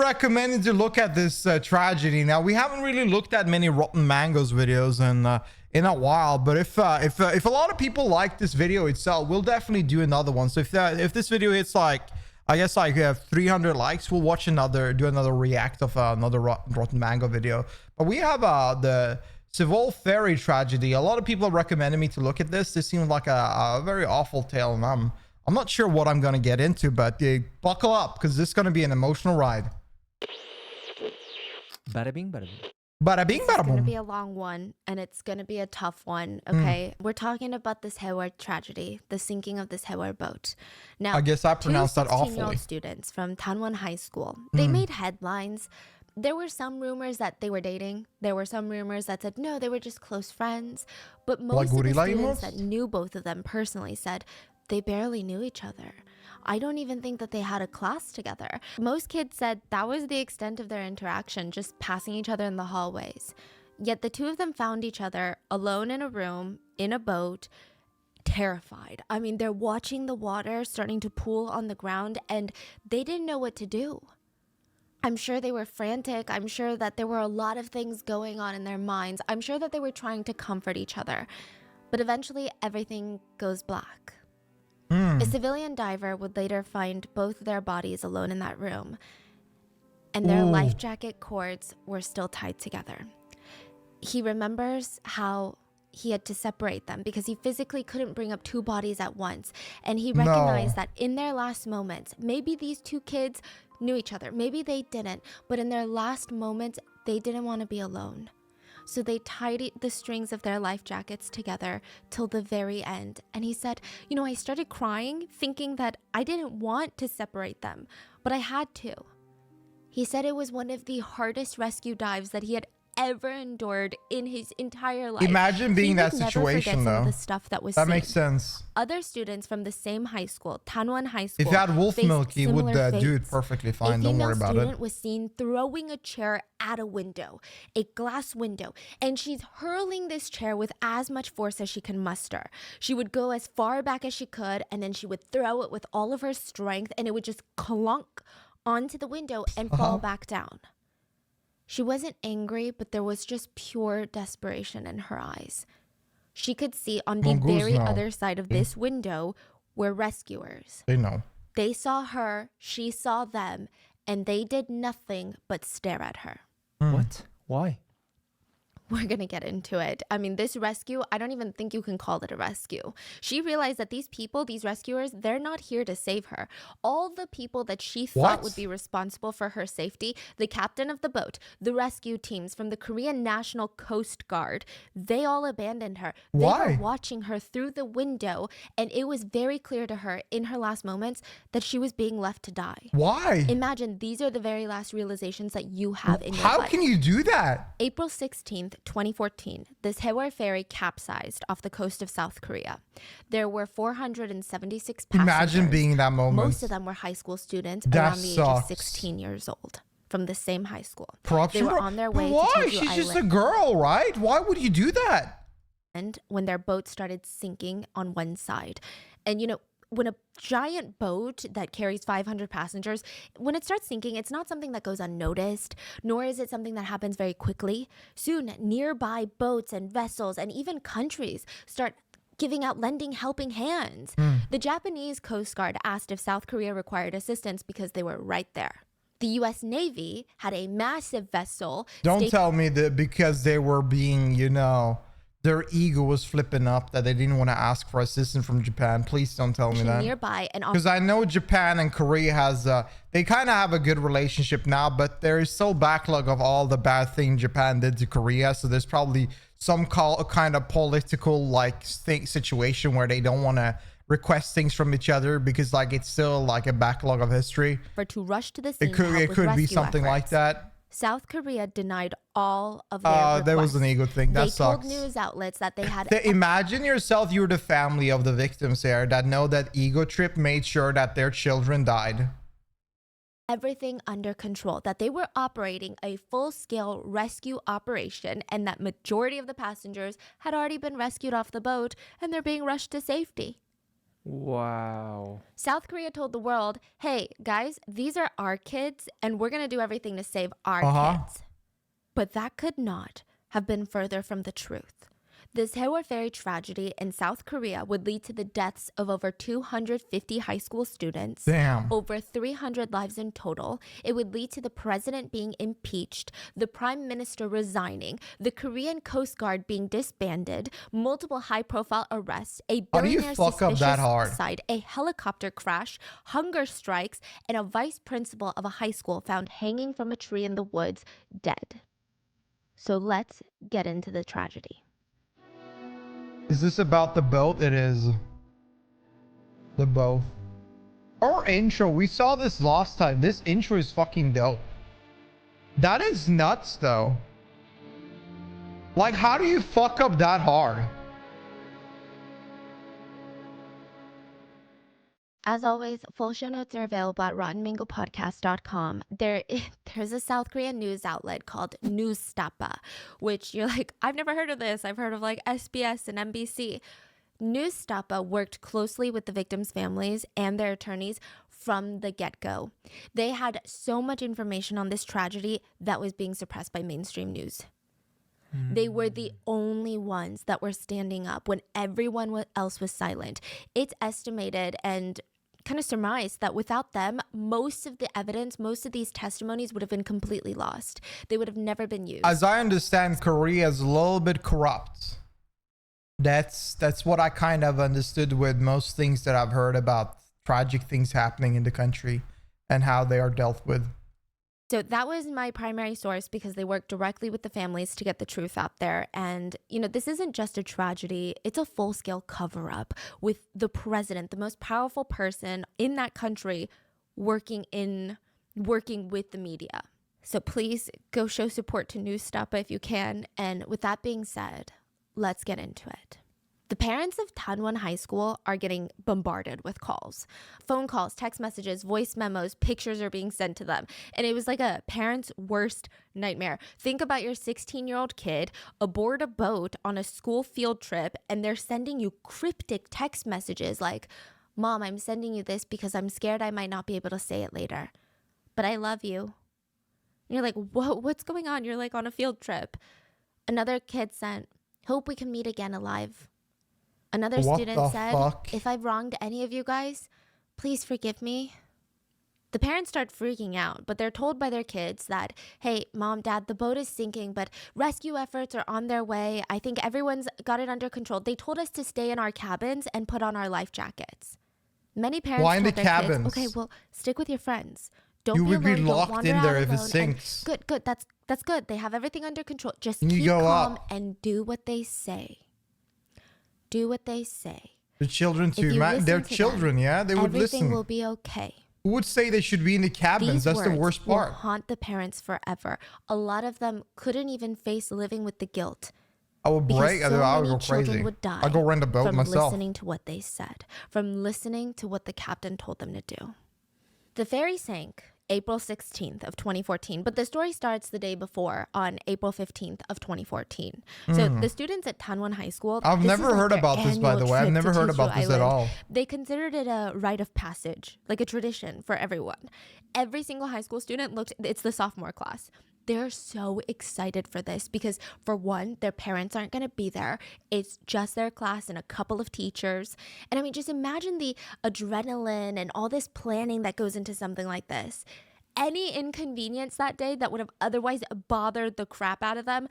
recommending to look at this tragedy. Now, we haven't really looked at many Rotten Mangoes videos in a while, but if a lot of people like this video itself, we'll definitely do another one. So if this video hits like, I guess like 300 likes, we'll watch do another react of another Rotten Mango video. But we have the Sewol Ferry tragedy. A lot of people recommended me to look at this. This seems like a very awful tale, and I'm not sure what I'm gonna get into, but buckle up because this is gonna be an emotional ride. Bada bing, bada bing. Bada bing, bada boom. It's going to be a long one, and it's going to be a tough one, okay? We're talking about the Sewol tragedy, the sinking of the Sewol boat. Now, I guess I pronounced that awfully. 16-year-old students from Tanwon High School, they made headlines. There were some rumors that they were dating. There were some rumors that said, no, they were just close friends. But most of the students that knew both of them personally said they barely knew each other. I don't even think that they had a class together. Most kids said that was the extent of their interaction, just passing each other in the hallways. Yet the two of them found each other alone in a room, in a boat, terrified. I mean, they're watching the water starting to pool on the ground, and they didn't know what to do. I'm sure they were frantic. I'm sure that there were a lot of things going on in their minds. I'm sure that they were trying to comfort each other. But eventually, everything goes black. A civilian diver would later find both their bodies alone in that room, and their life jacket cords were still tied together. He remembers how he had to separate them because he physically couldn't bring up two bodies at once, and he recognized that in their last moments, maybe these two kids knew each other, maybe they didn't, but in their last moments, they didn't want to be alone. So they tied the strings of their life jackets together till the very end. And he said, you know, I started crying thinking that I didn't want to separate them, but I had to. He said it was one of the hardest rescue dives that he had ever endured in his entire life. Imagine being in that situation, though. The stuff that was that makes sense. Other students from the same high school, Tanwon High School, if you had wolf milk, he would do it perfectly fine. Don't worry about it. A student was seen throwing a chair at a window, a glass window, and she's hurling this chair with as much force as she can muster. She would go as far back as she could, and then she would throw it with all of her strength, and it would just clunk onto the window and fall back down. She wasn't angry, but there was just pure desperation in her eyes. She could see on the very other side of this window were rescuers. They know. They saw her, she saw them, and they did nothing but stare at her. What? Why? We're going to get into it. I mean, this rescue, I don't even think you can call it a rescue. She realized that these people, these rescuers, they're not here to save her. All the people that she thought would be responsible for her safety, the captain of the boat, the rescue teams from the Korean National Coast Guard, they all abandoned her. Why? They were watching her through the window, and it was very clear to her in her last moments that she was being left to die. Why? Imagine these are the very last realizations that you have in your life. How can you do that? April 16th, 2014, the Sewol ferry capsized off the coast of South Korea. There were 476 passengers. Imagine being in that moment. Most of them were high school students around the age of 16 years old from the same high school. They were on their way to Jeju Island. She's just a girl, right? Why would you do that? And when their boat started sinking on one side. And you know, when a giant boat that carries 500 passengers, when it starts sinking, it's not something that goes unnoticed, nor is it something that happens very quickly. Soon, nearby boats and vessels and even countries start giving out lending helping hands. The Japanese Coast Guard asked if South Korea required assistance because they were right there. The U.S. Navy had a massive vessel. Don't tell me that because they were being, you know, their ego was flipping up that they didn't want to ask for assistance from Japan. Please don't tell me that. Nearby, and because I know Japan and Korea has they kind of have a good relationship now, but there is still backlog of all the bad things Japan did to Korea. So there's probably some kind of political like situation where they don't want to request things from each other because like it's still like a backlog of history. To rush to the scene, it could be something like that. South Korea denied all of their requests. There was an ego thing. That sucks. They told news outlets that they had... Imagine yourself, you were the family of the victims here that know that ego trip made sure that their children died. Everything under control, that they were operating a full-scale rescue operation and that majority of the passengers had already been rescued off the boat and they're being rushed to safety. Wow. South Korea told the world, hey, guys, these are our kids, and we're going to do everything to save our kids. But that could not have been further from the truth. The Sewol Ferry tragedy in South Korea would lead to the deaths of over 250 high school students. Damn. Over 300 lives in total. It would lead to the president being impeached, the prime minister resigning, the Korean Coast Guard being disbanded, multiple high-profile arrests, a billionaire suspicious suicide, a helicopter crash, hunger strikes, and a vice principal of a high school found hanging from a tree in the woods, dead. So let's get into the tragedy. Is this about the boat? It is. The boat. Our intro, we saw this last time. This intro is fucking dope. That is nuts though. Like, how do you fuck up that hard? As always, full show notes are available at rottenmangopodcast.com. There's a South Korean news outlet called Newstapa, which you're like, I've never heard of this. I've heard of like SBS and NBC. Newstapa worked closely with the victims' families and their attorneys from the get-go. They had so much information on this tragedy that was being suppressed by mainstream news. They were the only ones that were standing up when everyone else was silent. It's estimated and kind of surmised that without them, most of the evidence, most of these testimonies would have been completely lost. They would have never been used. As I understand, Korea is a little bit corrupt. That's what I kind of understood with most things that I've heard about tragic things happening in the country and how they are dealt with. So that was my primary source because they work directly with the families to get the truth out there. And, you know, this isn't just a tragedy. It's a full-scale cover-up with the president, the most powerful person in that country, working with the media. So please go show support to Newstapa if you can. And with that being said, let's get into it. The parents of Tanwon High School are getting bombarded with calls. Phone calls, text messages, voice memos, pictures are being sent to them. And it was like a parent's worst nightmare. Think about your 16-year-old kid aboard a boat on a school field trip, and they're sending you cryptic text messages like, Mom, I'm sending you this because I'm scared I might not be able to say it later. But I love you. And you're like, what's going on? You're like on a field trip. Another kid sent, hope we can meet again alive. Another student said, if I've wronged any of you guys, please forgive me. The parents start freaking out, but they're told by their kids that, hey, Mom, Dad, the boat is sinking, but rescue efforts are on their way. I think everyone's got it under control. They told us to stay in our cabins and put on our life jackets. Many parents Why in the told their cabins? kids, okay, well, stick with your friends. Don't You be would alone. be locked in there if it sinks. Good. That's good. They have everything under control. Just You keep go calm up. and do what they say. Do what they say. The children If you too, man. listen They're to children, them, yeah? They would everything listen. will be okay. Who would say they should be in the cabins? These That's the words worst will part. haunt the parents forever. A lot of them couldn't even face living with the guilt. I would Because break. so I would many go children crazy. would die I'd go rent a boat from myself. listening to what they said, from listening to what the captain told them to do. The ferry sank April 16th of 2014, but the story starts the day before on April 15th of 2014. So the students at Tanwon High School, I've this never is like heard their about this, by the annual way. I've trip never to heard Jeju about this at Island. all. They considered it a rite of passage, like a tradition for everyone. Every single high school student it's the sophomore class. They're so excited for this because, for one, their parents aren't going to be there. It's just their class and a couple of teachers. And I mean, just imagine the adrenaline and all this planning that goes into something like this. Any inconvenience that day that would have otherwise bothered the crap out of them,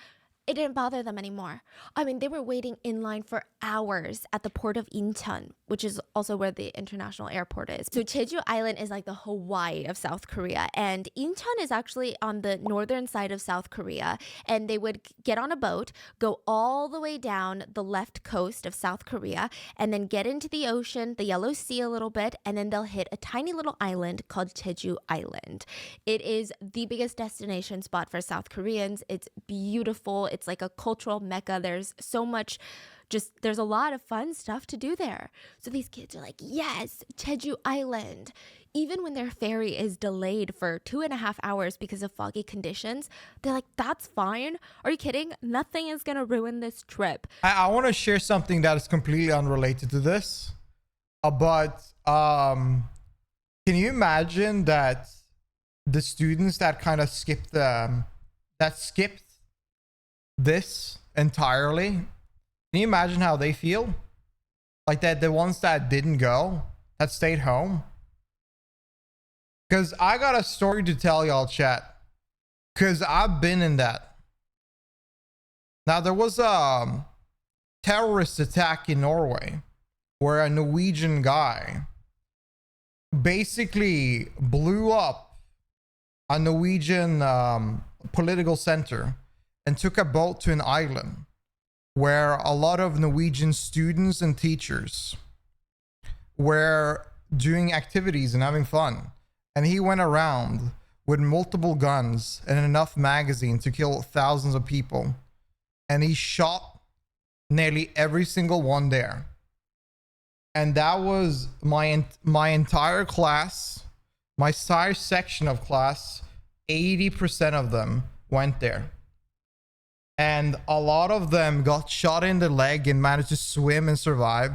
it didn't bother them anymore. I mean, they were waiting in line for hours at the port of Incheon, which is also where the international airport is. So Jeju Island is like the Hawaii of South Korea, and Incheon is actually on the northern side of South Korea, and they would get on a boat, go all the way down the left coast of South Korea, and then get into the ocean, the Yellow Sea a little bit, and then they'll hit a tiny little island called Jeju Island. It is the biggest destination spot for South Koreans. It's beautiful. It's like a cultural mecca. There's so much, there's a lot of fun stuff to do there. So these kids are like, yes, Jeju Island. Even when their ferry is delayed for 2.5 hours because of foggy conditions, they're like, that's fine. Are you kidding? Nothing is going to ruin this trip. I want to share something that is completely unrelated to this. But can you imagine that the students that kind of skipped this entirely? Can you imagine how they feel? Like that, the ones that didn't go, that stayed home. Because I got a story to tell y'all, chat. Because I've been in that. Now, there was a terrorist attack in Norway where a Norwegian guy basically blew up a Norwegian political center and took a boat to an island where a lot of Norwegian students and teachers were doing activities and having fun. And he went around with multiple guns and enough magazine to kill thousands of people. And he shot nearly every single one there. And that was my entire class, my entire section of class, 80% of them went there. And a lot of them got shot in the leg and managed to swim and survive.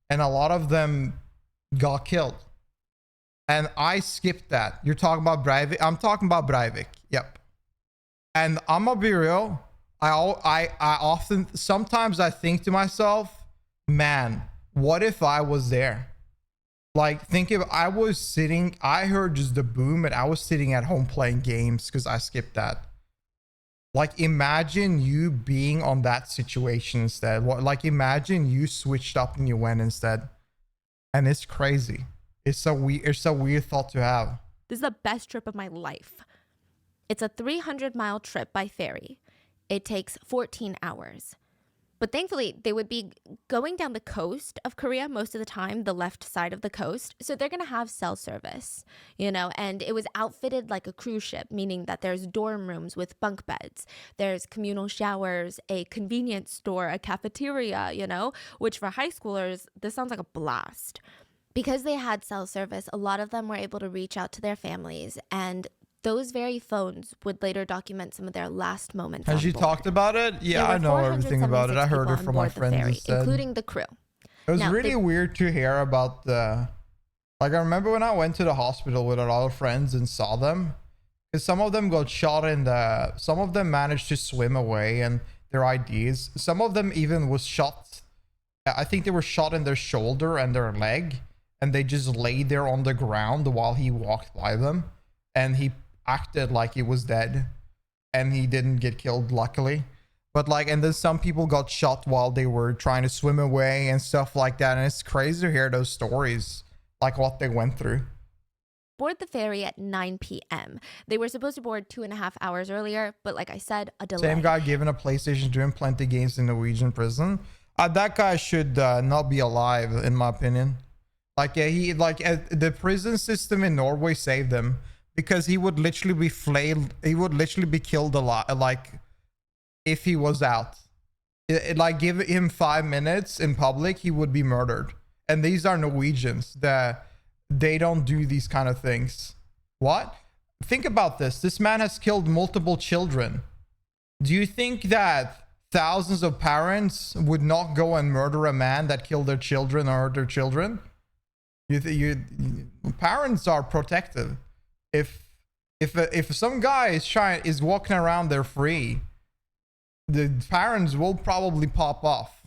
And a lot of them got killed. And I skipped that. You're talking about Breivik? I'm talking about Breivik. Yep. And I'm gonna be real. I often, sometimes I think to myself, man, what if I was there? Like, think if I was sitting, I heard just the boom and I was sitting at home playing games because I skipped that. Like, imagine you being on that situation instead. Like, imagine you switched up and you went instead. And it's crazy. It's a weird thought to have. This is the best trip of my life. It's a 300-mile trip by ferry. It takes 14 hours. But thankfully, they would be going down the coast of Korea most of the time, the left side of the coast. So they're going to have cell service, you know, and it was outfitted like a cruise ship, meaning that there's dorm rooms with bunk beds. There's communal showers, a convenience store, a cafeteria, you know, which for high schoolers, this sounds like a blast. Because they had cell service, a lot of them were able to reach out to their families, and those very phones would later document some of their last moments. Has she talked about it? Yeah, I know everything about it. I heard it from my friends ferry, instead. including the crew. It was really weird to hear about the... Like, I remember when I went to the hospital with a lot of friends and saw them. Because some of them got shot in the... Some of them managed to swim away and their IDs. Some of them even was shot... I think they were shot in their shoulder and their leg. And they just laid there on the ground while he walked by them. And he acted like he was dead. And he didn't get killed, luckily. But like, and then some people got shot while they were trying to swim away and stuff like that. And it's crazy to hear those stories, like what they went through. Board the ferry at 9 p.m. They were supposed to board 2.5 hours earlier, but like I said, a delay. Same guy given a PlayStation doing plenty games in Norwegian prison. That guy should not be alive, in my opinion. Like, yeah, the prison system in Norway saved him because he would literally be flayed. He would literally be killed a lot. Like, if he was out, like, give him 5 minutes in public, he would be murdered. And these are Norwegians that they don't do these kind of things. What? Think about this. This man has killed multiple children. Do you think that thousands of parents would not go and murder a man that killed their children or hurt their children? Parents are protective. If some guy is walking around there free, the parents will probably pop off.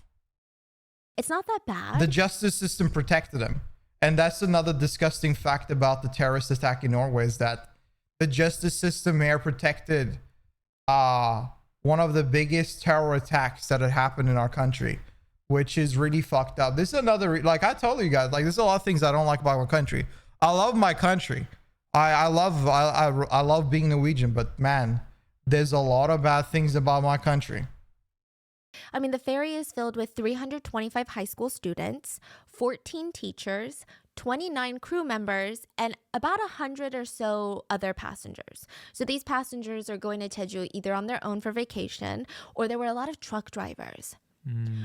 It's not that bad. The justice system protected him. And that's another disgusting fact about the terrorist attack in Norway, is that the justice system here protected one of the biggest terror attacks that had happened in our country, which is really fucked up. This is another, like I told you guys, like there's a lot of things I don't like about my country. I love my country. I love being Norwegian, but man, there's a lot of bad things about my country. I mean, the ferry is filled with 325 high school students, 14 teachers, 29 crew members, and about 100 or so other passengers. So these passengers are going to Jeju either on their own for vacation, or there were a lot of truck drivers.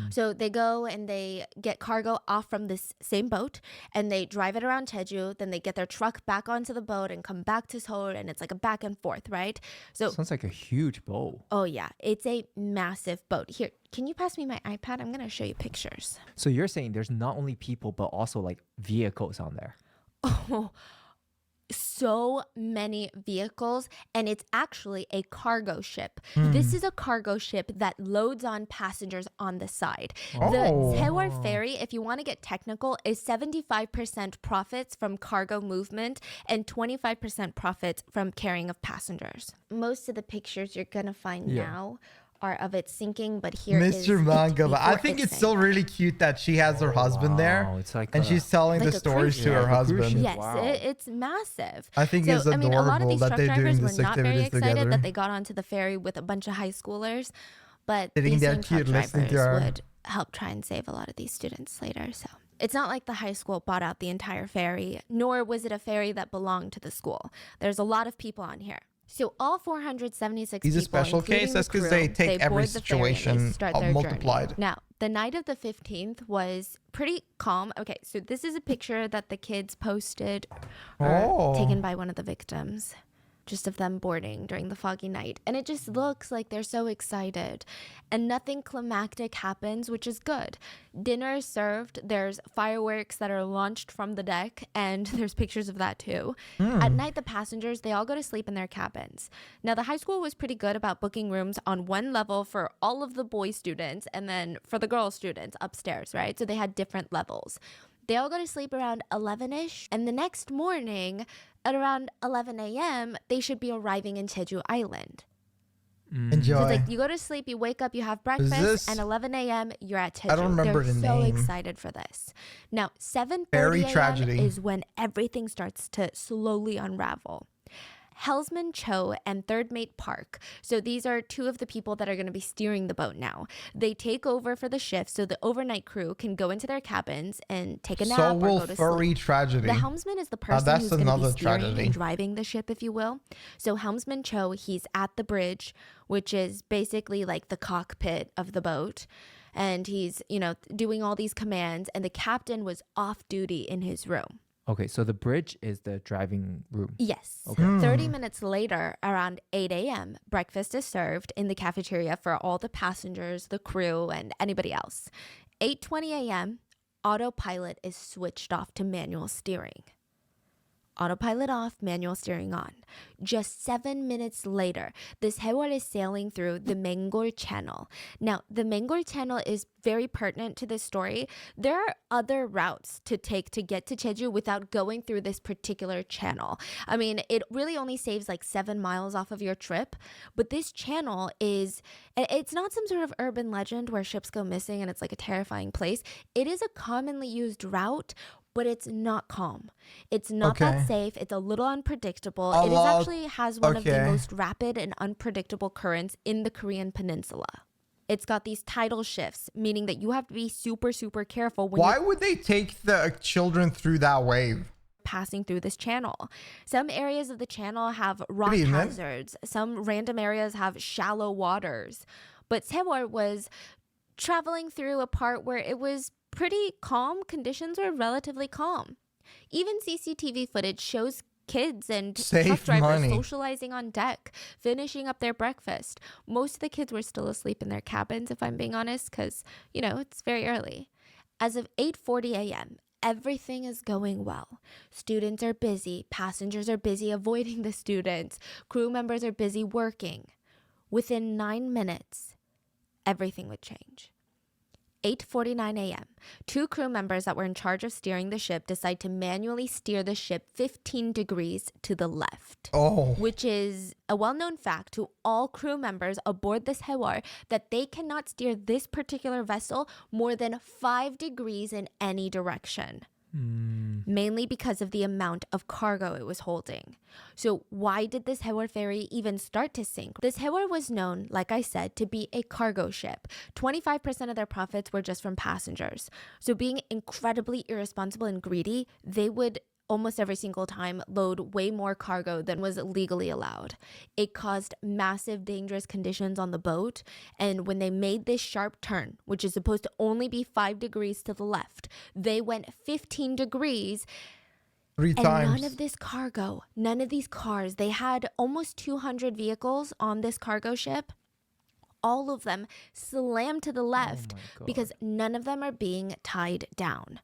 So they go and they get cargo off from this same boat and they drive it around Jeju. Then they get their truck back onto the boat and come back to Seoul, and it's like a back and forth, right? So Sounds like a huge boat. oh yeah, it's a massive boat. Here, can you pass me my iPad? I'm gonna show you pictures. So you're saying there's not only people, but also like vehicles on there. Oh, so many vehicles, and it's actually a cargo ship. This is a cargo ship that loads on passengers on the side. The Sewol ferry, if you want to get technical, is 75% profits from cargo movement and 25% profits from carrying of passengers. Most of the pictures you're gonna find now are of it sinking, but here is Mr. it Manga. But I before think it it's sank. still really cute that she has her husband there, Wow, it's like and she's telling like the a stories cruise to her ship. Like a cruise husband. ship. Yes, Wow. it's massive. I think it's a lot of adorable these that truck they're drivers doing were this not very activities excited together. that they got onto the ferry with a bunch of high schoolers, but Sitting these there same truck cute, listening to drivers her. would help try and save a lot of these students later. So it's not like the high school bought out the entire ferry, nor was it a ferry that belonged to the school. There's a lot of people on here. So all 476 He's a people, special including case. That's the 'cause crew, they take every board the ferry and they situation start their multiplied. journey. Now, the night of the 15th was pretty calm. Okay, so this is a picture that the kids posted or taken by one of the victims. Just of them boarding during the foggy night. And it just looks like they're so excited. And nothing climactic happens, which is good. Dinner is served. There's fireworks that are launched from the deck. And there's pictures of that too. At night, the passengers, they all go to sleep in their cabins. Now, the high school was pretty good about booking rooms on one level for all of the boy students. And then for the girl students upstairs, right? So they had different levels. They all go to sleep around 11-ish. And the next morning, at around 11 a.m., they should be arriving in Jeju Island. Enjoy. So it's like you go to sleep, you wake up, you have breakfast, this- and 11 a.m. you're at Jeju. I don't remember They're the so name. excited for this. Now, 7:30 Ferry a.m. tragedy. is when everything starts to slowly unravel. Helmsman Cho and third mate Park. So these are two of the people that are going to be steering the boat now. They take over for the shift so the overnight crew can go into their cabins and take a nap or go Sewol to Ferry sleep. tragedy. The helmsman is the person that's who's going to be another steering tragedy. and driving the ship, if you will. So helmsman Cho, he's at the bridge, which is basically like the cockpit of the boat. And he's, doing all these commands. And the captain was off duty in his room. Okay, so the bridge is the driving room. Yes. Okay. 30 minutes later, around 8 a.m., breakfast is served in the cafeteria for all the passengers, the crew, and anybody else. 8:20 a.m., autopilot is switched off to manual steering. Autopilot off, manual steering on. Just 7 minutes later, the Sewol is sailing through the Mengol Channel. Now, the Mengol Channel is very pertinent to this story. There are other routes to take to get to Jeju without going through this particular channel. I mean, it really only saves like 7 miles off of your trip, but this channel it's not some sort of urban legend where ships go missing and it's like a terrifying place. It is a commonly used route, but it's not calm. It's not that safe. It's a little unpredictable. It actually has one of the most rapid and unpredictable currents in the Korean peninsula. It's got these tidal shifts, meaning that you have to be super, super careful when Why you're would they take the children through that wave? passing through this channel. Some areas of the channel have rock evening. hazards. Some random areas have shallow waters. But Sewol was traveling through a part where it was pretty calm. Conditions were relatively calm. Even CCTV footage shows kids and Save truck drivers money. socializing on deck, finishing up their breakfast. Most of the kids were still asleep in their cabins, if I'm being honest, because, it's very early. As of 8:40 a.m., everything is going well. Students are busy. Passengers are busy avoiding the students. Crew members are busy working. Within 9 minutes, everything would change. 8:49 a.m. Two crew members that were in charge of steering the ship decide to manually steer the ship 15 degrees to the left. Which is a well-known fact to all crew members aboard this Sewol that they cannot steer this particular vessel more than 5 degrees in any direction. Mainly because of the amount of cargo it was holding. So why did this Sewol ferry even start to sink? This Sewol was known, like I said, to be a cargo ship. 25% of their profits were just from passengers. So being incredibly irresponsible and greedy, they would almost every single time load way more cargo than was legally allowed. It caused massive dangerous conditions on the boat. And when they made this sharp turn, which is supposed to only be 5 degrees to the left, they went 15 degrees. 3 times. None of this cargo, none of these cars, they had almost 200 vehicles on this cargo ship. All of them slammed to the left because none of them are being tied down.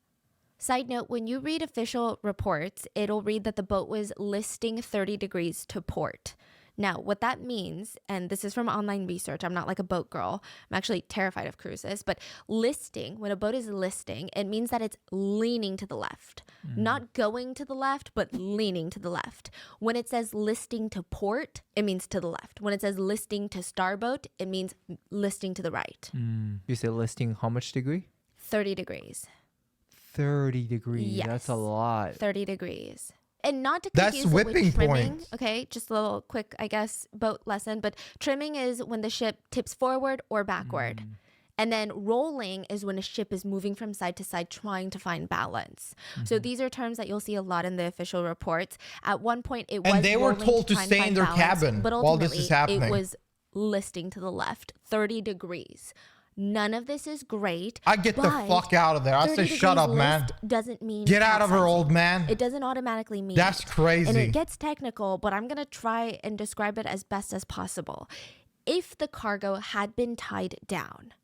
Side note, when you read official reports, it'll read that the boat was listing 30 degrees to port. Now, what that means, and this is from online research, I'm not like a boat girl, I'm actually terrified of cruises, but listing, when a boat is listing, it means that it's leaning to the left. Not going to the left, but leaning to the left. When it says listing to port, it means to the left. When it says listing to starboat, it means listing to the right. You say listing how much degree? 30 degrees. 30 degrees. Yes. That's a lot. 30 degrees. And not to That's confuse it whipping with trimming, point. okay? Just a little quick, I guess, boat lesson. But trimming is when the ship tips forward or backward. And then rolling is when a ship is moving from side to side trying to find balance. So these are terms that you'll see a lot in the official reports. At one point, it was And they were rolling told to try and stay in find their balance, cabin but while this ultimately, is happening. it was listing to the left, 30 degrees. None of this is great. I get the but fuck out of there. I 30 say, shut up, degrees man. list doesn't mean Get out of her, capsizing. old man. It doesn't automatically mean That's it. crazy. And it gets technical, but I'm going to try and describe it as best as possible. If the cargo had been tied down,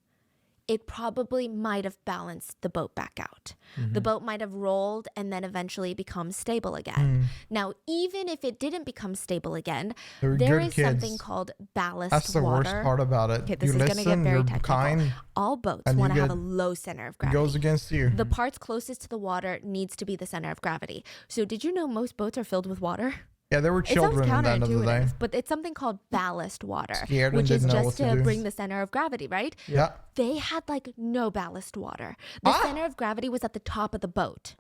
it probably might have balanced the boat back out. The boat might have rolled and then eventually become stable again. Now, even if it didn't become stable again, They're there good is kids. something called ballast That's the water. worst part about it. Okay, this You is going to get listen, very you're technical. kind, All boats and you want to have get- a low center of it gravity. goes against you. The parts closest to the water needs to be the center of gravity. So did you know most boats are filled with water? Yeah, there were It sounds children at the end of the day. counterintuitive, but it's something called ballast water, Scared and which is didn't know just what to to do. bring the center of gravity, right? Yeah. They had like no ballast water. The center of gravity was at the top of the boat.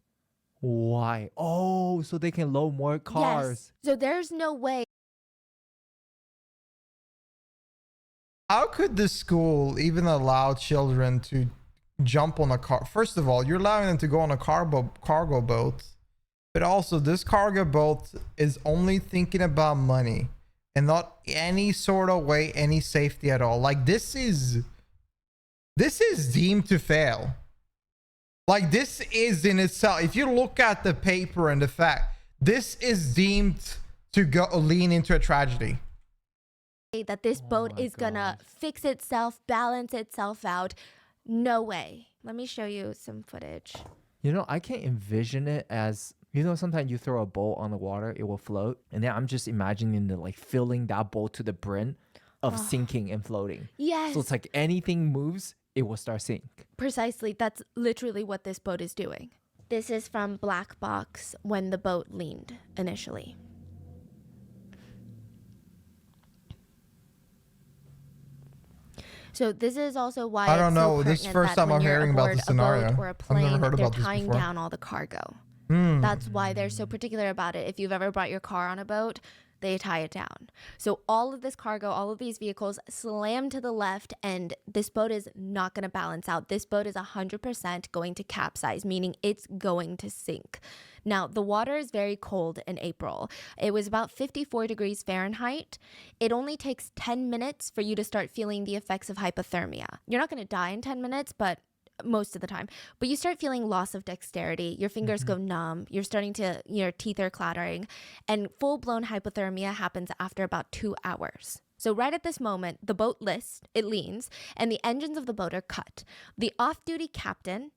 Why? Oh, so they can load more cars. Yes. So there's no way. How could the school even allow children to jump on a car? First of all, you're allowing them to go on a cargo boat, but also this cargo boat is only thinking about money and not any sort of way, any safety at all. Like this is deemed to fail. Like this is in itself, if you look at the paper and the fact, this is deemed to go lean into a tragedy. That this boat my is gonna fix itself, balance itself out. No way. Let me show you some footage. You know, I can envision it as, you know, sometimes you throw a boat on the water, it will float. And then I'm just imagining the like filling that boat to the brim of sinking and floating. Yes. So it's like anything moves, it will start sink. Precisely. That's literally what this boat is doing. This is from Black Box when the boat leaned initially. So this is also why I don't it's so know. This is pertinent first that time when I'm you're hearing about aboard this a boat scenario. or a I've plane, never heard they're about this tying before. down all the cargo. Hmm. That's why they're so particular about it. If you've ever brought your car on a boat, they tie it down. So all of this cargo, all of these vehicles slam to the left, and this boat is not going to balance out. This boat is 100% going to capsize, meaning it's going to sink. Now, the water is very cold in April. It was about 54 degrees Fahrenheit. It only takes 10 minutes for you to start feeling the effects of hypothermia. You're not going to die in 10 minutes, but most of the time, but you start feeling loss of dexterity, your fingers go numb, you're starting to, your teeth are clattering, and full-blown hypothermia happens after about 2 hours. So right at this moment, the boat leans, and the engines of the boat are cut. The off-duty Captain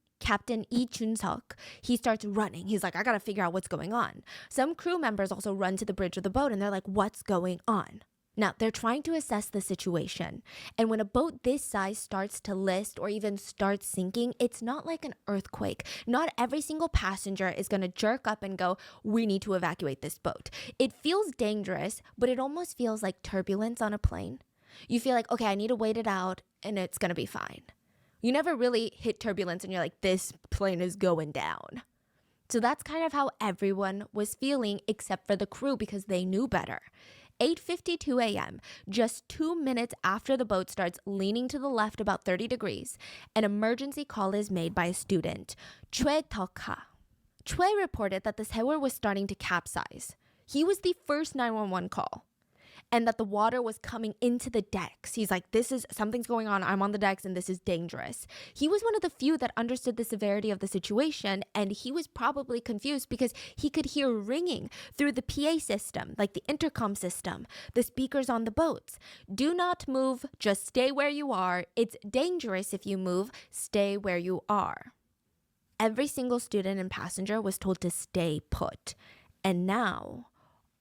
Lee Chun-seok, he starts running. He's like, I gotta figure out what's going on. Some crew members also run to the bridge of the boat, and they're like, what's going on? Now, they're trying to assess the situation. And when a boat this size starts to list or even starts sinking, it's not like an earthquake. Not every single passenger is going to jerk up and go, we need to evacuate this boat. It feels dangerous, but it almost feels like turbulence on a plane. You feel like, okay, I need to wait it out and it's going to be fine. You never really hit turbulence and you're like, this plane is going down. So that's kind of how everyone was feeling except for the crew because they knew better. 8:52 a.m., just 2 minutes after the boat starts leaning to the left about 30 degrees, an emergency call is made by a student, Choi Tok-ha. Choi reported that the Sewol was starting to capsize. He was the first 911 call. And that the water was coming into the decks. He's like, something's going on. I'm on the decks and this is dangerous. He was one of the few that understood the severity of the situation. And he was probably confused because he could hear ringing through the PA system, like the intercom system, the speakers on the boats. Do not move. Just stay where you are. It's dangerous if you move. Stay where you are. Every single student and passenger was told to stay put. And now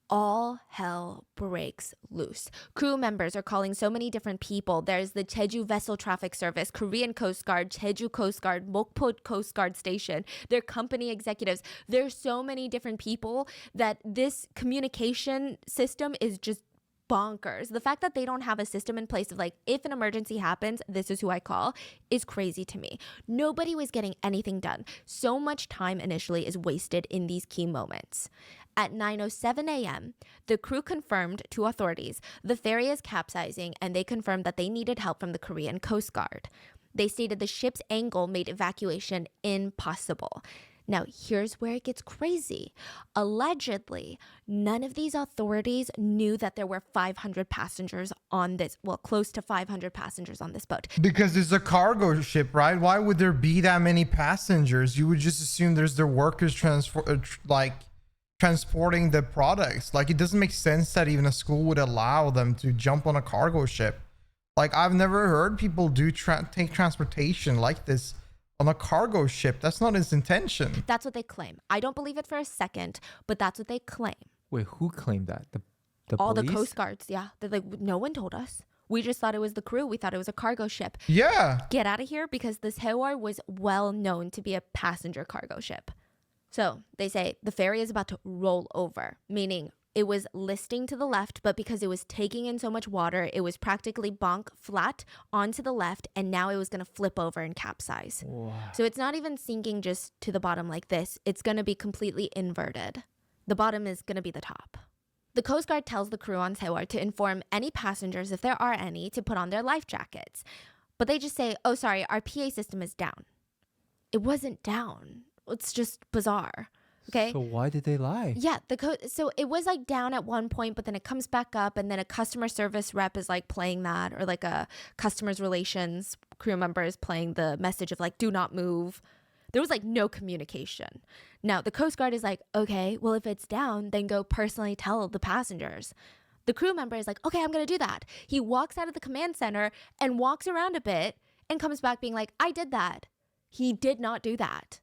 all hell breaks loose. Crew members are calling so many different people. There's the Jeju Vessel Traffic Service, Korean Coast Guard, Jeju Coast Guard, Mokpo Coast Guard Station, their company executives. There's so many different people that this communication system is just bonkers. The fact that they don't have a system in place of like, if an emergency happens, this is who I call, is crazy to me. Nobody was getting anything done. So much time initially is wasted in these key moments. At 9:07 a.m., the crew confirmed to authorities the ferry is capsizing, and they confirmed that they needed help from the Korean Coast Guard. They stated the ship's angle made evacuation impossible. Now, here's where it gets crazy. Allegedly, none of these authorities knew that there were 500 passengers on this, well, close to 500 passengers on this boat. Because it's a cargo ship, right? Why would there be that many passengers? You would just assume there's the workers transporting the products. Like, it doesn't make sense that even a school would allow them to jump on a cargo ship. Like, I've never heard people take transportation like this on a cargo ship. That's not his intention. That's what they claim. I don't believe it for a second, but that's what they claim. Wait, who claimed that? The all police? The Coast Guards, yeah. They're like, no one told us. We just thought it was the crew. We thought it was a cargo ship. Yeah. Get out of here, because the Sewol was well known to be a passenger cargo ship. So they say the ferry is about to roll over, meaning it was listing to the left, but because it was taking in so much water, it was practically bonk flat onto the left, and now it was going to flip over and capsize. Wow. So it's not even sinking just to the bottom like this. It's going to be completely inverted. The bottom is going to be the top. The Coast Guard tells the crew on Sewol to inform any passengers, if there are any, to put on their life jackets. But they just say, oh, sorry, our PA system is down. It wasn't down. It's just bizarre. Okay. So why did they lie? Yeah. So it was like down at one point, but then it comes back up, and then a customer service rep is like playing that, or like a customers relations crew member is playing the message of like, do not move. There was like no communication. Now the Coast Guard is like, okay, well, if it's down, then go personally tell the passengers. The crew member is like, okay, I'm going to do that. He walks out of the command center and walks around a bit and comes back being like, I did that. He did not do that.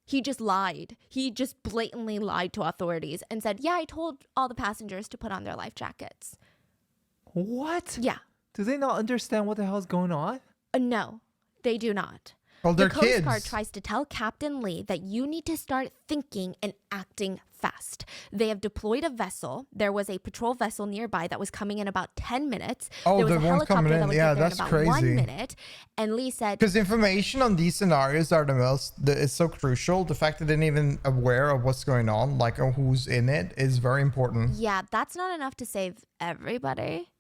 He just lied. He just blatantly lied to authorities and said, yeah, I told all the passengers to put on their life jackets. What? Yeah. Do they not understand what the hell is going on? No, they do not. Well, they're the Coast kids. Guard tries to tell Captain Lee that you need to start thinking and acting fast. They have deployed a vessel. There was a patrol vessel nearby that was coming in about 10 minutes. Oh, there was the a one helicopter coming in. that would Yeah, get there in that's about crazy. 1 minute. And Lee said, because information on these scenarios are it's so crucial. The fact that they're not even aware of what's going on, like who's in it, is very important. yeah, that's not enough to save everybody.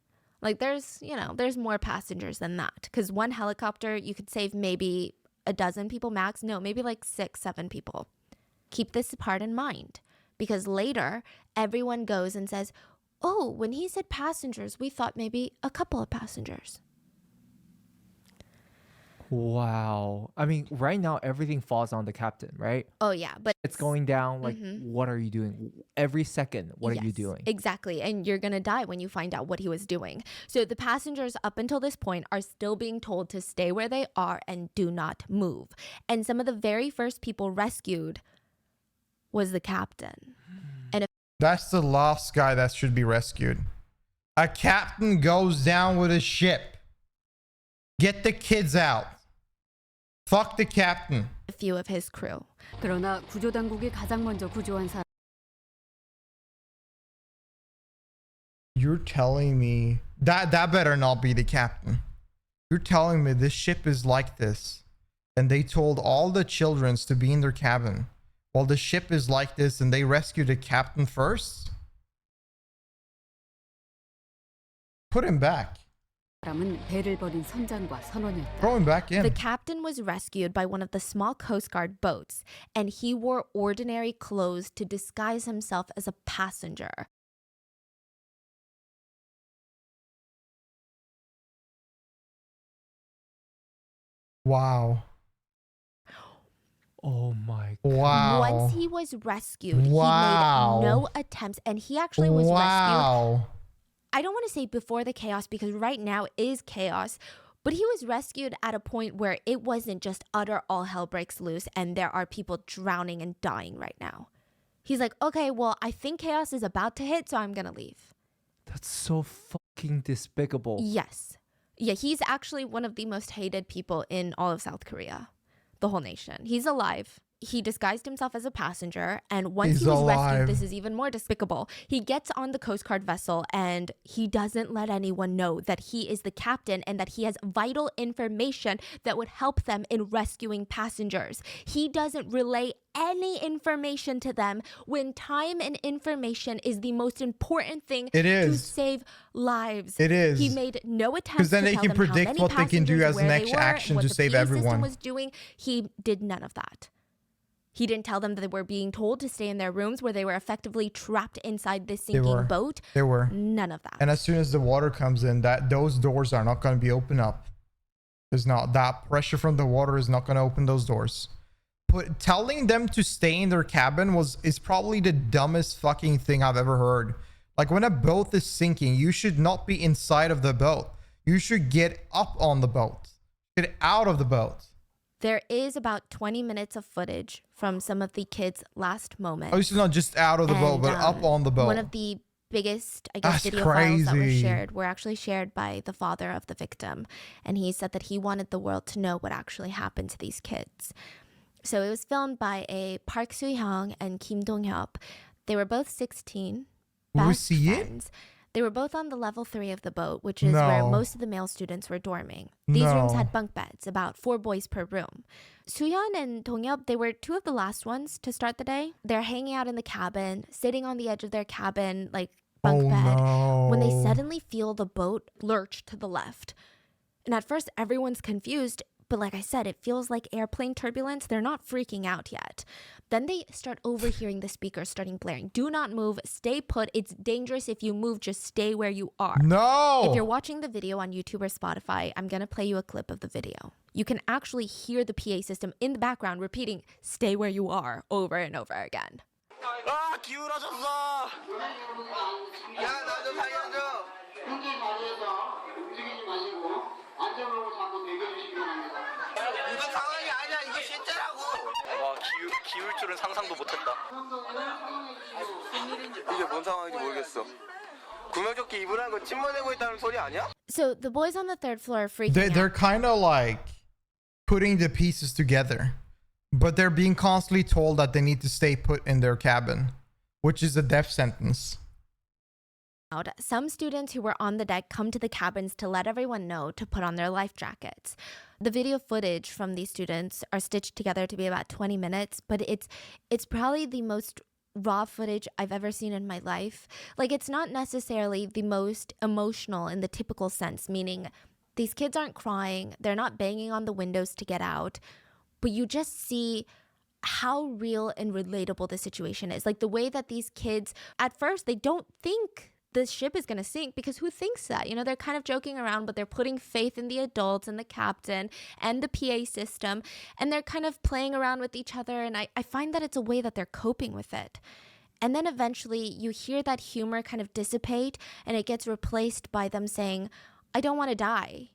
Like there's more passengers than that. Because one helicopter, you could save maybe a dozen people max. No, maybe like 6-7 people. Keep this part in mind, because later everyone goes and says, oh, when he said passengers, we thought maybe a couple of passengers. Wow. I mean, right now everything falls on the captain, right? Oh yeah, but It's going down. Like, what are you doing? Every second, what are you Yes, doing? Exactly. And you're going to die when you find out what he was doing. So the passengers up until this point are still being told to stay where they are and do not move. And some of the very first people rescued was the captain. And That's the last guy that should be rescued. A captain goes down with a ship. Get the kids out. Fuck the captain. a few of his crew. 그러나 구조당국이 가장 먼저 구조한 사람 You're telling me that better not be the captain. You're telling me this ship is like this, and they told all the children to be in their cabin while the ship is like this, and they rescued the captain first? Put him back. 사람은 배를 버린 선장과 선원이었다. Throwing back in. The captain was rescued by one of the small Coast Guard boats, and he wore ordinary clothes to disguise himself as a passenger. Wow. Oh my god. Wow. Once he was rescued, Wow. he made no attempts, and he actually was rescued. Wow. I don't want to say before the chaos because right now is chaos, but he was rescued at a point where it wasn't just utter all hell breaks loose and there are people drowning and dying right now. He's like, okay, well, I think chaos is about to hit, so I'm going to leave. That's so fucking despicable. Yes. Yeah, he's actually one of the most hated people in all of South Korea, the whole nation. He's alive. He disguised himself as a passenger, and once he was rescued, this is even more despicable. He gets on the Coast Guard vessel, and he doesn't let anyone know that he is the captain and that he has vital information that would help them in rescuing passengers. He doesn't relay any information to them when time and information is the most important thing to save lives. It is. He made no attempts then to they tell can them predict how many what they can do passengers, as where next they were, action what to the save PA everyone. system was doing. He did none of that. He didn't tell them that they were being told to stay in their rooms where they were effectively trapped inside this sinking boat. They were. None of that. And as soon as the water comes in, those doors are not going to be opened up. There's not that pressure from the water is not going to open those doors. Telling them to stay in their cabin is probably the dumbest fucking thing I've ever heard. Like when a boat is sinking, you should not be inside of the boat. You should get up on the boat. Get out of the boat. There is about 20 minutes of footage from some of the kids' last moments. Obviously not just out of the boat, but up on the boat. One of the biggest, I guess, That's video files that were crazy. shared were actually shared by the father of the victim. And he said that he wanted the world to know what actually happened to these kids. So it was filmed by a Park Soo-hyung and Kim Dong-hyuk. They were both 16, Will we best see it? friends. They were both on the level 3 of the boat, which is where most of the male students were dorming. These rooms had bunk beds, about 4 boys per room. Soo-hyun and Dong-hyuk, they were 2 of the last ones to start the day. They're hanging out in the cabin, sitting on the edge of their cabin, like bunk bed, when they suddenly feel the boat lurch to the left. And at first, everyone's confused. But like I said, it feels like airplane turbulence. They're not freaking out yet. Then they start overhearing the speakers starting blaring. Do not move. Stay put. It's dangerous if you move. Just stay where you are. No! If you're watching the video on YouTube or Spotify, I'm going to play you a clip of the video. You can actually hear the PA system in the background repeating, stay where you are, over and over again. 아 기울어졌어. 야 나 좀 살려줘. 현재 자리에서 움직이지 마시고 안전으로 자꾸 대기해 주시기 바랍니다. 이거 상황이 아니야. 이거 실제라고. 와 기울 줄은 상상도 못했다. 이게 뭔 상황인지 모르겠어. 구명조끼 입으라는 거 침몰되고 있다는 소리 아니야? So the boys on the 3rd floor are freaking They're out. kind of like putting the pieces together, but they're being constantly told that they need to stay put in their cabin, which is a death sentence. Some students who were on the deck come to the cabins to let everyone know to put on their life jackets. The video footage from these students are stitched together to be about 20 minutes, but it's probably the most raw footage I've ever seen in my life. Like, it's not necessarily the most emotional in the typical sense, meaning these kids aren't crying, they're not banging on the windows to get out, but you just see how real and relatable the situation is. Like the way that these kids, at first, they don't think the ship is going to sink, because who thinks that? You know, they're kind of joking around, but they're putting faith in the adults and the captain and the PA system, and they're kind of playing around with each other. And I find that it's a way that they're coping with it. And then eventually you hear that humor kind of dissipate, and it gets replaced by them saying, I don't want to die.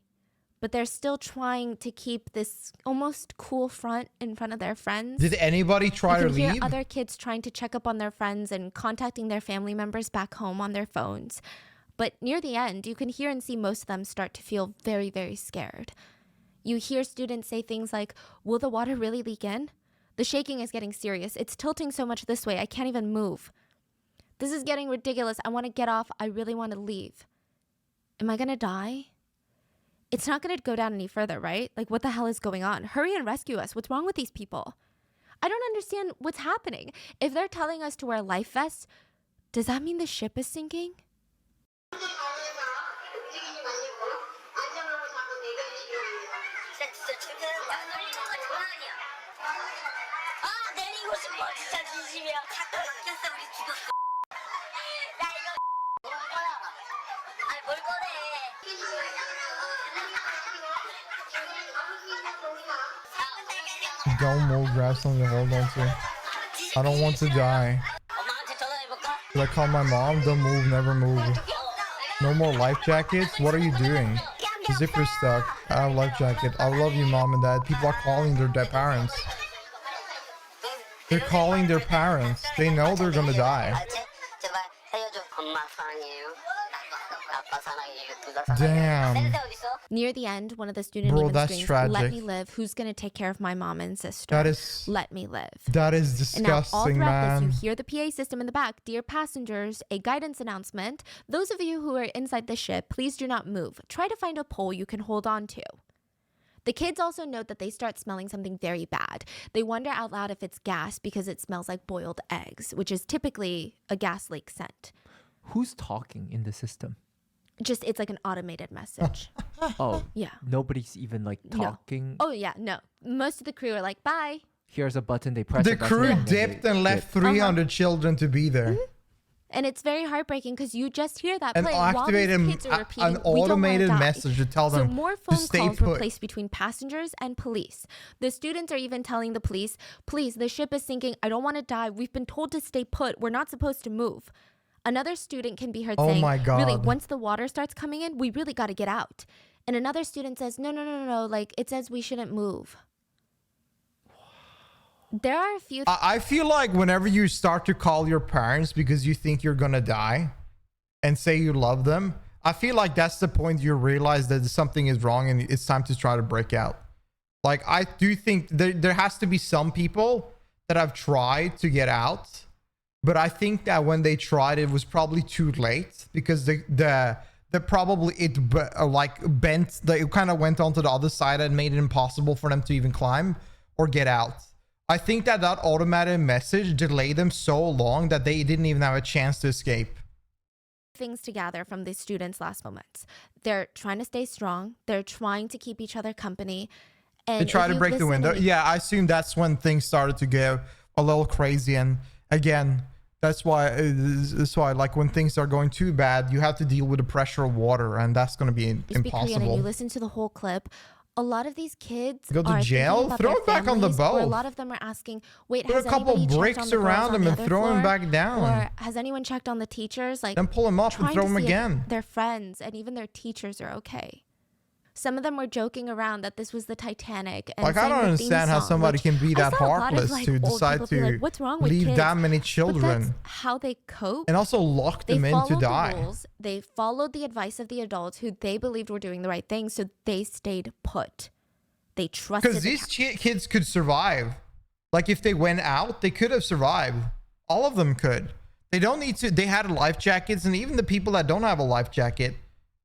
But they're still trying to keep this almost cool front in front of their friends. Did anybody try to You can hear leave? other kids trying to check up on their friends and contacting their family members back home on their phones. But near the end, you can hear and see most of them start to feel very, very scared. You hear students say things like, will the water really leak in? The shaking is getting serious. It's tilting so much this way, I can't even move. This is getting ridiculous. I want to get off. I really want to leave. Am I going to die? It's not going to go down any further, right? Like, what the hell is going on? Hurry and rescue us. What's wrong with these people? I don't understand what's happening. If they're telling us to wear life vests, does that mean the ship is sinking? 내리고 싶어 진짜 진심이야. 자꾸 바뀌었어 우리 죽었어. 야 이거 뭘 꺼내? 아니 뭘 꺼내? Don't move, grab something to hold on to. I don't want to die. 엄마한테 전화해볼까? Should I call my mom? Don't move, never move. No more life jackets? What are you doing? The zipper's stuck. I have a life jacket. I love you, mom and dad. People are calling their dead parents. They're calling their parents. They know they're gonna die. 제발 살려줘. 엄마 사랑해요. 아빠 사랑해요. 둘 다 사랑해요. Damn. 셀세 어딨어? Near the end, one of the students Bro, even that's screams, tragic. "Let me live. Who's gonna take care of my mom and sister? That is Let me live." that is And now, all disgusting, throughout man. this, you hear the PA system in the back. Dear passengers, a guidance announcement. Those of you who are inside the ship, please do not move. Try to find a pole you can hold on to. The kids also note that they start smelling something very bad. They wonder out loud if it's gas because it smells like boiled eggs, which is typically a gas leak scent. Who's talking in the system? Just, it's like an automated message. Oh, Yeah. nobody's even like No. talking. Oh, yeah, no. Most of the crew are like, bye. Here's a button. They press The a button crew and then dipped they and left dip. 300 children to be there. And it's very heartbreaking because you just hear that And play while activated these kids are repeating, an "We don't wanna automated die." message to tell So them more to phone stay calls were put. placed between passengers and police. The students are even telling the police, "Please, the ship is sinking. I don't want to die. We've been told to stay put. We're not supposed to move." Another student can be heard Oh saying, my "Really, God. once the water starts coming in, we really got to get out." And another student says, "No. Like, it says we shouldn't move." There are a few I feel like whenever you start to call your parents because you think you're gonna die and say you love them, I feel like that's the point you realize that something is wrong and it's time to try to break out. Like, I do think there has to be some people that have tried to get out, but I think that when they tried, it was probably too late because the probably like bent, it kind of went onto the other side and made it impossible for them to even climb or get out. I think that automated message delayed them so long that they didn't even have a chance to escape. things to gather from the students' last moments. They're trying to stay strong. They're trying to keep each other company. And They try if to you break the listen window. to me- Yeah, I assume that's when things started to get a little crazy. And again, that's why like when things are going too bad, you have to deal with the pressure of water, and that's going to be You speak Korean and you impossible. listen to the whole clip. A lot of these kids Go to are jail? thinking about Throw their it back on the families, or a boat. lot of them are asking, "Wait, Put has a couple anybody checked bricks on the girls around on them the and other throw them floor? back down. Or has anyone checked on the teachers?" Like, Then pull them up and trying throw to them see if again. their friends and even their teachers are okay. Some of them were joking around that this was the Titanic. And Like, I sang don't the theme understand how song, somebody which can be I that saw a lot of, heartless like, to old decide people be to like, "What's wrong with leave kids?" that many But children that's how they cope. and also lock They them in to followed die. the rules. They followed the advice of the adults who they believed were doing the right thing, so they stayed put. They trusted Because the these kids could survive. Like, if they went out, they could have survived. All of them could. They don't need to. They had life jackets, and even the people that don't have a life jacket,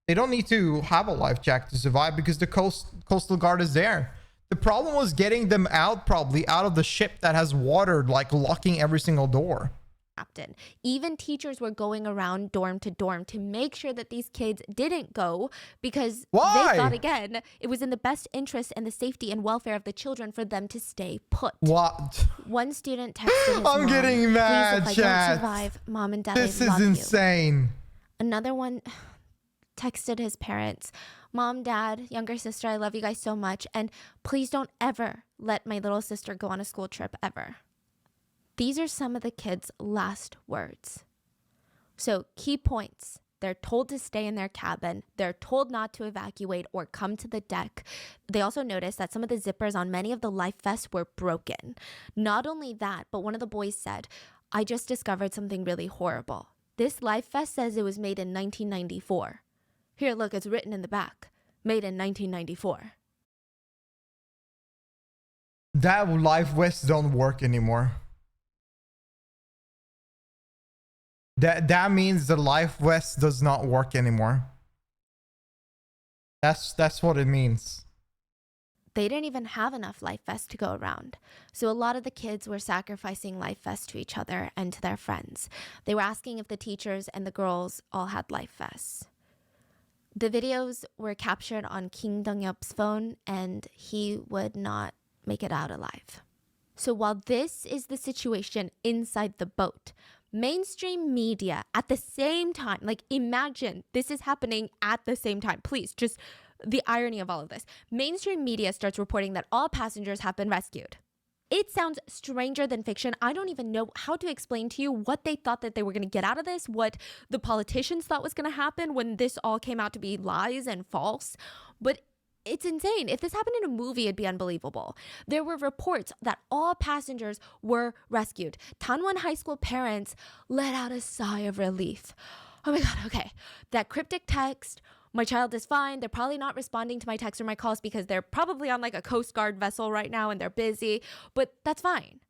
they don't need to have a life jacket to survive because the coastal guard is there. The problem was getting them out, probably out of the ship that has water, like locking every single door. captain. Even teachers were going around dorm to dorm to make sure that these kids didn't go because Why? they thought, again, it was in the best interest and the safety and welfare of the children for them to stay put. What? One student texted his I'm mom, getting mad, "Please, if I chat. don't survive, Mom and Dad, This I is love you." insane. Another one texted his parents, "Mom, Dad, younger sister, I love you guys so much. And please don't ever let my little sister go on a school trip ever." These are some of the kids' last words. So, key points. They're told to stay in their cabin. They're told not to evacuate or come to the deck. They also noticed that some of the zippers on many of the life vests were broken. Not only that, but one of the boys said, "I just discovered something really horrible. This life vest says it was made in 1994. Here, look, it's written in the back. Made in 1994. That life vest don't work anymore. That means the life vest does not work anymore. That's what it means. They didn't even have enough life vests to go around. So a lot of the kids were sacrificing life vests to each other and to their friends. They were asking if the teachers and the girls all had life vests. The videos were captured on Kim Dong-yeop's phone, and he would not make it out alive. So while this is the situation inside the boat, mainstream media at the same time, like imagine this is happening at the same time. Please, just the irony of all of this. Mainstream media starts reporting that all passengers have been rescued. It sounds stranger than fiction. I don't even know how to explain to you what they thought that they were going to get out of this, what the politicians thought was going to happen when this all came out to be lies and false. But it's insane. If this happened in a movie, it'd be unbelievable. There were reports that all passengers were rescued. Danwon High School parents let out a sigh of relief. Oh my God, okay. That cryptic text, my child is fine. They're probably not responding to my texts or my calls because they're probably on like a Coast Guard vessel right now and they're busy, but that's fine.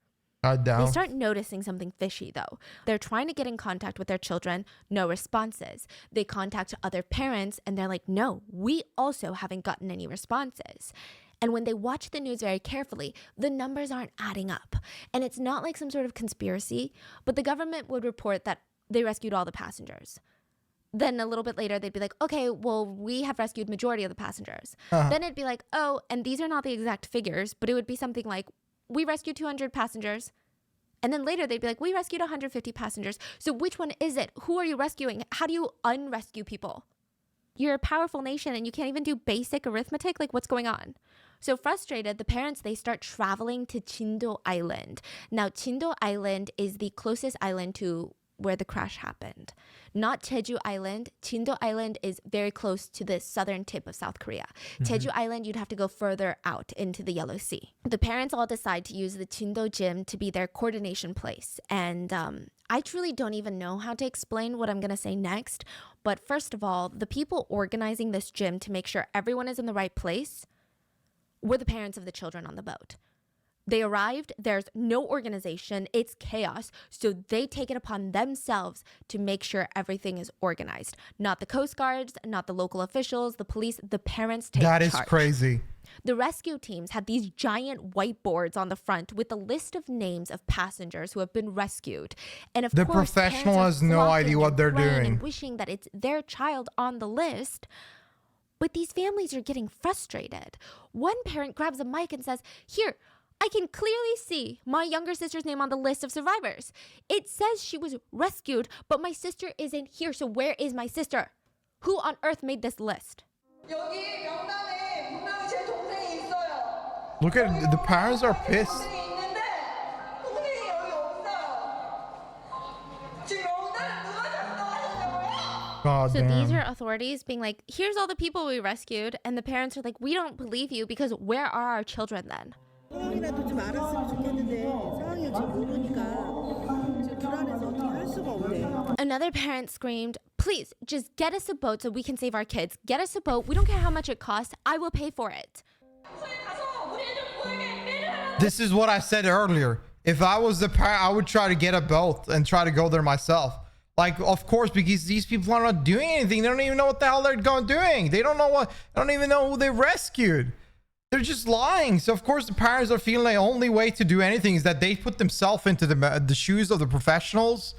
They start noticing something fishy though. They're trying to get in contact with their children, no responses. They contact other parents and they're like, no, we also haven't gotten any responses. And when they watch the news very carefully, the numbers aren't adding up. And it's not like some sort of conspiracy, but the government would report that they rescued all the passengers. Then a little bit later, they'd be like, okay, well, we have rescued majority of the passengers. Then it'd be like, oh, and these are not the exact figures, but it would be something like, we rescued 200 passengers. And then later they'd be like, we rescued 150 passengers. So which one is it? Who are you rescuing? How do you unrescue people? You're a powerful nation and you can't even do basic arithmetic? Like, what's going on? So frustrated, the parents, they start traveling to Chindo Island. Now, Chindo Island is the closest island to where the crash happened. Not Jeju Island. Chindo Island is very close to the southern tip of South Korea. Jeju Island, you'd have to go further out into the Yellow Sea. The parents all decide to use the Chindo gym to be their coordination place. And I truly don't even know how to explain what I'm going to say next. But first of all, the people organizing this gym to make sure everyone is in the right place were the parents of the children on the boat. They arrived, there's no organization, it's chaos, so they take it upon themselves to make sure everything is organized. Not the Coast Guards, not the local officials, the police, the parents take charge. That is crazy. The rescue teams had these giant whiteboards on the front with a list of names of passengers who have been rescued. And of course, the professional has no idea what they're doing. And wishing that it's their child on the list. But these families are getting frustrated. One parent grabs a mic and says, here, I can clearly see my younger sister's name on the list of survivors. It says she was rescued, but my sister isn't here. So where is my sister? Who on earth made this list? Look at the parents are pissed. God So damn. these are authorities being like, here's all the people we rescued. And the parents are like, we don't believe you because where are our children then? 상황이라도 좀 알았으면 좋겠는데 상황을 지금 모르니까 지금 불안해서 어떻게 할 수가 없네. Another parent screamed, please just get us a boat so we can save our kids. Get us a boat. We don't care how much it costs. I will pay for it. This is what I said earlier. If I was the parent, I would try to get a boat and try to go there myself. Like, of course, because these people are not doing anything. They don't even know what the hell they're doing. They don't even know who they rescued. They're just lying. So of course the parents are feeling the only way to do anything is that they put themselves into the shoes of the professionals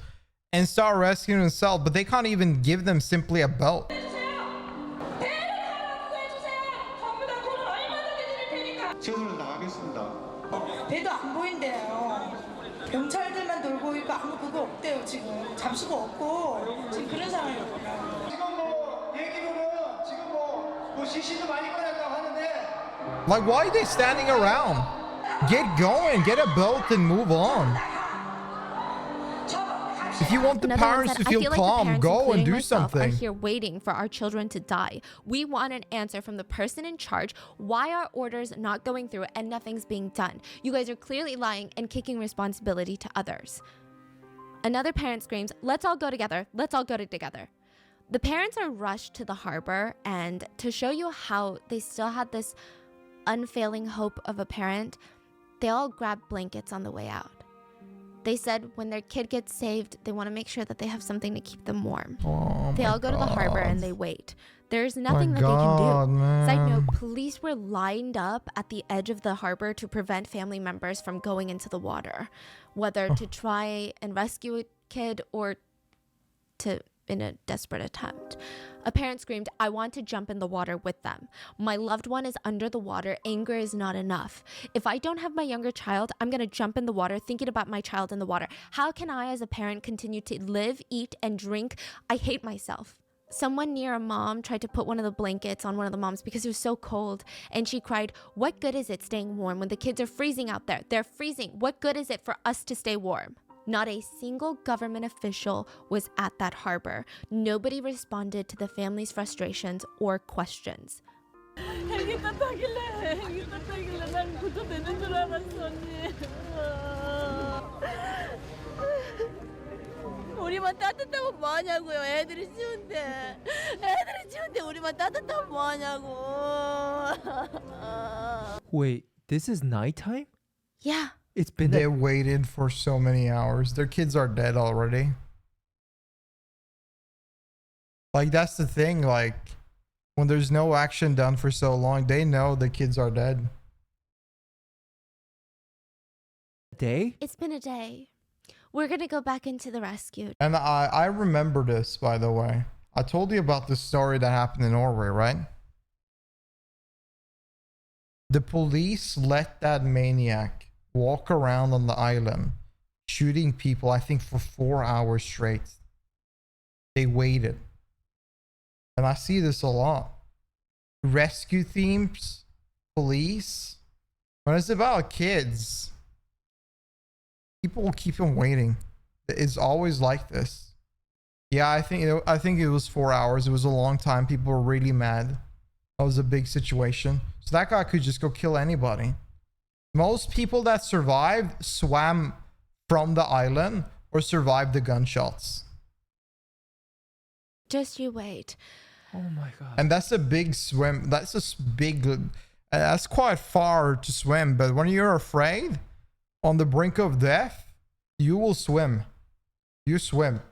and start rescuing themselves, but they can't even give them simply a boat. 최선을 다하겠습니다. 배도 안 보인대요. 경찰들만 돌고 있고 아무 그거 없대요 지금. 잡수가 없고 지금 그런 상황이거든요. 지금 뭐 얘기로는 지금 뭐 시신도 많이 꺼냈다고 하는데. Like, why are they standing around? Get going, get a boat and move on. If you want the Another one parents said, to I feel feel like calm, the parents, go and including do myself, something. are here waiting for our children to die. We want an answer from the person in charge. Why are orders not going through and nothing's being done? You guys are clearly lying and kicking responsibility to others. Another parent screams, let's all go together. Let's all go together. The parents are rushed to the harbor, and to show you how they still had this unfailing hope of a parent, they all grabbed blankets on the way out. They said when their kid gets saved, they want to make sure that they have something to keep them warm. Oh, They all go to the harbor and they wait. There's nothing that God, they can do. man. Side note, police were lined up at the edge of the harbor to prevent family members from going into the water, whether to try and rescue a kid or to in a desperate attempt. A parent screamed, "I want to jump in the water with them. My loved one is under the water. Anger is not enough. If I don't have my younger child, I'm going to jump in the water thinking about my child in the water. How can I as a parent continue to live, eat, and drink? I hate myself." Someone near a mom tried to put one of the blankets on one of the moms because it was so cold, and she cried, "What good is it staying warm when the kids are freezing out there? They're freezing. What good is it for us to stay warm?" Not a single government official was at that harbor. Nobody responded to the family's frustrations or questions. 헬기 탔다길래 난 구조되는 줄 알았어 언니. 우리만 따뜻하면 뭐하냐고요. 애들이 추운데 우리만 따뜻하면 뭐하냐고. Wait, this is nighttime? Yeah. It's been They waited for so many hours. Their kids are dead already. Like, that's the thing. Like, when there's no action done for so long, they know the kids are dead. a day? It's been a day. We're going to go back into the rescue. And I remember this, by the way. I told you about the story that happened in Norway, right? The police let that maniac walk around on the island, shooting people, I think, for 4 hours straight. They waited. And I see this a lot. Rescue themes, police. When it's about kids, people will keep them waiting. It's always like this. Yeah, I think it was 4 hours. It was a long time. People were really mad. That was a big situation. So that guy could just go kill anybody. Most people that survived swam from the island or survived the gunshots. Just you wait. Oh my god. And that's a big swim. That's that's quite far to swim. But when you're afraid, on the brink of death, you will swim. You swim.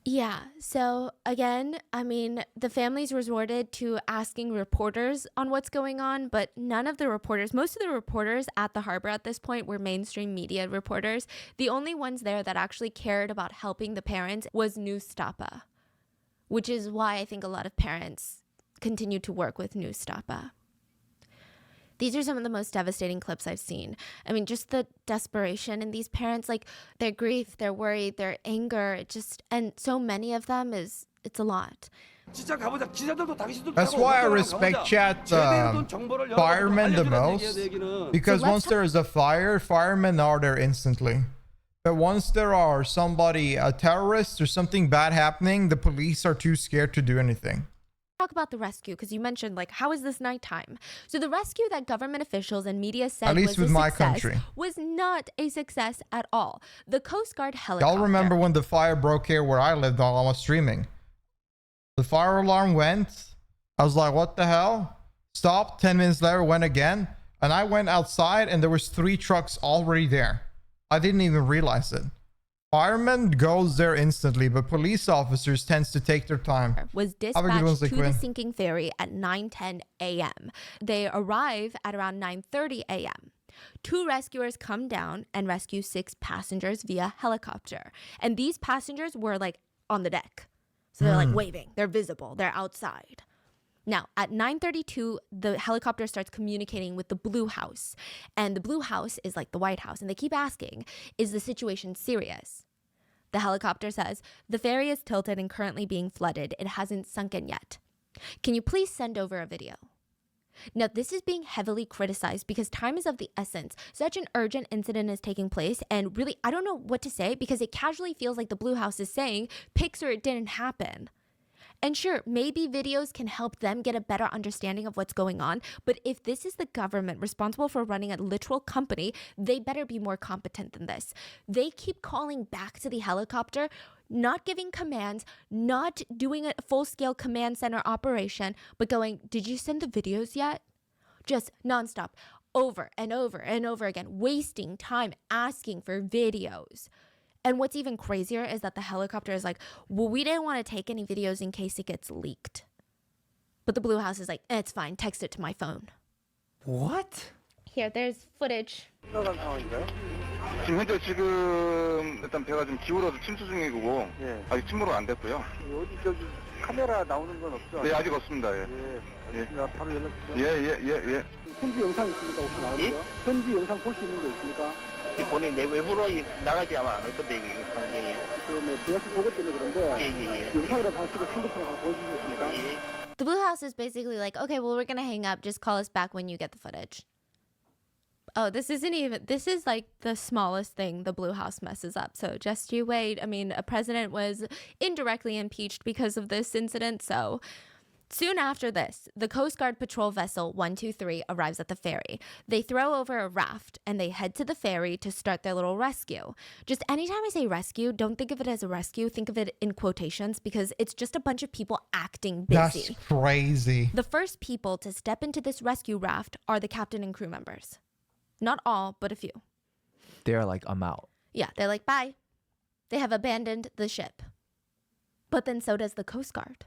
Yeah. So again, I mean, the families resorted to asking reporters on what's going on, but none of the reporters, most of the reporters at the harbor at this point were mainstream media reporters. The only ones there that actually cared about helping the parents was Newstapa, which is why I think a lot of parents continue to work with Newstapa. These are some of the most devastating clips I've seen. I mean, just the desperation in these parents, like their grief, their worry, their anger, and so many of them it's a lot. That's why I respect chat firemen the most. Because once there is a fire, firemen are there instantly. But once there are a terrorist or something bad happening, the police are too scared to do anything. Talk about the rescue, because you mentioned, like, how is this nighttime? So the rescue that government officials and media said at least was with a my success country was not a success at all. The Coast Guard helicopter. Y'all remember when the fire broke here where I lived while I was streaming? The fire alarm went. I was like, what the hell? Stopped. 10 minutes later, went again. And I went outside and there was 3 trucks already there. I didn't even realize it. Firemen goes there instantly, but police officers tends to take their time. Was dispatched to the sinking ferry at 9:10 a.m. They arrive at around 9:30 a.m. 2 rescuers come down and rescue 6 passengers via helicopter. And these passengers were like on the deck. So they're like waving. They're visible. They're outside. Now, at 9:32, the helicopter starts communicating with the Blue House. And the Blue House is like the White House. And they keep asking, is the situation serious? The helicopter says, the ferry is tilted and currently being flooded. It hasn't sunken yet. Can you please send over a video? Now, this is being heavily criticized because time is of the essence. Such an urgent incident is taking place. And really, I don't know what to say because it casually feels like the Blue House is saying, pics or it didn't happen. And sure, maybe videos can help them get a better understanding of what's going on. But if this is the government responsible for running a literal company, they better be more competent than this. They keep calling back to the helicopter, not giving commands, not doing a full-scale command center operation, but going, did you send the videos yet? Just nonstop, over and over and over again, wasting time asking for videos. And what's even crazier is that the helicopter is like, well, we didn't want to take any videos in case it gets leaked. But the Blue House is like, it's fine, text it to my phone. What? Here, there's footage. 심각한 상황인가요? 지금 현재 지금 일단 배가 좀 기울어서 침수 중이고 아직 침몰은 안 됐고요. 어디 저기 카메라 나오는 건 없죠? 네, 아직 없습니다. 예. 알겠습니다. 바로 연락 주세요. 예. 현지 영상 있습니까? 혹시 나오는 거? 현지 영상 볼 수 있는 거 있습니까? 본인 내 외부로 나가지 아마 않을 건데 이게 방송이. 그뭐 비아스 보고 때문에 그런데 영상이라도 한 찍어 핸드폰 하나 보여주시겠습니까? The Blue House is basically like, okay, well, we're gonna hang up. Just call us back when you get the footage. Oh, this is like the smallest thing the Blue House messes up. So just you wait. I mean, a president was indirectly impeached because of this incident. So soon after this, the Coast Guard patrol vessel 123 arrives at the ferry. They throw over a raft and they head to the ferry to start their little rescue. Just anytime I say rescue, don't think of it as a rescue. Think of it in quotations because it's just a bunch of people acting busy. That's crazy. The first people to step into this rescue raft are the captain and crew members. Not all, but a few. They're like, I'm out. Yeah, they're like, bye. They have abandoned the ship. But then so does the Coast Guard.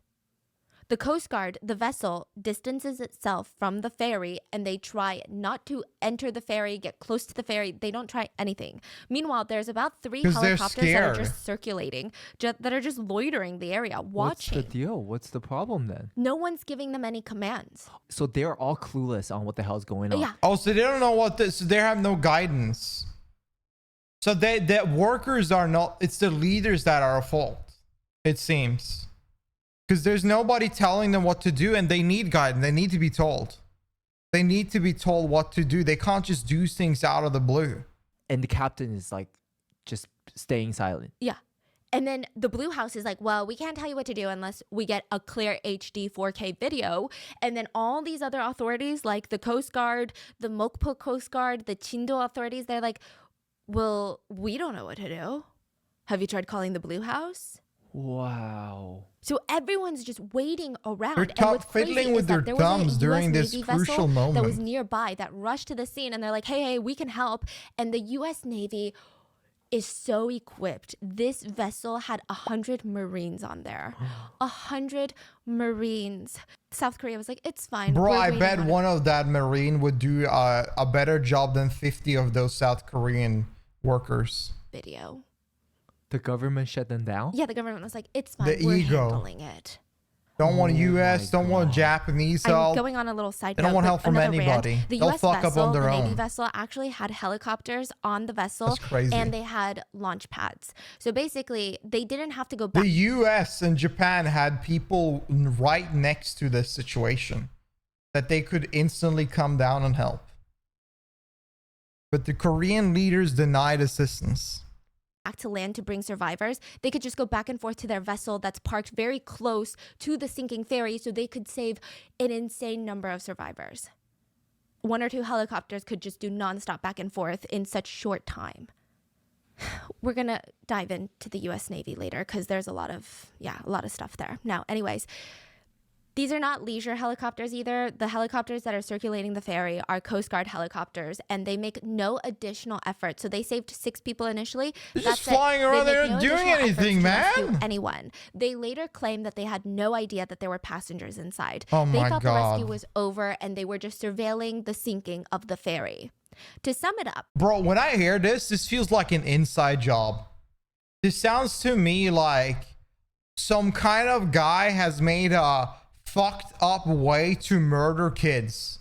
The Coast Guard, the vessel, distances itself from the ferry and they try not to enter the ferry, get close to the ferry. They don't try anything. Meanwhile, there's about 3 helicopters that are just circulating, that are just loitering the area, watching. What's the deal? What's the problem then? No one's giving them any commands. So they're all clueless on what the hell's going on. Yeah. Oh, so they don't know what this. So they have no guidance. So the workers are not. It's the leaders that are at fault. It seems. Because there's nobody telling them what to do and they need guidance. They need to be told. They need to be told what to do. They can't just do things out of the blue. And the captain is like just staying silent. Yeah. And then the Blue House is like, well, we can't tell you what to do unless we get a clear HD 4K video. And then all these other authorities like the Coast Guard, the Mokpo Coast Guard, the Chindo authorities, they're like, well, we don't know what to do. Have you tried calling the Blue House? Wow. So everyone's just waiting around. They're fiddling with their thumbs during this crucial moment. That was nearby that rushed to the scene and they're like, hey, we can help. And the US Navy is so equipped. This vessel had 100 Marines on there. 100 Marines. South Korea was like, it's fine. Bro, I bet one of that Marine would do a better job than 50 of those South Korean workers. Video. The government shut them down? Yeah, the government was like, it's fine. The We're ego. handling it. Don't want US, don't want Japanese help. I'm going on a little side They note. don't want help from another anybody. Rant. The They'll US fuck vessel, up on their the own. Navy vessel actually had helicopters on the vessel. That's crazy. And they had launch pads. So basically, they didn't have to go back. The US and Japan had people right next to this situation that they could instantly come down and help. But the Korean leaders denied assistance. Back to land to bring survivors. They could just go back and forth to their vessel that's parked very close to the sinking ferry so they could save an insane number of survivors. 1 or 2 helicopters could just do nonstop back and forth in such short time. We're going to dive into the US Navy later because there's a lot of stuff there. Now, anyways, these are not leisure helicopters either. The helicopters that are circulating the ferry are Coast Guard helicopters, and they make no additional effort. So they saved 6 people initially. They're just flying around there and doing anything, man. Anyone. They later claimed that they had no idea that there were passengers inside. Oh They my thought God. the rescue was over, and they were just surveilling the sinking of the ferry. To sum it up, Bro, when I hear this feels like an inside job. This sounds to me like some kind of guy has made a fucked up way to murder kids.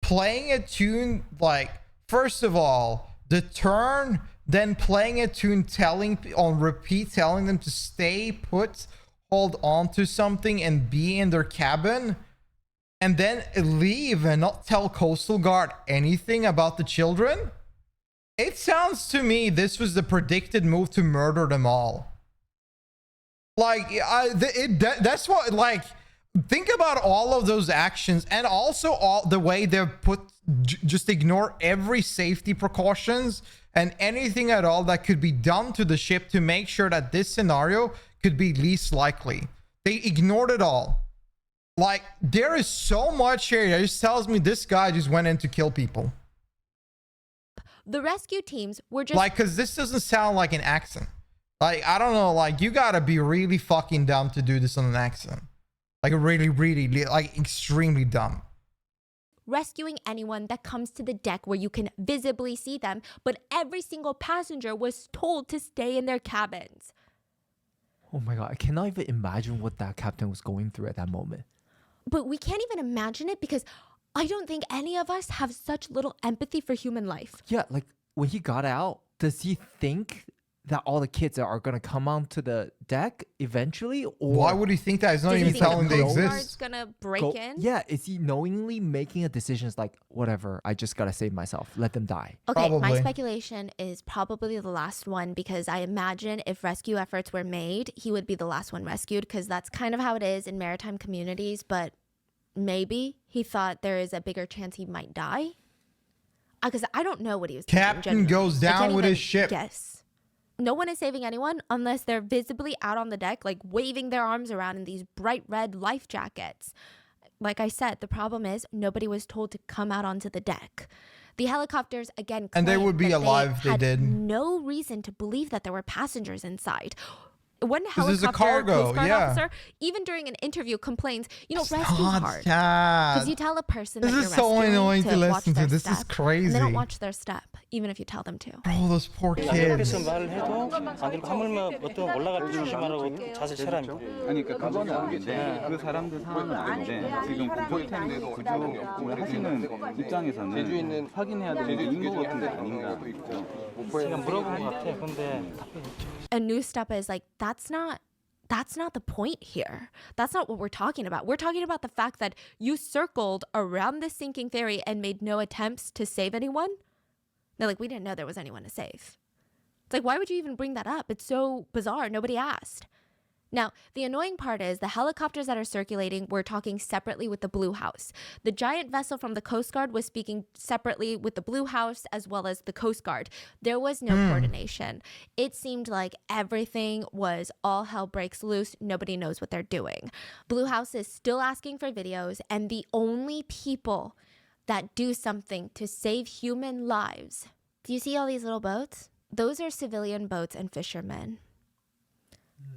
Playing a tune, like, first of all, the turn, then playing a tune, telling on repeat, telling them to stay put, hold on to something and be in their cabin, and then leave and not tell Coastal Guard anything about the children. It sounds to me this was the predicted move to murder them all. Like, that's what, like, think about all of those actions and also all the way they've put, just ignore every safety precautions and anything at all that could be done to the ship to make sure that this scenario could be least likely. They ignored it all. Like, there is so much here that just tells me this guy just went in to kill people. the rescue teams were just like, because this doesn't sound like an accent. Like, I don't know, like, you gotta be really fucking dumb to do this on an accent. Like, really, really, like, extremely dumb. rescuing anyone that comes to the deck where you can visibly see them, but every single passenger was told to stay in their cabins. Oh my God, I cannot even imagine what that captain was going through at that moment. But we can't even imagine it because I don't think any of us have such little empathy for human life. Yeah, like when he got out, does he think that all the kids are going to come onto the deck eventually? Or Why would he think that? He's not Does he even think telling the they Coast Guard's exist. gonna break in? Yeah, is he knowingly making a decision? It's like, whatever, I just got to save myself. Let them die. Okay, my Probably. speculation is probably the last one because I imagine if rescue efforts were made, he would be the last one rescued because that's kind of how it is in maritime communities. But maybe he thought there is a bigger chance he might die. Because I don't know what he was thinking, Captain genuinely. goes I can't down with even his ship. Guess. No one is saving anyone unless they're visibly out on the deck, like waving their arms around in these bright red life jackets. Like I said, the problem is nobody was told to come out onto the deck. The helicopters again And they claim would be that alive if they had did. no reason to believe that there were passengers inside. One This is a helicopter cargo, Coast Guard yeah. officer, even during an interview, complains, rescue's Not hard. that. Because you tell a person This that is you're so rescuing annoying to watch listen to. their This is step, crazy. And they don't watch their step, even if you tell them to. Bro, those poor kids. 말을 해도 안 들고 하물며 어떤 올라갈 때 조심하라고 자세 차랍니다. 아니 그러니까 그거는 알겠는데 그 사람들 상황은 아는데 지금 구조템 구조를 하시는 입장에서는 확인해야 되는 인구 같은 게 아닌가. 제가 물어본 것 같아. 근데 A new step is like, that's not the point here. That's not what we're talking about. We're talking about the fact that you circled around this sinking ferry and made no attempts to save anyone. They're like, we didn't know there was anyone to save. It's like, why would you even bring that up? It's so bizarre. Nobody asked. Now, the annoying part is the helicopters that are circulating were talking separately with the Blue House. The giant vessel from the Coast Guard was speaking separately with the Blue House as well as the Coast Guard. There was no coordination. It seemed like everything was all hell breaks loose. Nobody knows what they're doing. Blue House is still asking for videos, and the only people that do something to save human lives. Do you see all these little boats? Those are civilian boats and fishermen.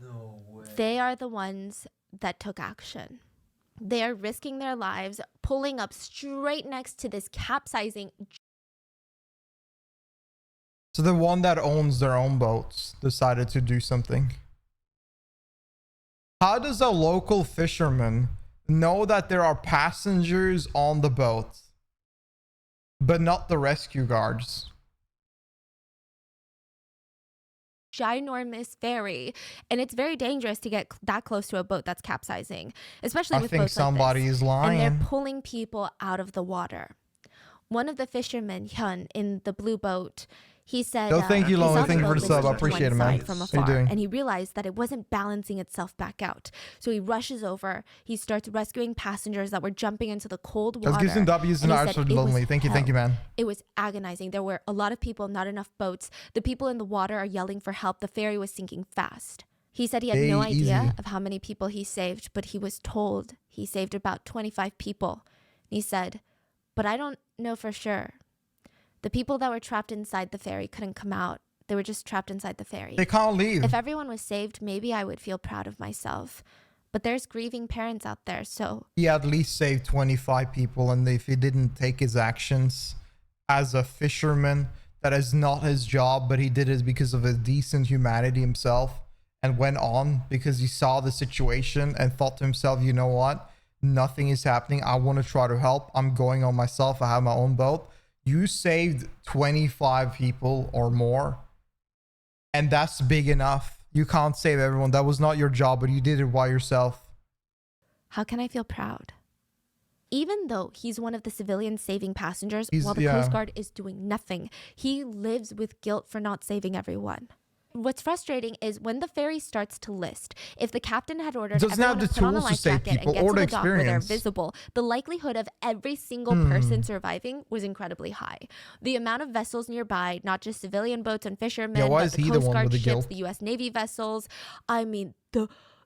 No way. They are the ones that took action. They are risking their lives, pulling up straight next to this capsizing. So the one that owns their own boats decided to do something. How does a local fisherman know that there are passengers on the boat, but not the rescue guards? Ginormous ferry, and it's very dangerous to get that close to a boat that's capsizing, especially I with think boats somebody like this. is lying. And they're pulling people out of the water. One of the fishermen, Hyun, in the blue boat, he said, Yo, thank you, he Lonely. saw the Thank you for boat the sub. I lift to appreciate one it, man. side from How you afar, doing? and he realized that it wasn't balancing itself back out. So he rushes over. He starts rescuing passengers that were jumping into the cold water. Let's give some W's and and he R's said for it was Lonely. Thank you, hell. man. It was agonizing. There were a lot of people, not enough boats. The people in the water are yelling for help. The ferry was sinking fast. He said he had no idea Easy. of how many people he saved, but he was told he saved about 25 people. He said, but I don't know for sure. The people that were trapped inside the ferry couldn't come out. They were just trapped inside the ferry. They can't leave. If everyone was saved, maybe I would feel proud of myself. But there's grieving parents out there, so He at least saved 25 people, and if he didn't take his actions as a fisherman, that is not his job, but he did it because of his decent humanity himself, and went on because he saw the situation and thought to himself, you know what? Nothing is happening. I want to try to help. I'm going on myself. I have my own boat. You saved 25 people or more, and that's big enough. You can't save everyone. That was not your job, but you did it by yourself. how can I feel proud? Even though he's one of the civilians saving passengers, while the yeah. Coast Guard is doing nothing, he lives with guilt for not saving everyone. What's frustrating is when the ferry starts to list, if the captain had ordered Doesn't have everyone the to put on a tools to life save jacket people and get or to the the dock where they're experience. visible, the likelihood of every single person surviving was incredibly high. The amount of vessels nearby, not just civilian boats and fishermen, Yeah, why but is the he the Coast one Guard with the ships, guilt? the U.S. Navy vessels. I mean,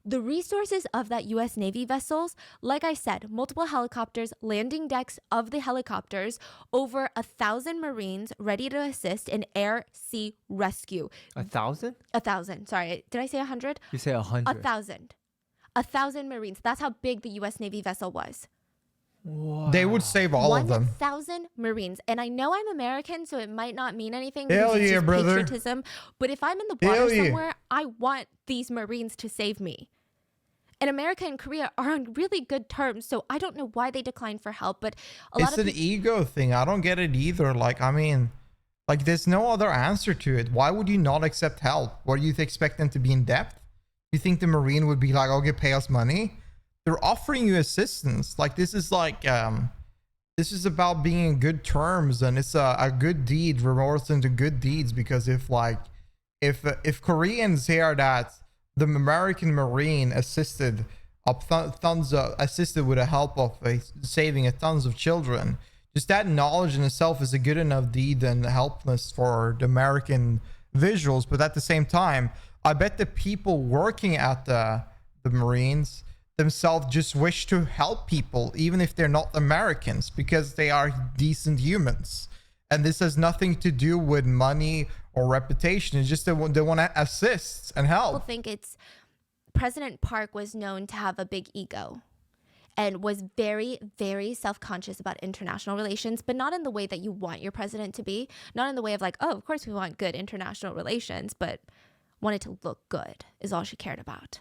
the resources of that U.S. Navy vessels, like I said, multiple helicopters, landing decks of the helicopters, over 1,000 Marines ready to assist in air, sea rescue. 1,000? 1,000. Sorry, did I say 100? You say 100. 1,000. 1,000 Marines. That's how big the U.S. Navy vessel was. They would save all of them. 1,000 Marines. And I know I'm American, so it might not mean anything because Hell it's yeah, just brother. patriotism. But if I'm in the water Hell yeah. somewhere, I want these Marines to save me. And America and Korea are on really good terms, so I don't know why they declined for help. But It's an ego thing. I don't get it either. Like, I mean, like, there's no other answer to it. Why would you not accept help? What do you expect them to be in debt? You think the Marine would be like, okay, pay us money? They're offering you assistance. Like, this is like, this is about being in good terms, and it's a good deed rewards into good deeds. Because if Koreans hear that the American Marine assisted assisted with the help of saving tons of children, just that knowledge in itself is a good enough deed and helpless for the American visuals. But at the same time, I bet the people working at the Marines themselves just wish to help people, even if they're not Americans, because they are decent humans. And this has nothing to do with money or reputation. It's just they want to assist and help. People think it's President Park was known to have a big ego and was very, very self-conscious about international relations, but not in the way that you want your president to be. Not in the way of like, oh, of course we want good international relations, but wanted to look good is all she cared about.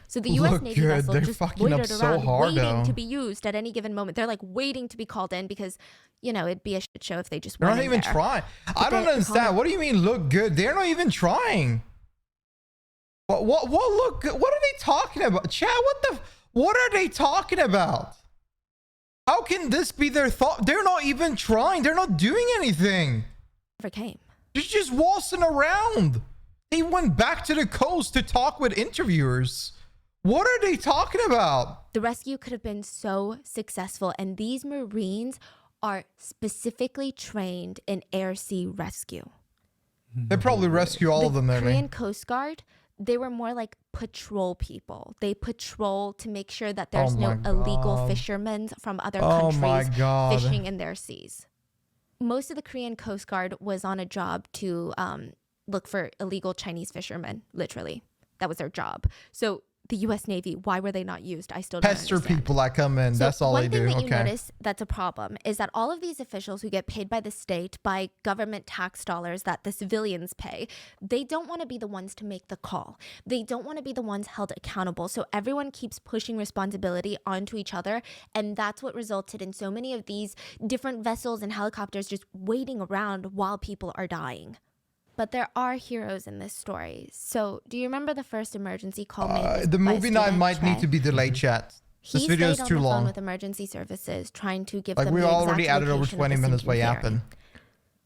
So the U.S. Navy vessel just loitered around waiting to be used at any given moment. They're like waiting to be called in because, you know, it'd be a shit show if they just They're weren't not even trying. I don't understand. What do you mean look good? They're not even trying. What look good? What are they talking about? Chad, what are they talking about? How can this be their thought? They're not even trying. They're not doing anything. Never came. They're just waltzing around. They went back to the coast to talk with interviewers. What are they talking about? The rescue could have been so successful, and these Marines are specifically trained in air-sea rescue. They probably rescue all of them. The Korean Coast Guard, they were more like patrol people. They patrol to make sure that there's no illegal fishermen from other countries fishing in their seas. Most of the Korean Coast Guard was on a job to look for illegal Chinese fishermen, literally. That was their job. So the U.S. Navy, why were they not used? I still don't understand. Pester people that come in. So that's all they do. One thing that you notice that's a problem is that all of these officials who get paid by the state, by government tax dollars that the civilians pay, they don't want to be the ones to make the call. They don't want to be the ones held accountable. So everyone keeps pushing responsibility onto each other. And that's what resulted in so many of these different vessels and helicopters just waiting around while people are dying. But there are heroes in this story. So, do you remember the first emergency call made? The movie night might need to be delayed, chat. This video is too long. He stayed on the phone with emergency services, trying to give them the exact location. Like, we already added over 20 minutes by yapping.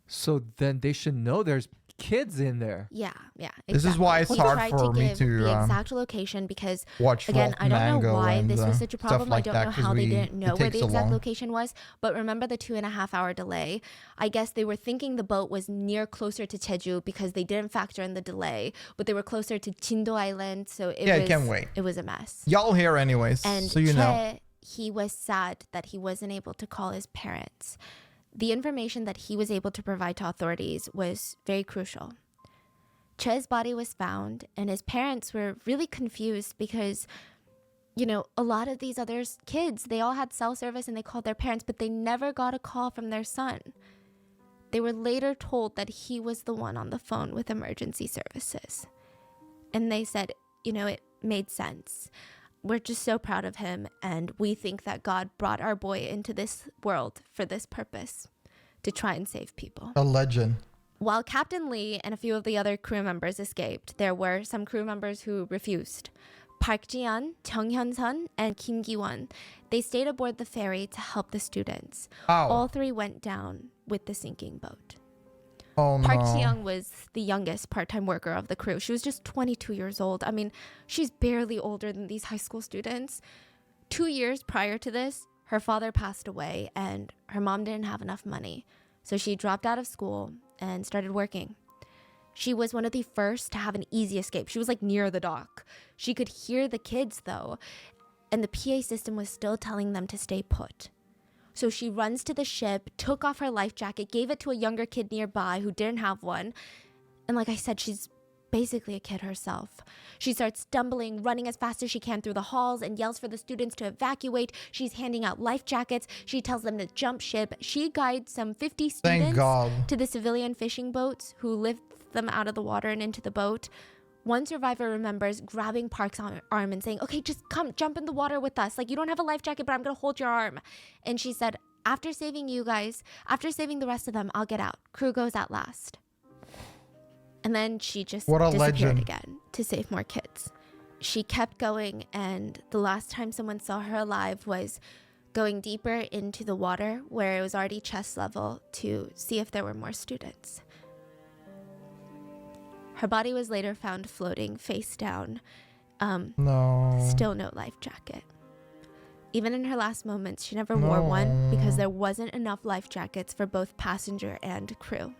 So then they should know there's kids in there. Yeah, exactly. This is why it's hard for me to the exact location because watch again, I don't know why this was and such a problem. like I don't know how they didn't know where the exact long. location was. But remember the 2.5 hour delay? I guess they were thinking the boat was closer to Jeju because they didn't factor in the delay, but they were closer to Jindo Island, so it can't wait. It was a mess. Y'all here anyways, and so you know. He was sad that he wasn't able to call his parents. The information that he was able to provide to authorities was very crucial. Che's body was found, and his parents were really confused because, you know, a lot of these other kids, they all had cell service and they called their parents, but they never got a call from their son. They were later told that he was the one on the phone with emergency services. And they said, you know, it made sense. We're just so proud of him, and we think that God brought our boy into this world for this purpose, to try and save people. A legend. While Captain Lee and a few of the other crew members escaped, there were some crew members who refused. Park Ji-yeon, Chung Hyun-sun, and Kim Gi-won, they stayed aboard the ferry to help the students. All three went down with the sinking boat. Oh, no. Park Ji-young was the youngest part-time worker of the crew. She was just 22 years old. I mean, she's barely older than these high school students. 2 years prior to this, her father passed away and her mom didn't have enough money. So she dropped out of school and started working. She was one of the first to have an easy escape. She was like near the dock. She could hear the kids though, and the PA system was still telling them to stay put. So she runs to the ship, took off her life jacket, gave it to a younger kid nearby who didn't have one. And like I said, she's basically a kid herself. She starts stumbling, running as fast as she can through the halls, and yells for the students to evacuate. She's handing out life jackets. She tells them to jump ship. She guides some 50 students to the civilian fishing boats, who lift them out of the water and into the boat. One survivor remembers grabbing Park's arm and saying, okay, just come jump in the water with us. Like, you don't have a life jacket, but I'm going to hold your arm. And she said, after saving you guys, after saving the rest of them, I'll get out. Crew goes out last. And then she just disappeared again to save more kids. She kept going, and the last time someone saw her alive was going deeper into the water where it was already chest level to see if there were more students. Her body was later found floating face down. Still no life jacket. Even in her last moments, she never wore one because there wasn't enough life jackets for both passenger and crew.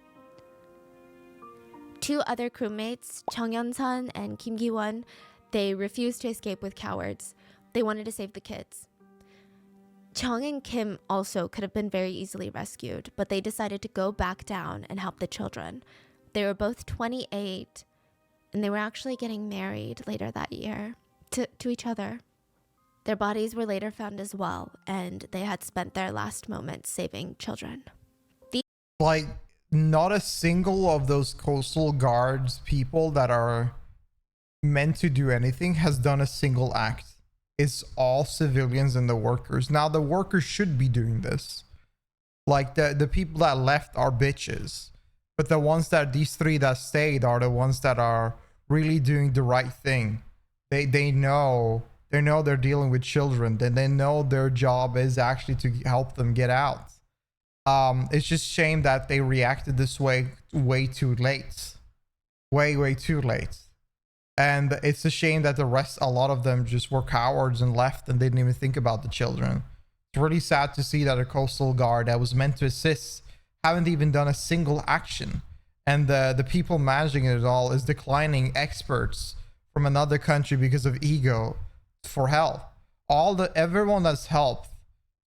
2 other crewmates, Chung Yeon-sun and Kim Gi-won, they refused to escape with cowards. They wanted to save the kids. Chung and Kim also could have been very easily rescued, but they decided to go back down and help the children. They were both 28, and they were actually getting married later that year to each other. Their bodies were later found as well, and they had spent their last moments saving children. Like, not a single of those coastal guards people that are meant to do anything has done a single act. It's all civilians and the workers. Now, the workers should be doing this. Like, the people that left are bitches. But the ones that, these 3 that stayed are the ones that are really doing the right thing. They know they're dealing with children. Then they know their job is actually to help them get out. It's just shame that they reacted this way too late. Way too late. And it's a shame that a lot of them just were cowards and left and didn't even think about the children. It's really sad to see that a coastal guard that was meant to assist haven't even done a single action. And the people managing it all is declining experts from another country because of ego for help. Everyone that's helped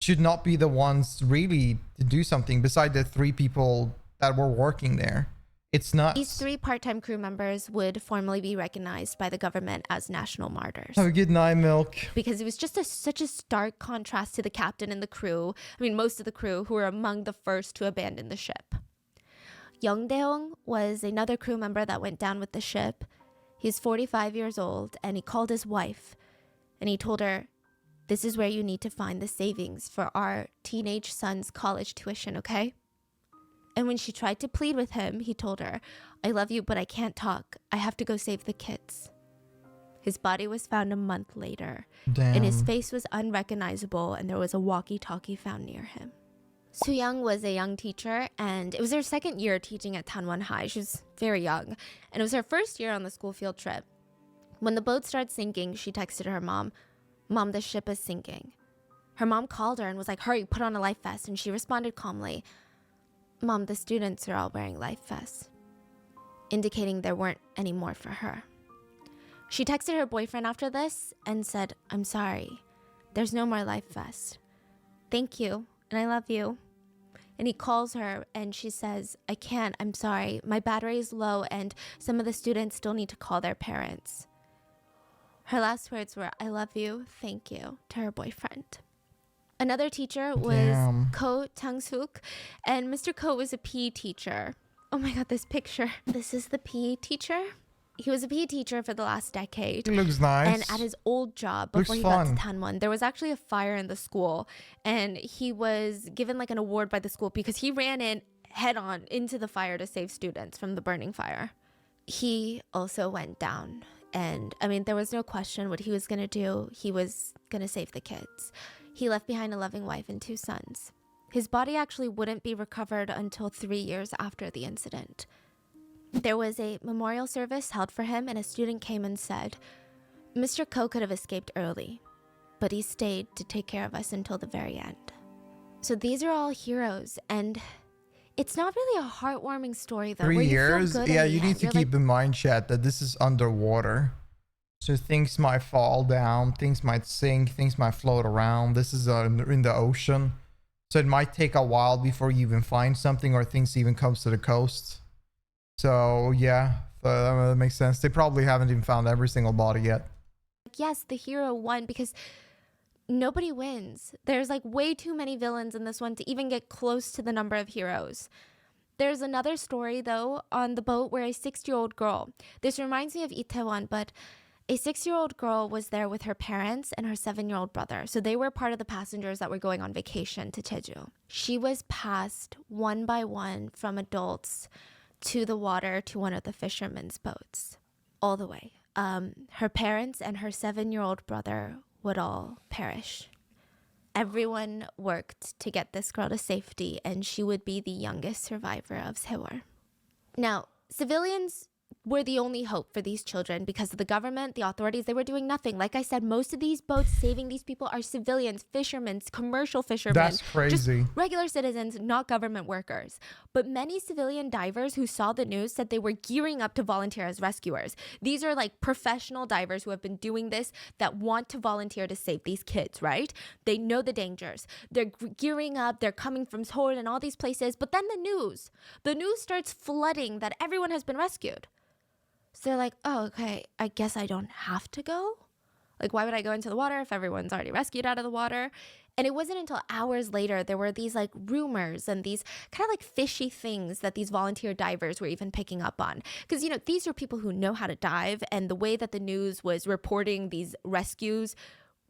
should not be the ones really to do something beside the 3 people that were working there. It's nuts. These 3 part-time crew members would formally be recognized by the government as national martyrs. Have a good night, Milk. Because it was just such a stark contrast to the captain and the crew. I mean, most of the crew who were among the first to abandon the ship. Young Dae-hong was another crew member that went down with the ship. He's 45 years old, and he called his wife, and he told her, this is where you need to find the savings for our teenage son's college tuition, okay? And when she tried to plead with him, he told her, I love you, but I can't talk. I have to go save the kids. His body was found a month later. Damn. And his face was unrecognizable, and there was a walkie-talkie found near him. Soo-young was a young teacher, and it was her 2nd year teaching at Tanwon High. She was very young, and it was her 1st year on the school field trip. When the boat started sinking, she texted her mom, Mom, the ship is sinking. Her mom called her and was like, hurry, put on a life vest. And she responded calmly, Mom, the students are all wearing life vests, indicating there weren't any more for her. She texted her boyfriend after this and said, I'm sorry, there's no more life vests. Thank you, and I love you. And he calls her and she says, I can't, I'm sorry. My battery is low and some of the students still need to call their parents. Her last words were, I love you, thank you, to her boyfriend. Another teacher was Ko Tang-suk, and Mr. Ko was a PE teacher. Oh my god, this picture. This is the PE teacher. He was a PE teacher for the last decade. He looks nice. And at his old job, before he got to Tanwon, there was actually a fire in the school, and he was given like an award by the school because he ran in head on into the fire to save students from the burning fire. He also went down. And I mean, there was no question what he was going to do. He was going to save the kids. He left behind a loving wife and 2 sons. His body actually wouldn't be recovered until 3 years after the incident. There was a memorial service held for him, and a student came and said, Mr. Ko could have escaped early, but he stayed to take care of us until the very end. So these are all heroes, and it's not really a heartwarming story, though. 3 years? Yeah, you need to keep in mind, chat, that this is underwater. So things might fall down, things might sink, things might float around. This is in the ocean. So it might take a while before you even find something or things even comes to the coast. So yeah, So that makes sense. They probably haven't even found every single body yet. Yes, the hero won because nobody wins. There's like way too many villains in this one to even get close to the number of heroes. There's another story though on the boat where a 6-year-old girl, this reminds me of Itaewon, but a 6-year-old girl was there with her parents and her 7-year-old brother. So they were part of the passengers that were going on vacation to Jeju. She was passed one by one from adults to the water to one of the fishermen's boats, all the way. Her parents and her 7-year-old brother would all perish. Everyone worked to get this girl to safety, and she would be the youngest survivor of Sewol. Now, civilians were the only hope for these children because of the government, the authorities, they were doing nothing. Like I said, most of these boats saving these people are civilians, fishermen, commercial fishermen. That's crazy. Just regular citizens, not government workers. But many civilian divers who saw the news said they were gearing up to volunteer as rescuers. These are like professional divers who have been doing this that want to volunteer to save these kids, right? They know the dangers. They're gearing up. They're coming from Sewol and all these places. But then the news starts flooding that everyone has been rescued. So they're like, oh, okay, I guess I don't have to go? Like, why would I go into the water if everyone's already rescued out of the water? And it wasn't until hours later there were these like rumors and these kind of like fishy things that these volunteer divers were even picking up on. Because, you know, these are people who know how to dive, and the way that the news was reporting these rescues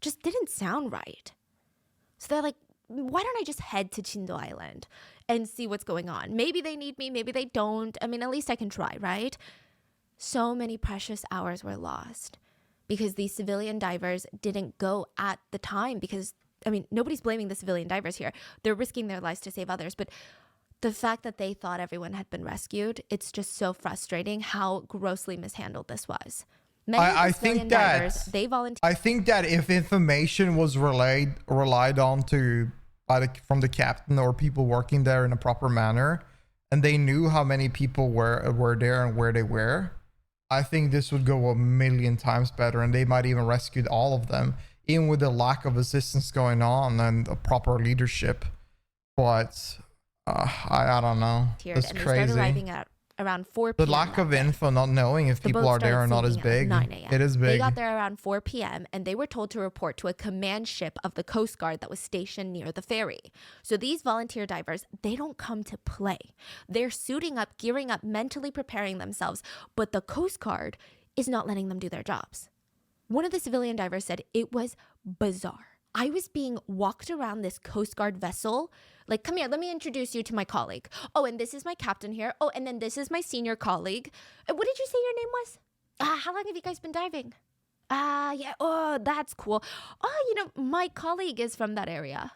just didn't sound right. So they're like, why don't I just head to Chindo Island and see what's going on? Maybe they need me, maybe they don't. I mean, at least I can try, right? So many precious hours were lost because these civilian divers didn't go at the time because, I mean, nobody's blaming the civilian divers here. They're risking their lives to save others. But the fact that they thought everyone had been rescued, it's just so frustrating how grossly mishandled this was. I think that if information was relied on from the captain or people working there in a proper manner, and they knew how many people were there and where they were, I think this would go a million times better, and they might even rescue all of them, even with the lack of assistance going on and a proper leadership. But I don't know. That's crazy. They started arriving at around 4 p.m. The lack of info, not knowing if people are there or not, is big. 9 a.m. It is big. They got there around 4 p.m. and they were told to report to a command ship of the Coast Guard that was stationed near the ferry. So these volunteer divers, they don't come to play. They're suiting up, gearing up, mentally preparing themselves, but the Coast Guard is not letting them do their jobs. One of the civilian divers said it was bizarre. I was being walked around this Coast Guard vessel. Like, come here, let me introduce you to my colleague. Oh, and this is my captain here. Oh, and then this is my senior colleague. What did you say your name was? How long have you guys been diving? Yeah. Oh, that's cool. Oh, you know, my colleague is from that area.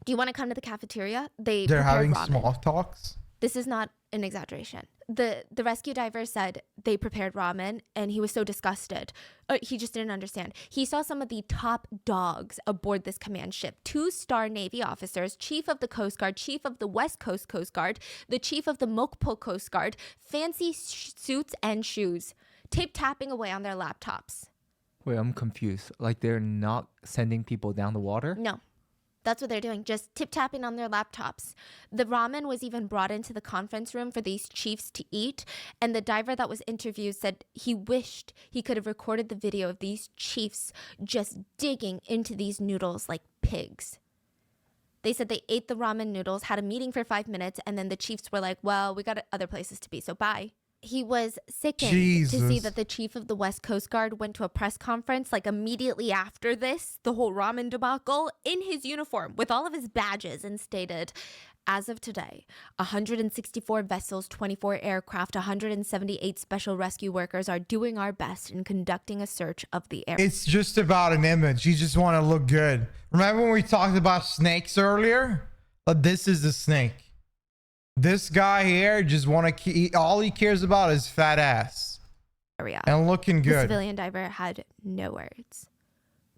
Do you want to come to the cafeteria? They're having ramen. Small talks. This is not an exaggeration. The rescue diver said they prepared ramen, and he was so disgusted. He just didn't understand. He saw some of the top dogs aboard this command ship. 2-star Navy officers, chief of the Coast Guard, chief of the West Coast Coast Guard, the chief of the Mokpo Coast Guard, fancy suits and shoes, tapping away on their laptops. Wait, I'm confused. Like, they're not sending people down the water? No. That's what they're doing, just tip-tapping on their laptops. The ramen was even brought into the conference room for these chiefs to eat, and the diver that was interviewed said he wished he could have recorded the video of these chiefs just digging into these noodles like pigs. They said they ate the ramen noodles, had a meeting for 5 minutes, and then the chiefs were like, well, we got other places to be, so bye. He was sickened to see that the chief of the West Coast Guard went to a press conference like immediately after this, the whole ramen debacle, in his uniform with all of his badges, and stated, as of today, 164 vessels, 24 aircraft, 178 special rescue workers are doing our best in conducting a search of the area. It's just about an image. You just want to look good. Remember when we talked about snakes earlier? But this is the snake. This guy here just want to all he cares about is fat ass and looking good. The civilian diver had no words,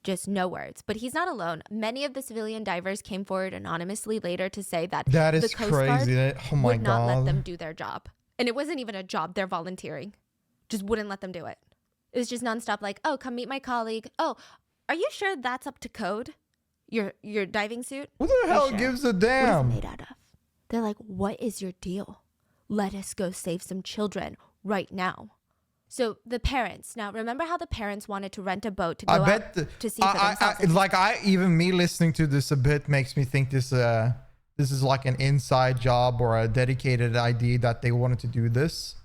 just no words. But he's not alone. Many of the civilian divers came forward anonymously later to say that is the Coast Guard would not let them do their job, and it wasn't even a job. They're volunteering, just wouldn't let them do it. It was just nonstop. Like, oh, come meet my colleague. Oh, are you sure that's up to code? Your diving suit? Who the hell gives a damn? What is it made out of? They're like, what is your deal? Let us go save some children right now. So the parents. Now, remember how the parents wanted to rent a boat to go out to sea for themselves? Even me listening to this a bit makes me think this is like an inside job or a dedicated idea that they wanted to do this.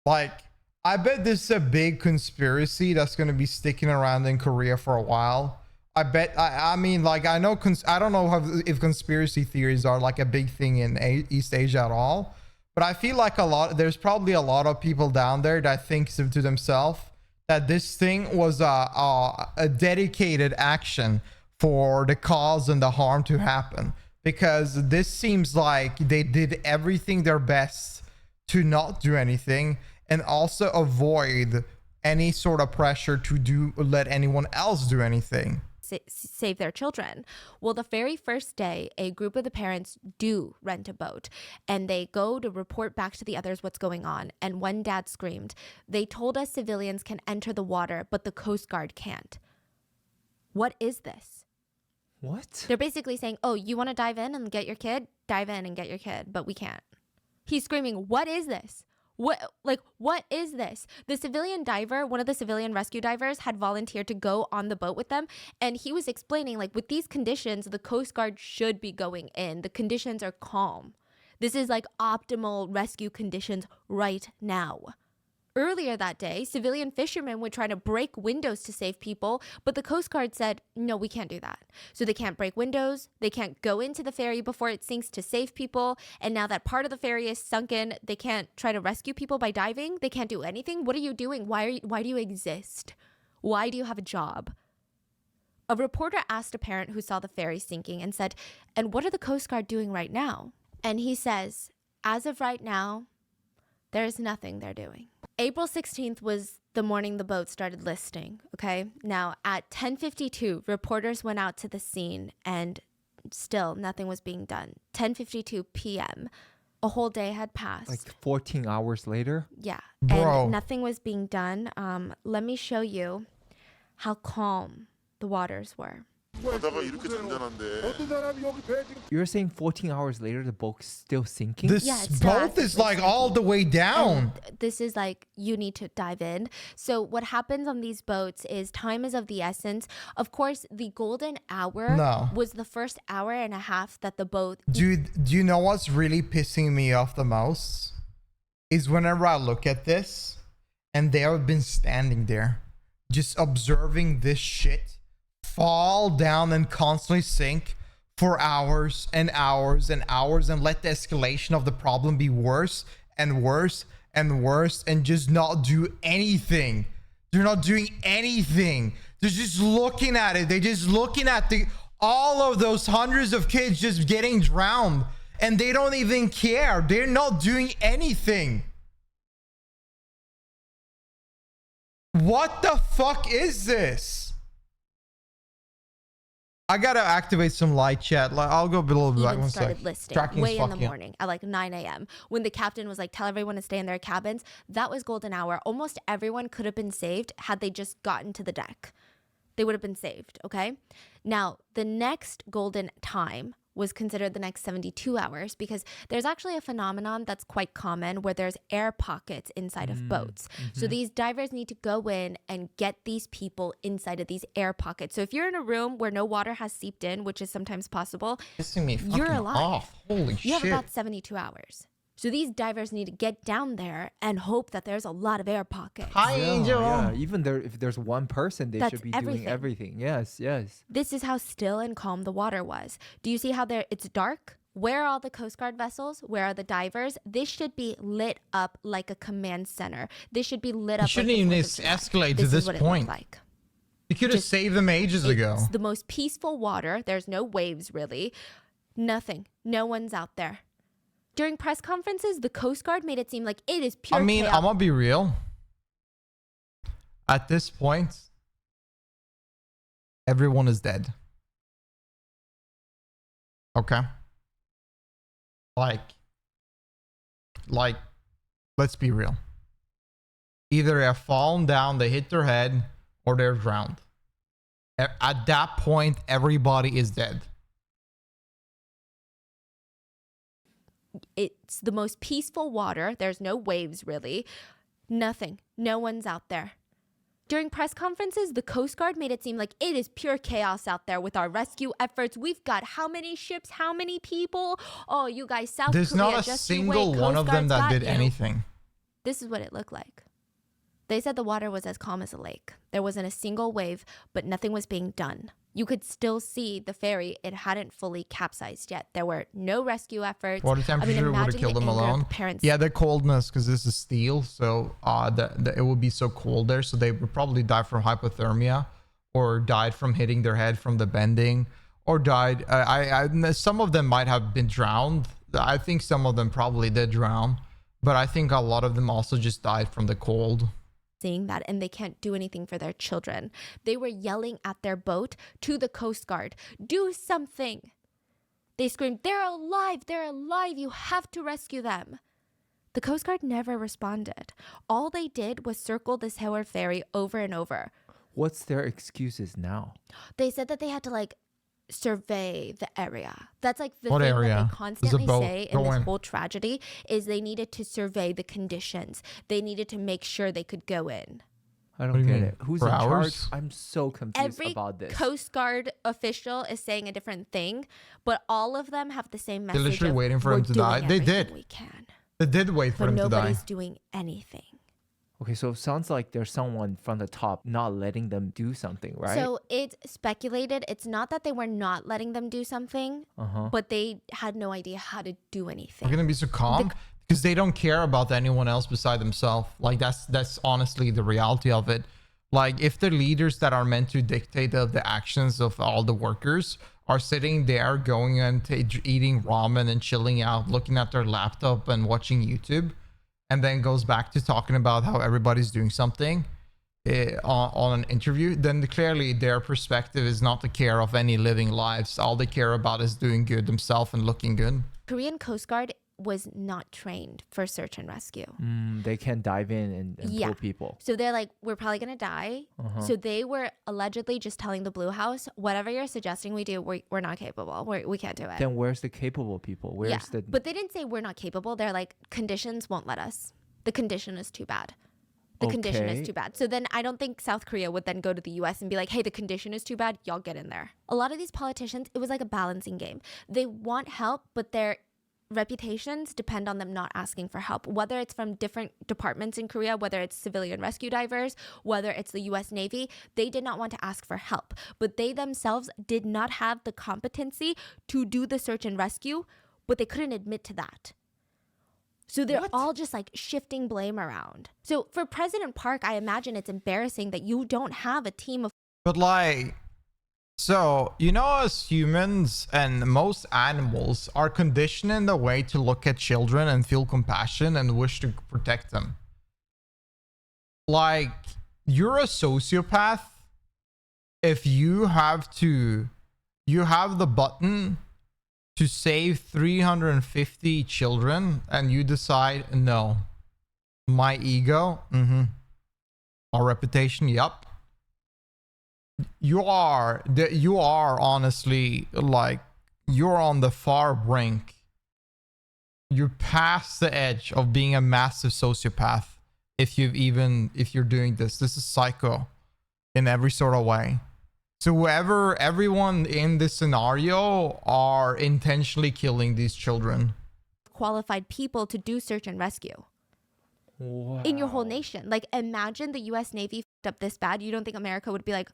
Like, I bet this is a big conspiracy that's going to be sticking around in Korea for a while. I bet, I mean, like, I know, I don't know if conspiracy theories are like a big thing in East Asia at all, but I feel like there's probably a lot of people down there that think to themselves that this thing was a dedicated action for the cause and the harm to happen, because this seems like they did everything their best to not do anything and also avoid any sort of pressure to let anyone else do anything. Save their children. Well, the very first day, a group of the parents do rent a boat and they go to report back to the others what's going on. And one dad screamed, "They told us civilians can enter the water, but the Coast Guard can't." What is this? What? They're basically saying, oh, you want to dive in and get your kid? Dive in and get your kid, but we can't. He's screaming, what is this? What is this? The civilian diver, one of the civilian rescue divers, had volunteered to go on the boat with them. And he was explaining, like, with these conditions, the Coast Guard should be going in. The conditions are calm. This is like optimal rescue conditions right now. Earlier that day, civilian fishermen were trying to break windows to save people, but the Coast Guard said, no, we can't do that. So they can't break windows, they can't go into the ferry before it sinks to save people, and now that part of the ferry is sunken, they can't try to rescue people by diving, they can't do anything. What are you doing? Why do you exist? Why do you have a job? A reporter asked a parent who saw the ferry sinking and said, and what are the Coast Guard doing right now? And he says, as of right now, there's nothing they're doing. April 16th was the morning the boat started listing, okay? Now, at 10:52, reporters went out to the scene and still nothing was being done. 10:52 p.m., a whole day had passed. Like 14 hours later? Yeah, Bro. and nothing was being done. Let me show you how calm the waters were. You're saying 14 hours later the boat's still sinking? This boat is like all the way down. And this is like, you need to dive in. So what happens on these boats is time is of the essence. Of course, the golden hour was the first hour and a half that the boat... Do you know what's really pissing me off the most? Is whenever I look at this and they have been standing there just observing this shit fall down and constantly sink for hours and hours and hours and let the escalation of the problem be worse and worse and worse and just not do anything. They're not doing anything. They're just looking at it. They're just looking at all of those hundreds of kids just getting drowned and they don't even care. They're not doing anything. What the fuck is this? I gotta activate some light chat. I'll go a little bit back one started sec. listing way in the morning at like 9 a.m. when the captain was like, tell everyone to stay in their cabins. That was golden hour. Almost everyone could have been saved had they just gotten to the deck. They would have been saved, okay? Now, the next golden time was considered the next 72 hours because there's actually a phenomenon that's quite common where there's air pockets inside of boats. So these divers need to go in and get these people inside of these air pockets. So if you're in a room where no water has seeped in, which is sometimes possible, you're alive. Off. Holy you have shit. about 72 hours. So these divers need to get down there and hope that there's a lot of air pockets. Hi, Angel. Yeah. Even if there's one person, they That's should be everything. doing everything. Yes, yes. This is how still and calm the water was. Do you see how it's dark? Where are all the Coast Guard vessels? Where are the divers? This should be lit up like a command center. This should be lit up. You shouldn't like even escalate to this is what point. It looked like. You could have saved them ages ago. It's the most peaceful water. There's no waves really. Nothing. No one's out there. During press conferences, the Coast Guard made it seem like it is pure chaos. I'm gonna be real. At this point, everyone is dead. Okay. Like, let's be real. Either they're fallen down, they hit their head, or they're drowned. At that point, everybody is dead. It's the most peaceful water. There's no waves really. Nothing. No one's out there. During press conferences, the Coast Guard made it seem like it is pure chaos out there with our rescue efforts. We've got how many ships, how many people? Oh, you guys, South There's Korea, not a just you single wait, one Coast of them Guard's that got did you. anything. This is what it looked like. They said the water was as calm as a lake. There wasn't a single wave, but nothing was being done. You could still see the ferry. It hadn't fully capsized yet. There were no rescue efforts. Water temperature would have killed them alone. Yeah, the coldness, because this is steel, so it would be so cold there. So they would probably die from hypothermia, or died from hitting their head from the bending, or died. Some of them might have been drowned. I think some of them probably did drown, but I think a lot of them also just died from the cold. Seeing that, and they can't do anything for their children. They were yelling at their boat to the Coast Guard, do something. They screamed, they're alive, you have to rescue them. The Coast Guard never responded. All they did was circle the Sewol ferry over and over. What's their excuses now? They said that they had to survey the area. That's like the What thing area? that they constantly say in this in. whole tragedy is they needed to survey the conditions. They needed to make sure they could go in. I What do don't you get mean? it. Who's For in charge? hours? I'm so confused Every about this. Coast Guard official is saying a different thing, but all of them have the same They're message. literally of, waiting for "We're him to die." doing They everything did. We can, They did wait for but him to die. nobody's doing anything. Okay, so it sounds like there's someone from the top not letting them do something, right? So it's speculated. It's not that they were not letting them do something, but they had no idea how to do anything. They're gonna be so calm because they don't care about anyone else beside themselves. Like that's honestly the reality of it. Like if the leaders that are meant to dictate the actions of all the workers are sitting there going and eating ramen and chilling out, looking at their laptop and watching YouTube, and then goes back to talking about how everybody's doing something on an interview, then clearly their perspective is not to care of any living lives. All they care about is doing good themselves and looking good. Korean Coast Guard was not trained for search and rescue. They can dive in and pull people. So they're like, we're probably going to die. So they were allegedly just telling the Blue House, whatever you're suggesting we do, we're not capable. We can't do it. Then where's the capable people? Where's the... But they didn't say we're not capable. They're like, conditions won't let us. The condition is too bad. The condition is too bad. So then I don't think South Korea would then go to the US and be like, hey, the condition is too bad. Y'all get in there. A lot of these politicians, it was like a balancing game. They want help, but their reputations depend on them not asking for help, whether it's from different departments in Korea, whether it's civilian rescue divers, whether it's the US Navy. They did not want to ask for help, but they themselves did not have the competency to do the search and rescue, but they couldn't admit to that. So they're all just like shifting blame around. So for President Park, I imagine it's embarrassing that you don't have a team of... But like, so, you know, as humans and most animals are conditioned in the way to look at children and feel compassion and wish to protect them. Like, you're a sociopath if you have the button to save 350 children and you decide, no, my ego, our reputation, yup. You are honestly, like, you're on the far brink. You're past the edge of being a massive sociopath. If you're doing this is psycho in every sort of way. So everyone in this scenario are intentionally killing these children. Qualified people to do search and rescue. Wow. In your whole nation. Like, imagine the US Navy f***ed up this bad. You don't think America would be like,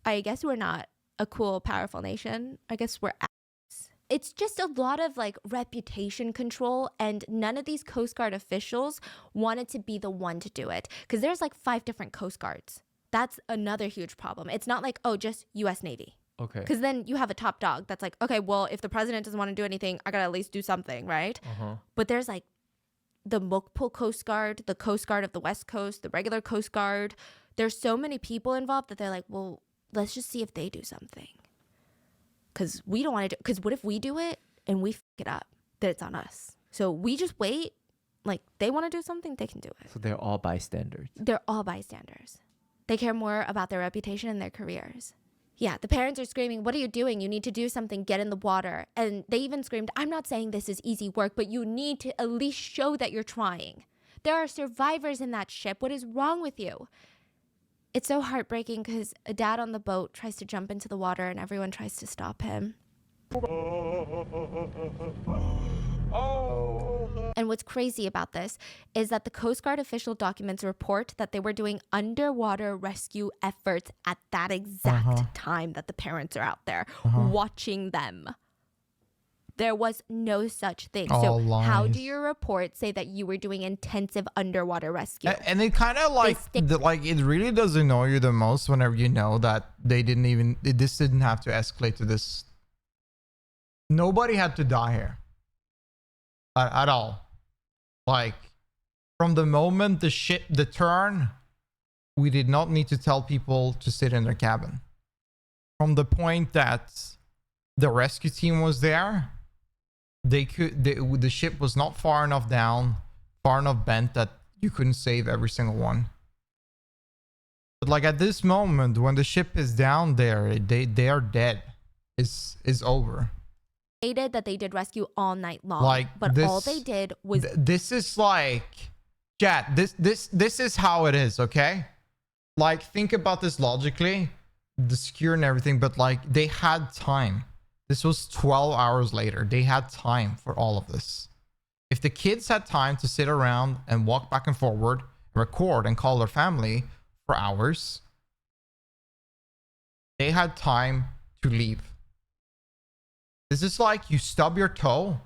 I guess we're not a cool, powerful nation. I guess we're ass. It's just a lot of like reputation control, and none of these Coast Guard officials wanted to be the one to do it because there's like 5 different Coast Guards. That's another huge problem. It's not like, oh, just US Navy. Okay. Because then you have a top dog that's like, okay, well, if the president doesn't want to do anything, I got to at least do something, right? But there's like the Mokpo Coast Guard, the Coast Guard of the West Coast, the regular Coast Guard. There's so many people involved that they're like, well, let's just see if they do something. Because we don't want to do... Because what if we do it and we f*** it up? Then it's on us. So we just wait. Like, they want to do something, they can do it. So they're all bystanders. They're all bystanders. They care more about their reputation and their careers. Yeah, the parents are screaming, what are you doing? You need to do something. Get in the water. And they even screamed, I'm not saying this is easy work, but you need to at least show that you're trying. There are survivors in that ship. What is wrong with you? It's so heartbreaking because a dad on the boat tries to jump into the water and everyone tries to stop him. And what's crazy about this is that the Coast Guard official documents report that they were doing underwater rescue efforts at that exact time that the parents are out there watching them. There was no such thing. All so how lies. do your reports say that you were doing intensive underwater rescue? And it kind of like, it really does annoy you the most whenever you know that this didn't have to escalate to this. Nobody had to die here. At all. Like, from the moment the turn, we did not need to tell people to sit in their cabin. From the point that the rescue team was there, the ship was not far enough down, far enough bent that you couldn't save every single one. But like at this moment, when the ship is down there, they are dead. Is over. Stated that they did rescue all night long, Like, but this, all they did was this is like, chat, this is how it is, okay? Like, think about this logically, the secure and everything, but like they had time. This was 12 hours later. They had time for all of this. If the kids had time to sit around and walk back and forward, record and call their family for hours, they had time to leave. This is like you stub your toe,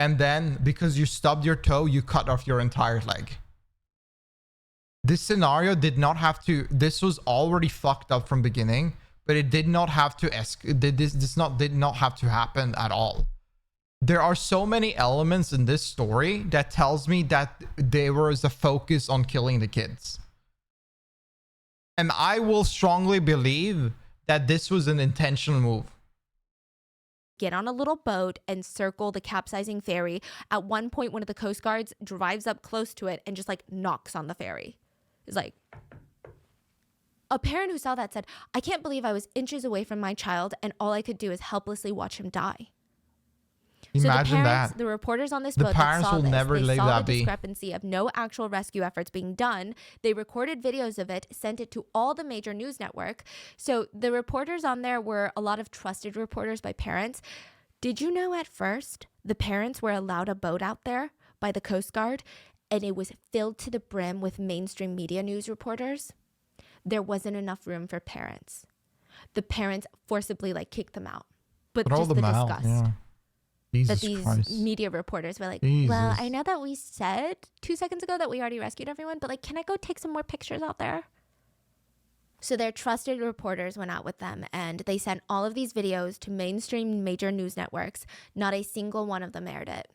and then because you stubbed your toe, you cut off your entire leg. This scenario did not have to, this was already fucked up from beginning, but it did not have to did not have to happen at all. There are so many elements in this story that tells me that there was a focus on killing the kids. And I will strongly believe that this was an intentional move. get on a little boat and circle the capsizing ferry. At one point, one of the Coast Guards drives up close to it and just like knocks on the ferry. It's like, a parent who saw that said, I can't believe I was inches away from my child and all I could do is helplessly watch him die. Imagine so the parents, that. the reporters on this The boat that parents saw will this, never they leave saw that the be. discrepancy of no actual rescue efforts being done. They recorded videos of it, sent it to all the major news network. So the reporters on there were a lot of trusted reporters by parents. Did you know at first the parents were allowed a boat out there by the Coast Guard and it was filled to the brim with mainstream media news reporters? There wasn't enough room for parents. The parents forcibly like kicked them out. But Throw just the them out, disgust. yeah. Jesus That these Christ. media reporters were like, Jesus. well, I know that we said 2 seconds ago that we already rescued everyone, but like, can I go take some more pictures out there? So their trusted reporters went out with them and they sent all of these videos to mainstream major news networks. Not a single one of them aired it.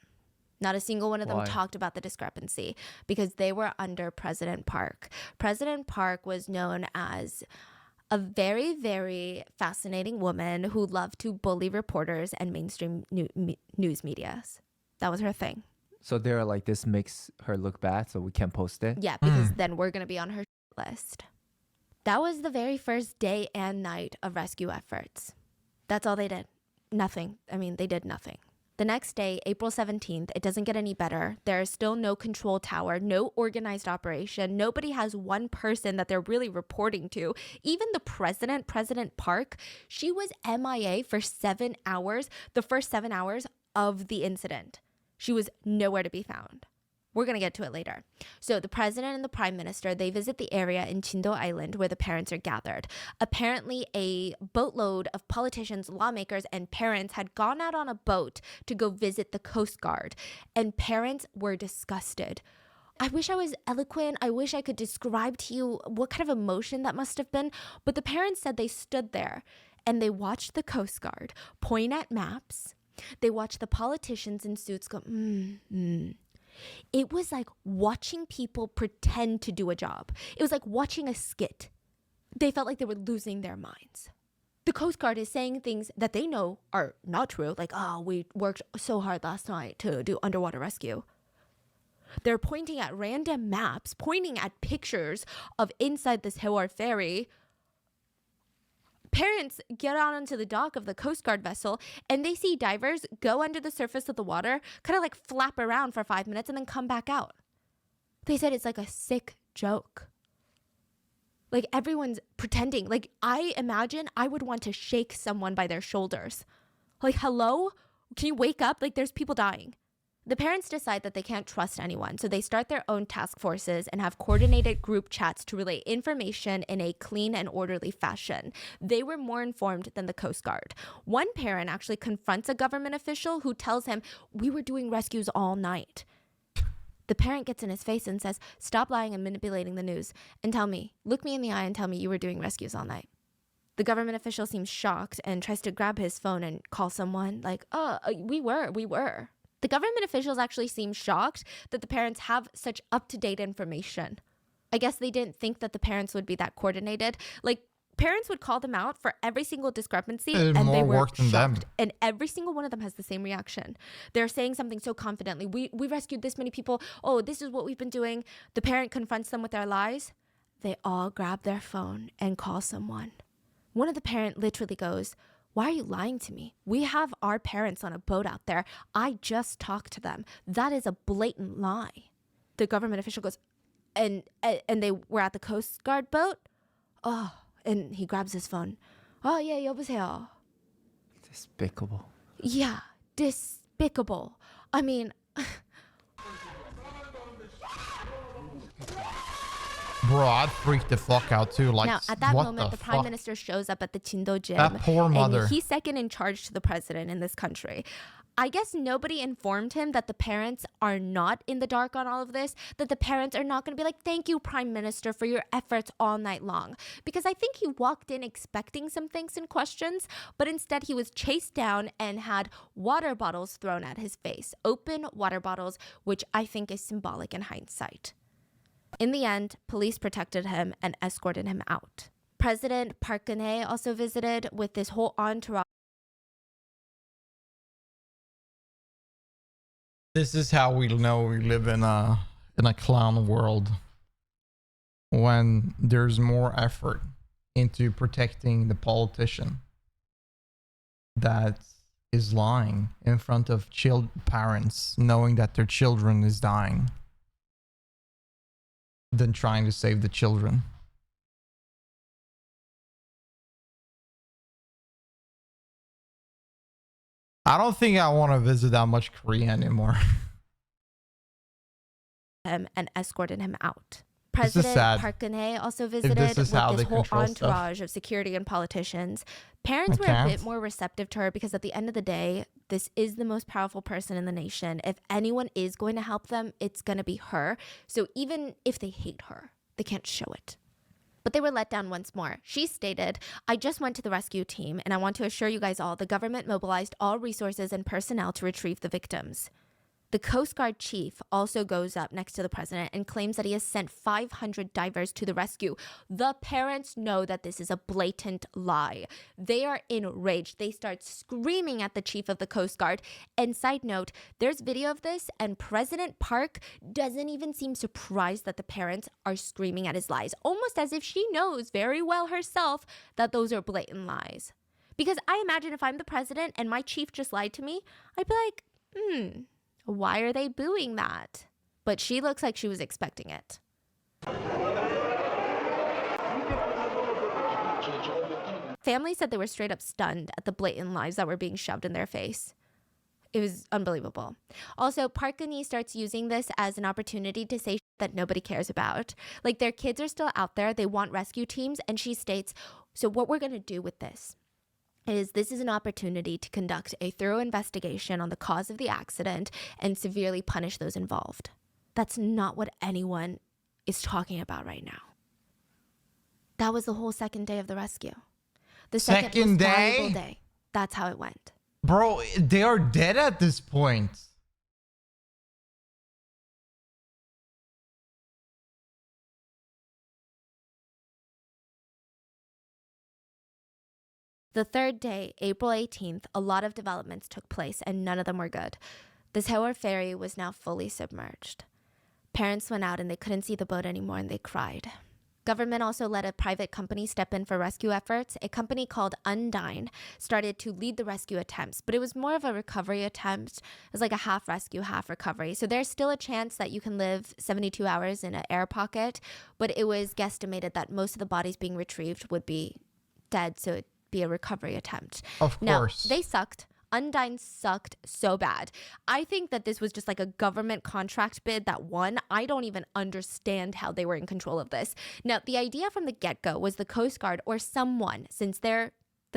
Not a single one of them Why? talked about the discrepancy because they were under President Park. President Park was known as a very, very fascinating woman who loved to bully reporters and mainstream news medias. That was her thing. So they're like, this makes her look bad, so we can't post it? Yeah, because then we're going to be on her list. That was the very first day and night of rescue efforts. That's all they did. Nothing. I mean, they did nothing. The next day, April 17th, it doesn't get any better. There is still no control tower, no organized operation. Nobody has one person that they're really reporting to. Even the president, President Park, she was MIA for 7 hours, the first 7 hours of the incident. She was nowhere to be found. We're going to get to it later. So the president and the prime minister, they visit the area in Chindo Island where the parents are gathered. Apparently, a boatload of politicians, lawmakers, and parents had gone out on a boat to go visit the Coast Guard. And parents were disgusted. I wish I was eloquent. I wish I could describe to you what kind of emotion that must have been. But the parents said they stood there and they watched the Coast Guard point at maps. They watched the politicians in suits go, It was like watching people pretend to do a job. It was like watching a skit. They felt like they were losing their minds. The Coast Guard is saying things that they know are not true. Like, oh, we worked so hard last night to do underwater rescue. They're pointing at random maps, pointing at pictures of inside the Sewol ferry. Parents get out onto the dock of the Coast Guard vessel and they see divers go under the surface of the water, kind of like flap around for 5 minutes and then come back out. They said it's like a sick joke. Like everyone's pretending. Like I imagine I would want to shake someone by their shoulders. Like, hello? Can you wake up? Like there's people dying. The parents decide that they can't trust anyone, so they start their own task forces and have coordinated group chats to relay information in a clean and orderly fashion. They were more informed than the Coast Guard. One parent actually confronts a government official who tells him, "We were doing rescues all night." The parent gets in his face and says, "Stop lying and manipulating the news and tell me, look me in the eye and tell me you were doing rescues all night." The government official seems shocked and tries to grab his phone and call someone like, we were. The government officials actually seem shocked that the parents have such up-to-date information. I guess they didn't think that the parents would be that coordinated. Like, parents would call them out for every single discrepancy, and they were shocked. And every single one of them has the same reaction. They're saying something so confidently. We rescued this many people. Oh, this is what we've been doing. The parent confronts them with their lies. They all grab their phone and call someone. One of the parent literally goes, "Why are you lying to me? We have our parents on a boat out there. I just talked to them. That is a blatant lie." The government official goes, and they were at the Coast Guard boat? Oh, and he grabs his phone. "Oh, yeah, 여보세요." Despicable. Yeah, despicable. I mean... Bro, I'd freak the fuck out too. Like, now, at that what moment, the prime minister shows up at the Chindo gym. That poor mother. And he's second in charge to the president in this country. I guess nobody informed him that the parents are not in the dark on all of this, that the parents are not going to be like, "Thank you, Prime Minister, for your efforts all night long." Because I think he walked in expecting some things and questions, but instead he was chased down and had water bottles thrown at his face. Open water bottles, which I think is symbolic in hindsight. In the end, police protected him and escorted him out. President Park Geun-hye also visited with this whole entourage. This is how we know we live in a clown world, when there's more effort into protecting the politician that is lying in front of parents knowing that their children is dying, than trying to save the children. I don't think I want to visit that much Korea anymore. And escorted him out. President Park Geun-hye also visited with this whole entourage of security and politicians. Parents were a bit more receptive to her because at the end of the day, this is the most powerful person in the nation. If anyone is going to help them, it's going to be her. So even if they hate her, they can't show it. But they were let down once more. She stated, "I just went to the rescue team, and I want to assure you guys all the government mobilized all resources and personnel to retrieve the victims." The Coast Guard chief also goes up next to the president and claims that he has sent 500 divers to the rescue. The parents know that this is a blatant lie. They are enraged. They start screaming at the chief of the Coast Guard. And side note, there's video of this, and President Park doesn't even seem surprised that the parents are screaming at his lies, almost as if she knows very well herself that those are blatant lies. Because I imagine if I'm the president and my chief just lied to me, I'd be like, why are they booing that? But she looks like she was expecting it. Family said they were straight up stunned at the blatant lies that were being shoved in their face. It was unbelievable. Also, Park Geun-hye starts using this as an opportunity to say that nobody cares about. Like, their kids are still out there. They want rescue teams. And she states, so what we're going to do with this is an opportunity to conduct a thorough investigation on the cause of the accident and severely punish those involved. That's not what anyone is talking about right now. That was the whole second day of the rescue. The second valuable day. That's how it went. Bro, they are dead at this point. The third day, April 18th, a lot of developments took place and none of them were good. The Sewol ferry was now fully submerged. Parents went out and they couldn't see the boat anymore and they cried. Government also let a private company step in for rescue efforts. A company called Undyne started to lead the rescue attempts, but it was more of a recovery attempt. It was like a half rescue, half recovery. So there's still a chance that you can live 72 hours in an air pocket, but it was guesstimated that most of the bodies being retrieved would be dead, so it'd be a recovery attempt. Of course. Now, they sucked. Undyne sucked so bad. I think that this was just like a government contract bid that won. I don't even understand how they were in control of this. Now, the idea from the get-go was the Coast Guard or someone, since the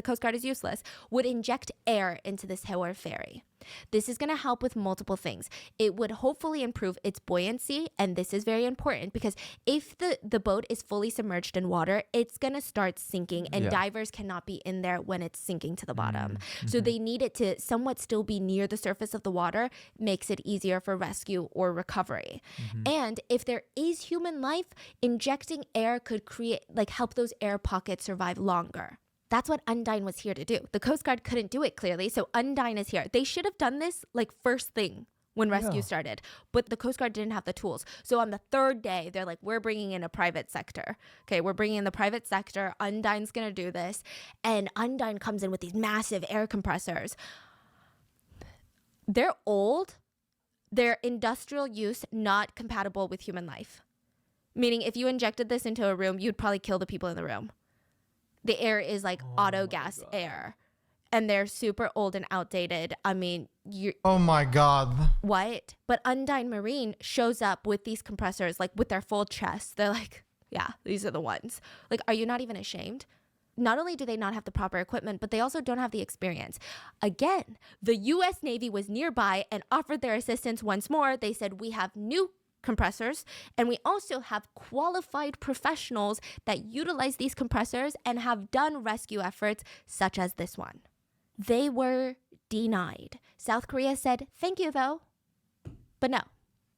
Coast Guard is useless, would inject air into the Sewol ferry. This is going to help with multiple things. It would hopefully improve its buoyancy, and this is very important because if the boat is fully submerged in water, it's going to start sinking, and divers cannot be in there when it's sinking to the bottom. So they need it to somewhat still be near the surface of the water, makes it easier for rescue or recovery. And if there is human life, injecting air could help those air pockets survive longer. That's what Undyne was here to do. The Coast Guard couldn't do it clearly, so Undyne is here. They should have done this like first thing when rescue started, but the Coast Guard didn't have the tools. So on the third day, they're like, we're bringing in a private sector. Okay, we're bringing in the private sector. Undyne's going to do this. And Undyne comes in with these massive air compressors. They're old. They're industrial use, not compatible with human life. Meaning if you injected this into a room, you'd probably kill the people in the room. The air is like auto gas air, and they're super old and outdated. I mean, oh my God. What? But Undyne Marine shows up with these compressors, like with their full chest. They're like, yeah, these are the ones. Like, are you not even ashamed? Not only do they not have the proper equipment, but they also don't have the experience. Again, the U.S. Navy was nearby and offered their assistance once more. They said, we have new compressors, and we also have qualified professionals that utilize these compressors and have done rescue efforts such as this one. They were denied. South Korea said, thank you though. But no.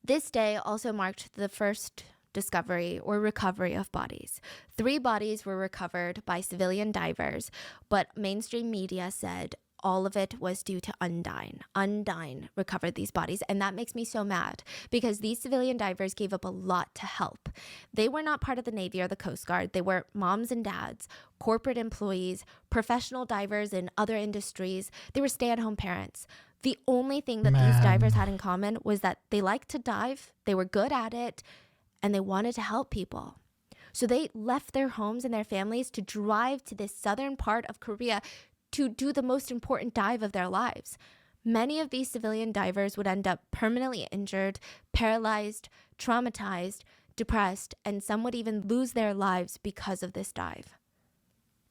This day also marked the first discovery or recovery of bodies. 3 bodies were recovered by civilian divers, but mainstream media said all of it was due to Undyne. Undyne recovered these bodies, and that makes me so mad because these civilian divers gave up a lot to help. They were not part of the Navy or the Coast Guard. They were moms and dads, corporate employees, professional divers in other industries. They were stay-at-home parents. The only thing that these divers had in common was that they liked to dive, they were good at it, and they wanted to help people. So they left their homes and their families to drive to this southern part of Korea to do the most important dive of their lives. Many of these civilian divers would end up permanently injured, paralyzed, traumatized, depressed, and some would even lose their lives because of this dive.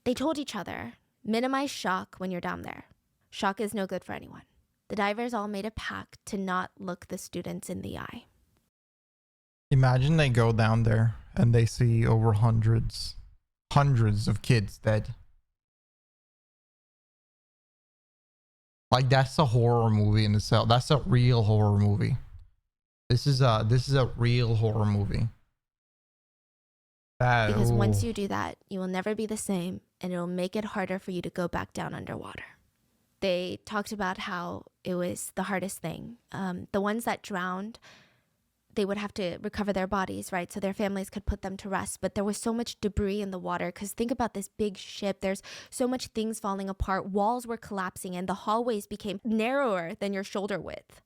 They told each other, minimize shock when you're down there. Shock is no good for anyone. The divers all made a pact to not look the students in the eye. Imagine they go down there and they see over hundreds of kids dead. Like, that's a horror movie in itself. That's a real horror movie. This is a real horror movie. Because once you do that, you will never be the same, and it'll make it harder for you to go back down underwater. They talked about how it was the hardest thing. The ones that drowned, they would have to recover their bodies, right? So their families could put them to rest. But there was so much debris in the water because think about this big ship. There's so much things falling apart. Walls were collapsing and the hallways became narrower than your shoulder width.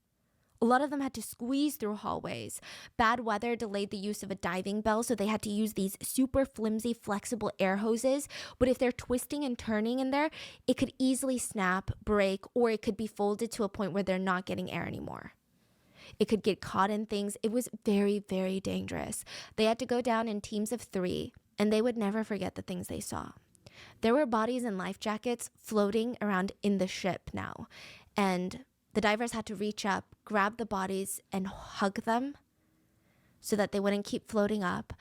A lot of them had to squeeze through hallways. Bad weather delayed the use of a diving bell, so they had to use these super flimsy, flexible air hoses. But if they're twisting and turning in there, it could easily snap, break, or it could be folded to a point where they're not getting air anymore. It could get caught in things. It was very, very dangerous. They had to go down in teams of 3, and they would never forget the things they saw. There were bodies in life jackets floating around in the ship now, and the divers had to reach up, grab the bodies, and hug them so that they wouldn't keep floating up.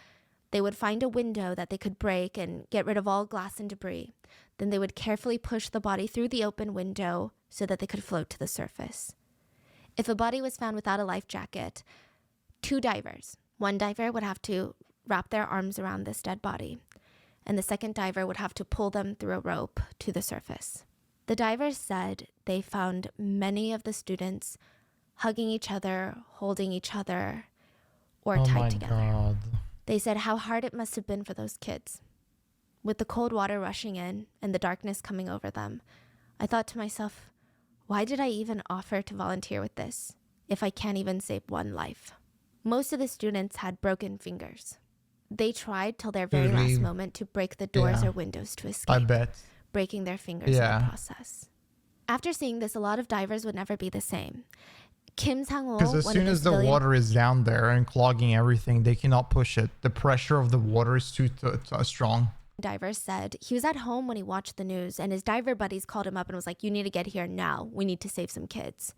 They would find a window that they could break and get rid of all glass and debris. Then they would carefully push the body through the open window so that they could float to the surface. If a body was found without a life jacket, 2 divers. One diver would have to wrap their arms around this dead body, and the second diver would have to pull them through a rope to the surface. The divers said they found many of the students hugging each other, holding each other, or tied together. God. They said how hard it must have been for those kids. With the cold water rushing in and the darkness coming over them, I thought to myself, why did I even offer to volunteer with this if I can't even save one life? Most of the students had broken fingers. They tried till their very last moment to break the doors or windows to escape. I bet. Breaking their fingers in the process. After seeing this, a lot of divers would never be the same. Kim Sang-ho, because as soon as the water is down there and clogging everything, they cannot push it. The pressure of the water is too strong. Diver said he was at home when he watched the news, and his diver buddies called him up and was like, you need to get here now. We need to save some kids.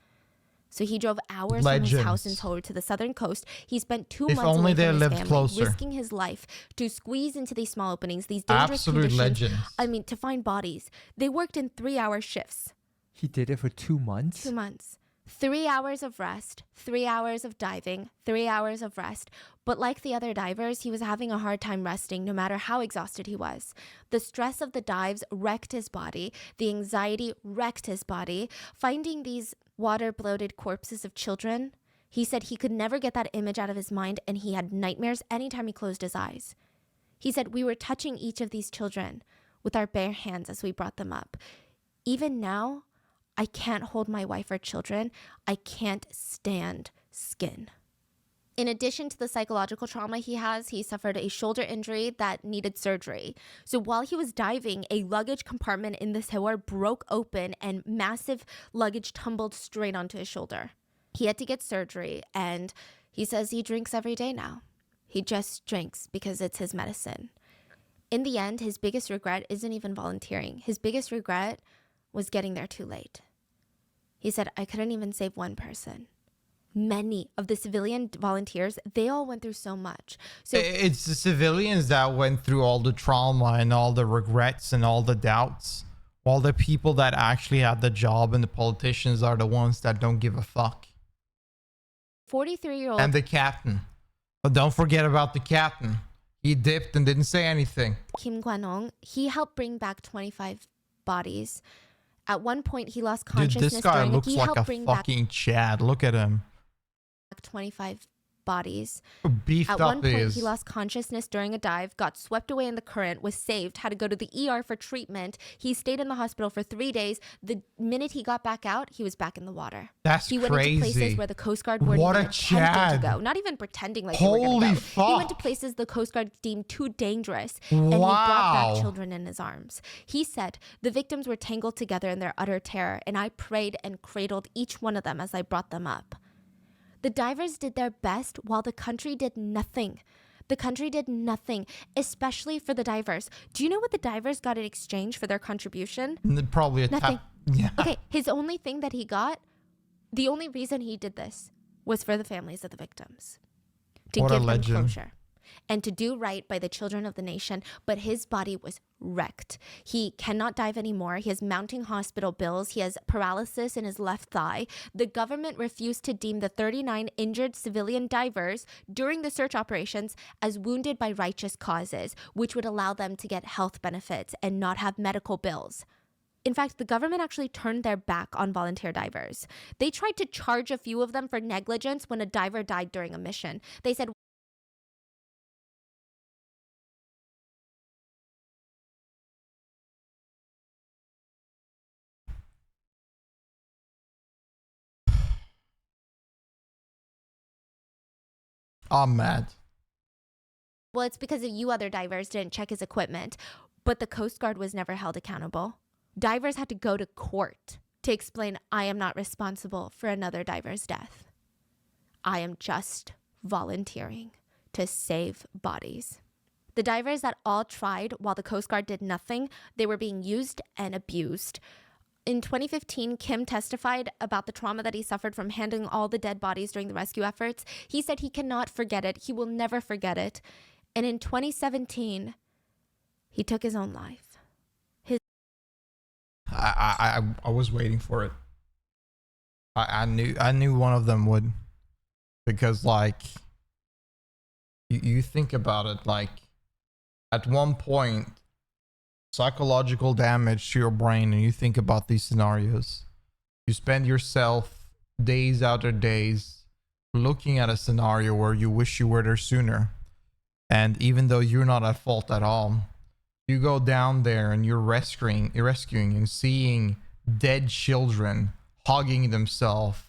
So he drove hours from his house in Seoul to the southern coast. He spent 2 months away from his family, risking his life to squeeze into these small openings, these dangerous conditions. I mean, to find bodies. They worked in 3-hour shifts. He did it for 2 months? 2 months. 3 hours of rest, 3 hours of diving, 3 hours of rest. But like the other divers, he was having a hard time resting no matter how exhausted he was. The stress of the dives wrecked his body. The anxiety wrecked his body. Finding these water-bloated corpses of children, he said he could never get that image out of his mind, and he had nightmares anytime he closed his eyes. He said, we were touching each of these children with our bare hands as we brought them up. Even now, I can't hold my wife or children. I can't stand skin. In addition to the psychological trauma he has, he suffered a shoulder injury that needed surgery. So while he was diving, a luggage compartment in the Sewol broke open and massive luggage tumbled straight onto his shoulder. He had to get surgery, and he says he drinks every day now. He just drinks because it's his medicine. In the end, his biggest regret isn't even volunteering. His biggest regret was getting there too late. He said, I couldn't even save one person. Many of the civilian volunteers, they all went through so much. So it's the civilians that went through all the trauma and all the regrets and all the doubts, while the people that actually had the job and the politicians are the ones that don't give a fuck. 43-year-old and the captain. But don't forget about the captain. He dipped and didn't say anything. Kim Kwan-ong, he helped bring back 25 bodies. At one point, he lost consciousness. Dude, this guy looks he like a fucking Chad. Look at him. 25 bodies. Beefed At up one point, is. he lost consciousness during a dive, got swept away in the current, was saved, had to go to the ER for treatment. He stayed in the hospital for 3 days. The minute he got back out, he was back in the water. That's he crazy. went into places where the Coast Guard weren't What even a attempting Chad. to go. Not even pretending like they were going to go. Fuck. He went to places the Coast Guard deemed too dangerous. And he brought back children in his arms. He said, the victims were tangled together in their utter terror, and I prayed and cradled each one of them as I brought them up. The divers did their best while the country did nothing. The country did nothing, especially for the divers. Do you know what the divers got in exchange for their contribution? Probably a Nothing. Yeah. Okay, his only thing that he got, the only reason he did this was for the families of the victims. To What a give them legend. closure. And to do right by the children of the nation, but his body was wrecked. He cannot dive anymore. He has mounting hospital bills. He has paralysis in his left thigh. The government refused to deem the 39 injured civilian divers during the search operations as wounded by righteous causes, which would allow them to get health benefits and not have medical bills. In fact, the government actually turned their back on volunteer divers. They tried to charge a few of them for negligence when a diver died during a mission. They said, I'm mad. well, it's because you other divers didn't check his equipment, but the Coast Guard was never held accountable. Divers had to go to court to explain, I am not responsible for another diver's death. I am just volunteering to save bodies. The divers that all tried while the Coast Guard did nothing, they were being used and abused. In 2015, Kim testified about the trauma that he suffered from handling all the dead bodies during the rescue efforts. He said he cannot forget it. He will never forget it. And in 2017, he took his own life. I was waiting for it. I knew one of them would, because like you think about it, like at one point psychological damage to your brain, and you think about these scenarios, you spend yourself days out of days looking at a scenario where you wish you were there sooner, And even though you're not at fault at all, you go down there and you're rescuing and seeing dead children hugging themselves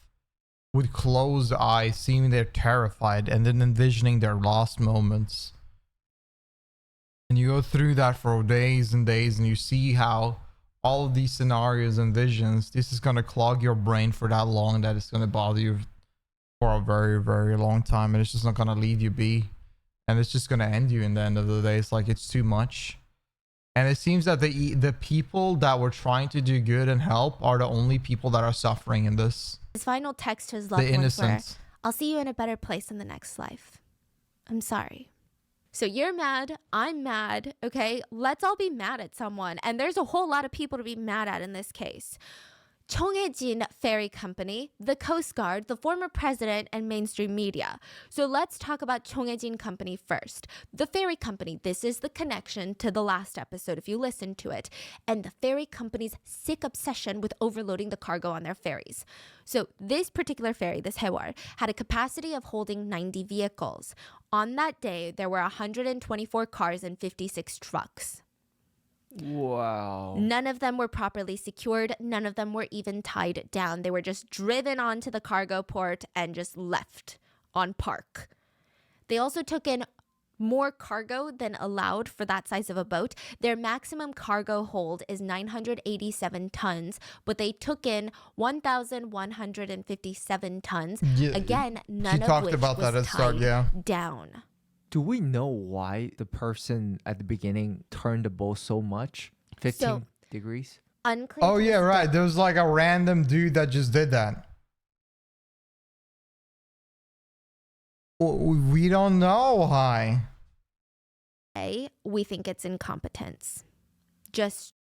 with closed eyes, seeing they're terrified, and then envisioning their last moments. And you go through that for days and days, and you see how all of these scenarios and visions, this is going to clog your brain for that long that it's going to bother you for a very, very long time, and it's just not going to leave you be, and it's just going to end you in the end of the day. It's like, it's too much. And it seems that the people that were trying to do good and help are the only people that are suffering in this. His final text to his loved ones were, "I'll see you in a better place in the next life. I'm sorry." So you're mad, I'm mad, okay? Let's all be mad at someone. And there's a whole lot of people to be mad at in this case. Chonghaejin Ferry Company, the Coast Guard, the former president, and mainstream media. So let's talk about Chonghaejin Company first. The Ferry Company, this is the connection to the last episode if you listen to it, and the Ferry Company's sick obsession with overloading the cargo on their ferries. So this particular ferry, this Sewol, had a capacity of holding 90 vehicles. On that day, there were 124 cars and 56 trucks. Wow. None of them were properly secured. None of them were even tied down. They were just driven onto the cargo port and just left on park. They also took in more cargo than allowed for that size of a boat. Their maximum cargo hold is 987 tons, but they took in 1,157 tons. Yeah, again, none of which was tied down. Do we know why the person at the beginning turned the boat so much? 15 degrees? Unclear. Oh, yeah, right. There was like a random dude that just did that. We don't know why. We think it's incompetence. Just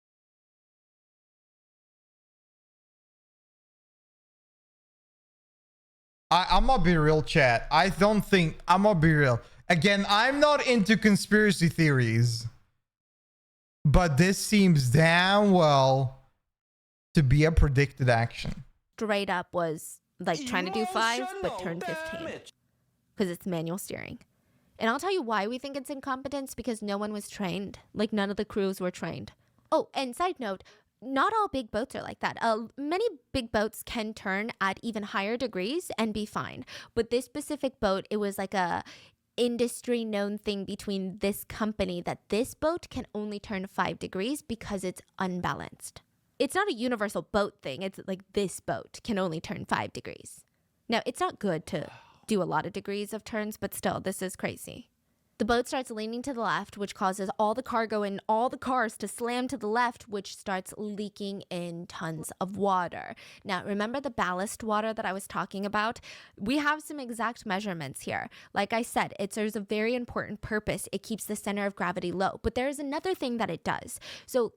I'm gonna be real, chat. I'm gonna be real. Again, I'm not into conspiracy theories, but this seems damn well to be a predicted action. Straight up was like trying to do 5, but turned 15 because it's manual steering. And I'll tell you why we think it's incompetence, because no one was trained. Like, none of the crews were trained. Oh, and side note, not all big boats are like that. Many big boats can turn at even higher degrees and be fine. But this specific boat, it was like a industry known thing between this company that this boat can only turn 5 degrees because it's unbalanced. It's not a universal boat thing. It's like this boat can only turn 5 degrees. Now, it's not good to do a lot of degrees of turns, but still, this is crazy. The boat starts leaning to the left, which causes all the cargo and all the cars to slam to the left, which starts leaking in tons of water. Now, remember the ballast water that I was talking about? We have some exact measurements here. Like I said, it serves a very important purpose. It keeps the center of gravity low. But there is another thing that it does. So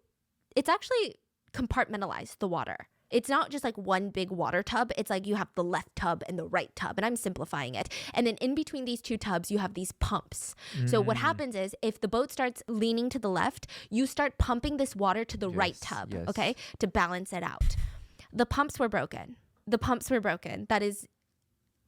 it's actually compartmentalized the water. It's not just like one big water tub. It's like you have the left tub and the right tub, and I'm simplifying it. And then in between these two tubs, you have these pumps. So what happens is if the boat starts leaning to the left, you start pumping this water to the right tub, okay, to balance it out. The pumps were broken. That is,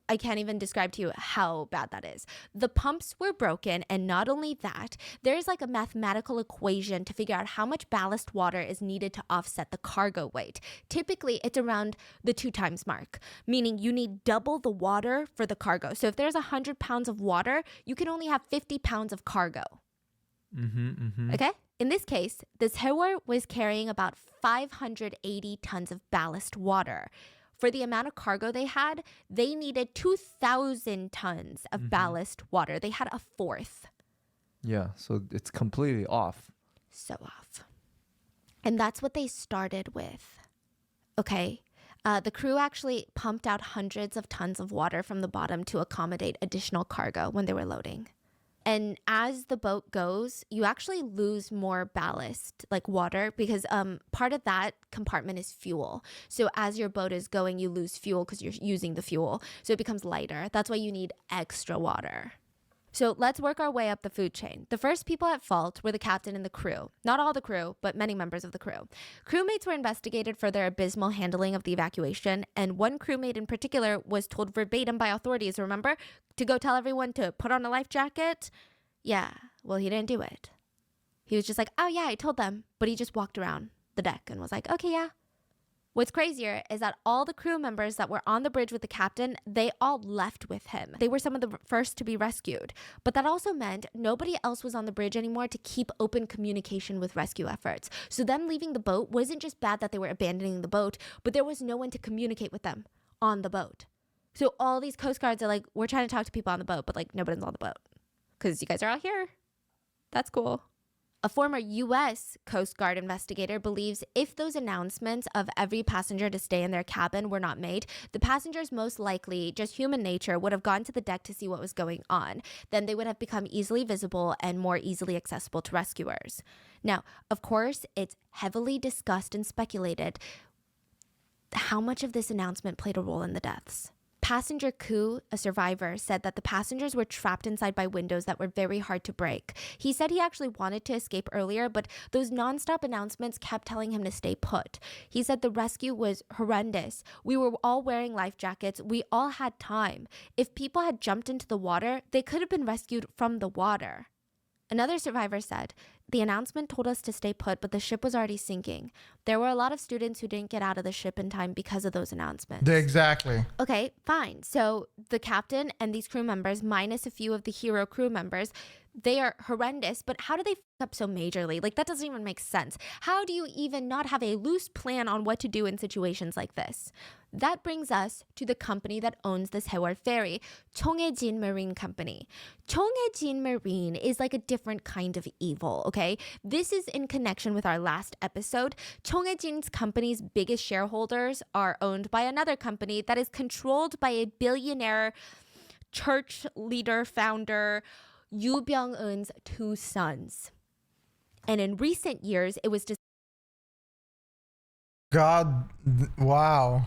I can't even describe to you how bad that is. The pumps were broken, and not only that, there's like a mathematical equation to figure out how much ballast water is needed to offset the cargo weight. Typically, it's around the 2 times mark, meaning you need double the water for the cargo. So if there's 100 pounds of water, you can only have 50 pounds of cargo. Okay? In this case, the Sewol was carrying about 580 tons of ballast water. For the amount of cargo they had, they needed 2,000 tons of ballast water. They had a fourth. Yeah, so it's completely off. So off. And that's what they started with. Okay. The crew actually pumped out hundreds of tons of water from the bottom to accommodate additional cargo when they were loading. And as the boat goes, you actually lose more ballast, like water, because part of that compartment is fuel. So as your boat is going, you lose fuel because you're using the fuel. So it becomes lighter. That's why you need extra water. So let's work our way up the food chain. The first people at fault were the captain and the crew. Not all the crew, but many members of the crew. Crewmates were investigated for their abysmal handling of the evacuation, and one crewmate in particular was told verbatim by authorities, remember, to go tell everyone to put on a life jacket. Yeah, well, he didn't do it. He was just like, oh yeah, I told them. But he just walked around the deck and was like, okay, yeah. What's crazier is that all the crew members that were on the bridge with the captain, they all left with him. They were some of the first to be rescued. But that also meant nobody else was on the bridge anymore to keep open communication with rescue efforts. So them leaving the boat wasn't just bad that they were abandoning the boat, but there was no one to communicate with them on the boat. So all these Coast Guards are like, we're trying to talk to people on the boat, but like nobody's on the boat because you guys are all here. That's cool. A former U.S. Coast Guard investigator believes if those announcements of every passenger to stay in their cabin were not made, the passengers most likely, just human nature, would have gone to the deck to see what was going on. Then they would have become easily visible and more easily accessible to rescuers. Now, of course, it's heavily discussed and speculated how much of this announcement played a role in the deaths. Passenger Ku, a survivor, said that the passengers were trapped inside by windows that were very hard to break. He said he actually wanted to escape earlier, but those nonstop announcements kept telling him to stay put. He said the rescue was horrendous. We were all wearing life jackets. We all had time. If people had jumped into the water, they could have been rescued from the water. Another survivor said, the announcement told us to stay put, but the ship was already sinking. There were a lot of students who didn't get out of the ship in time because of those announcements. Exactly. Okay, fine. So the captain and these crew members, minus a few of the hero crew members, they are horrendous, but how do they f up so majorly? Like, that doesn't even make sense. How do you even not have a loose plan on what to do in situations like this? That brings us to the company that owns the Sewol ferry, Chongjin Marine Company. Chongjin Marine is like a different kind of evil, okay? This is in connection with our last episode. Chongjin's company's biggest shareholders are owned by another company that is controlled by a billionaire church leader founder, Yoo Byung-eun's two sons. And in recent years, it was just wow.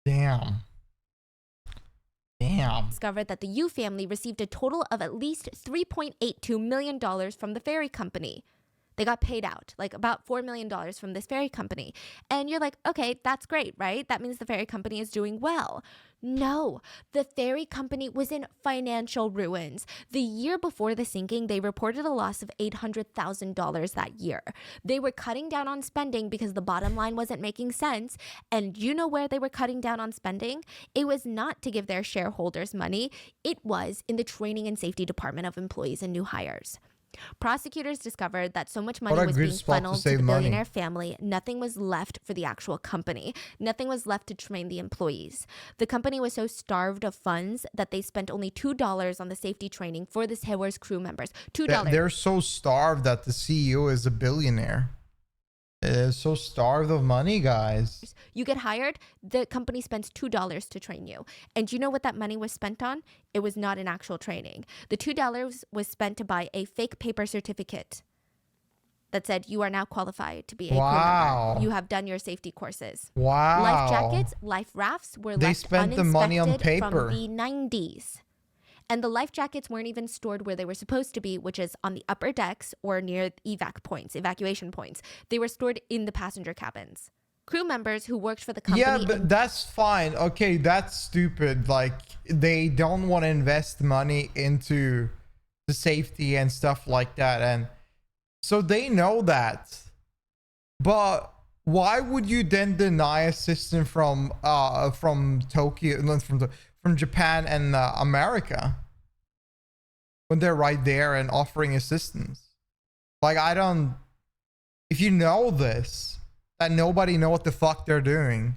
Damn. discovered that the Yoo family received a total of at least $3.82 million from the ferry company. They got paid out, like about $4 million from this ferry company. And you're like, okay, that's great, right? That means the ferry company is doing well. No, the ferry company was in financial ruins. The year before the sinking, they reported a loss of $800,000 that year. They were cutting down on spending because the bottom line wasn't making sense. And you know where they were cutting down on spending? It was not to give their shareholders money. It was in the training and safety department of employees and new hires. Prosecutors discovered that so much money was being funneled to the billionaire family, nothing was left for the actual company. Nothing was left to train the employees. The company was so starved of funds that they spent only $2 on the safety training for the Sewol's crew members. $2. They're so starved that the CEO is a billionaire. They're so starved of money, guys. You get hired, the company spends $2 to train you. And you know what that money was spent on? It was not an actual training. The $2 was spent to buy a fake paper certificate that said you are now qualified to be a crew member. You have done your safety courses. Wow. Life jackets, life rafts were left spent the money on paper from the 90s. And the life jackets weren't even stored where they were supposed to be, which is on the upper decks or near evacuation points. They were stored in the passenger cabins. Crew members who worked for the company... Yeah, but that's fine. Okay, that's stupid. Like, they don't want to invest money into the safety and stuff like that. And so they know that. But why would you then deny assistance from Tokyo, from Japan and America when they're right there and offering assistance? Like, if you know this, that nobody know what the fuck they're doing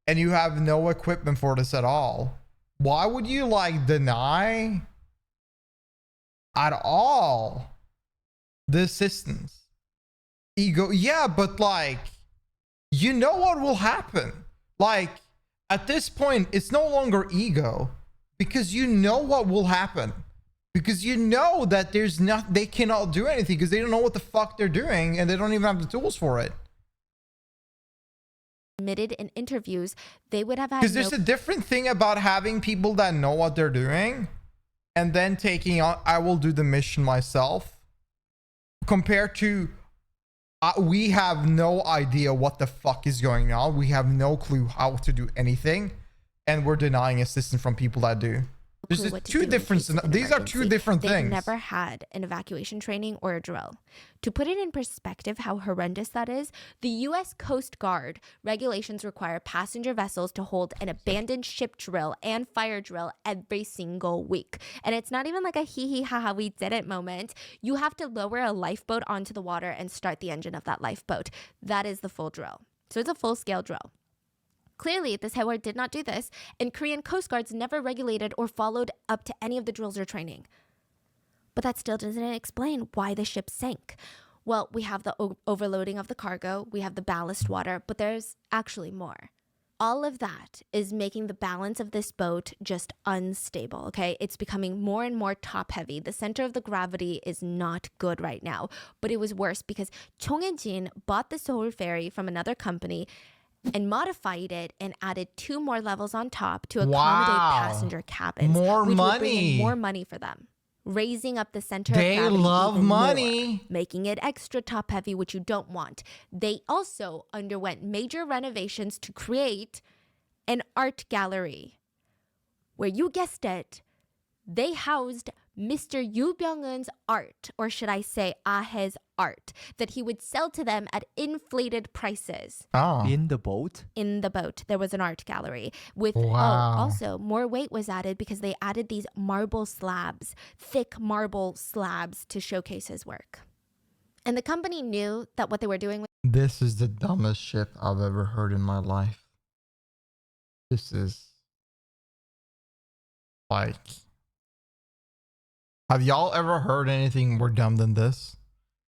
and you have no equipment for this at all, why would you like deny at all the assistance? Yeah, but like, you know what will happen? Like, at this point, it's no longer ego, because you know what will happen. Because you know that they cannot do anything because they don't know what the fuck they're doing and they don't even have the tools for it. Admitted in interviews, they would have had because there's a different thing about having people that know what they're doing and then taking on, I will do the mission myself, compared to we have no idea what the fuck is going on. We have no clue how to do anything. and we're denying assistance from people that do. There's clue just what to two do in different. case of an These are two emergency. different They've things. never had an evacuation training or a drill. To put it in perspective how horrendous that is, the U.S. Coast Guard regulations require passenger vessels to hold an abandoned ship drill and fire drill every single week. And it's not even like a hee hee ha ha we did it moment. You have to lower a lifeboat onto the water and start the engine of that lifeboat. That is the full drill. So it's a full-scale drill. Clearly, the Sewol did not do this, and Korean Coast Guards never regulated or followed up to any of the drills or training. But that still doesn't explain why the ship sank. Well, we have the overloading of the cargo, we have the ballast water, but there's actually more. All of that is making the balance of this boat just unstable, okay? It's becoming more and more top-heavy. The center of the gravity is not good right now, but it was worse because Chung and-jin bought the Sewol ferry from another company and modified it and added 2 more levels on top to accommodate passenger cabins. More which money. would bring in more money for them, raising up the center They of gravity love even money. more, making it extra top heavy, which you don't want. They also underwent major renovations to create an art gallery where, you guessed it, they housed Mr. Yoo Byung-eun's art, or should I say Ahe's art, that he would sell to them at inflated prices. Oh. In the boat? In the boat, there was an art gallery with, Wow. also more weight was added because they added these marble slabs, thick marble slabs to showcase his work. And the company knew that what they were doing was This is the dumbest shit I've ever heard in my life. This is like, have y'all ever heard anything more dumb than this?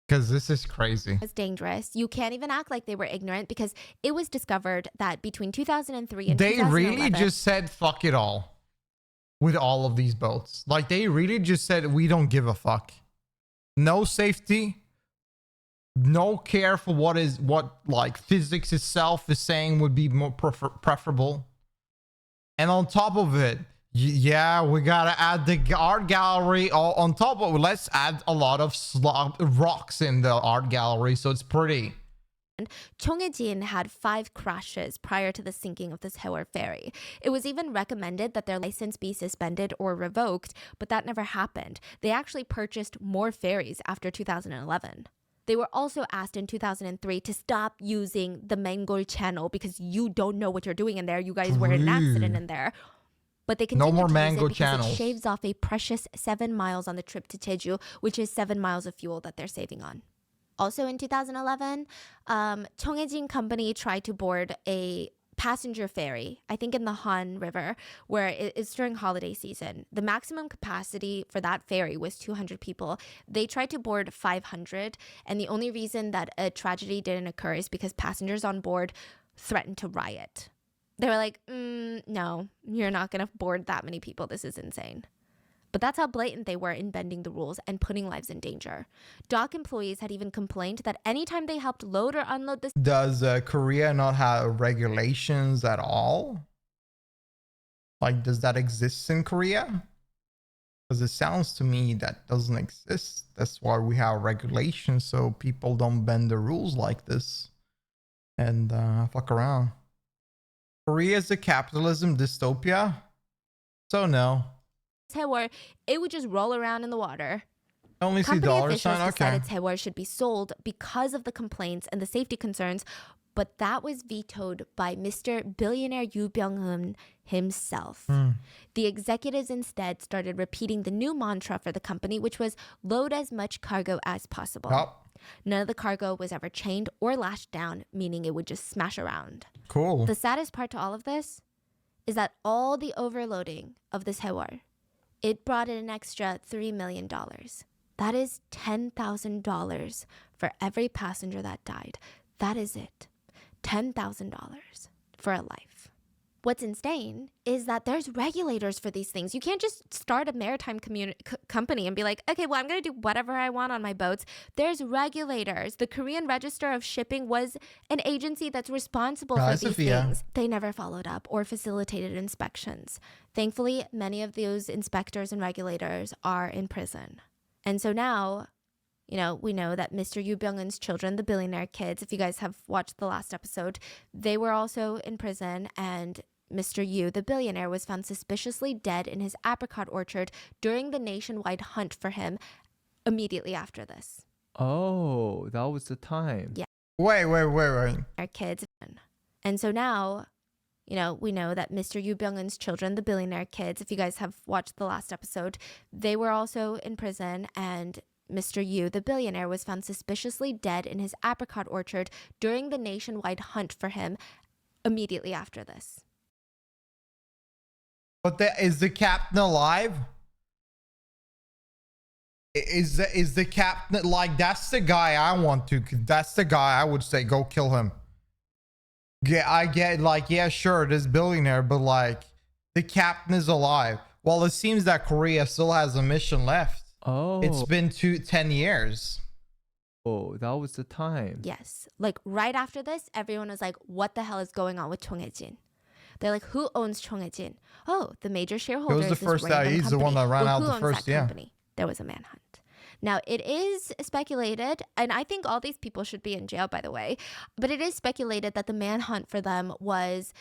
Because this is crazy. dangerous. You can't even act like they were ignorant because it was discovered that between 2003 and They 2011, really just said fuck it all with all of these boats. Like, they really just said, we don't give a fuck. No safety, no care for what like physics itself is saying would be more preferable. And on top of it, yeah, we gotta add the art gallery on top of it. Let's add a lot of rocks in the art gallery so it's pretty. Chung and-jin had 5 crashes prior to the sinking of the Sewol ferry. It was even recommended that their license be suspended or revoked, but that never happened. They actually purchased more ferries after 2011. They were also asked in 2003 to stop using the Mangol channel because you don't know what you're doing in there. You guys were in an accident in there. But they continue No more to mango use it because channels. it shaves off a precious 7 miles on the trip to Jeju, which is 7 miles of fuel that they're saving on. Also in 2011, Cheonghaejin Company tried to board a passenger ferry, I think in the Han River, where it's during holiday season. The maximum capacity for that ferry was 200 people. They tried to board 500, and the only reason that a tragedy didn't occur is because passengers on board threatened to riot. They were like, no, you're not going to board that many people. This is insane. But that's how blatant they were in bending the rules and putting lives in danger. Dock employees had even complained that anytime they helped load or unload the... Does Korea not have regulations at all? Like, does that exist in Korea? Because it sounds to me that doesn't exist. That's why we have regulations, so people don't bend the rules like this and fuck around. Korea is a capitalism dystopia? So no. Sewol, it would just roll around in the water. I only see Company dollar officials sign. Okay. decided Sewol should be sold because of the complaints and the safety concerns, but that was vetoed by Mr. Billionaire Yoo Byung-eun himself. The executives instead started repeating the new mantra for the company, which was load as much cargo as possible. Oh, None of the cargo was ever chained or lashed down, meaning it would just smash around. cool. The saddest part to all of this is that all the overloading of the Sewol, it brought in an extra $3 million. That is $10,000 for every passenger that died. That is it. $10,000 for a life. What's insane is that there's regulators for these things. You can't just start a maritime company and be like, okay, well, I'm going to do whatever I want on my boats. There's regulators. The Korean Register of Shipping was an agency that's responsible for these things. They never followed up or facilitated inspections. Thankfully, many of those inspectors and regulators are in prison. And so now, you know, we know that Mr. Yoo Byung-eun's children, the billionaire kids, if you guys have watched the last episode, they were also in prison, and Mr. Yu, the billionaire, was found suspiciously dead in his apricot orchard during the nationwide hunt for him immediately after this. Oh, that was the time. Yeah. Wait. Our kids. And so now, we know that Mr. Yu Byung-eun's children, the billionaire kids, if you guys have watched the last episode, they were also in prison, and Mr. Yu, the billionaire, was found suspiciously dead in his apricot orchard during the nationwide hunt for him immediately after this. But is the captain alive? Is the captain, like, that's the guy I want to, that's the guy I would say go kill him. Yeah, I get, like, yeah, sure, this billionaire, but like, the captain is alive. Well, it seems that Korea still has a mission left. Oh. It's been 10 years. Oh, that was the time. Yes. Like, right after this, everyone was like, what the hell is going on with Chung Hae-jin? They're like, who owns Chung Hae-jin? Oh, the major shareholder is this first random he's company. the one that ran Well, out who the owns first, that yeah. company? There was a manhunt. Now, it is speculated, and I think all these people should be in jail, by the way, but it is speculated that the manhunt for them was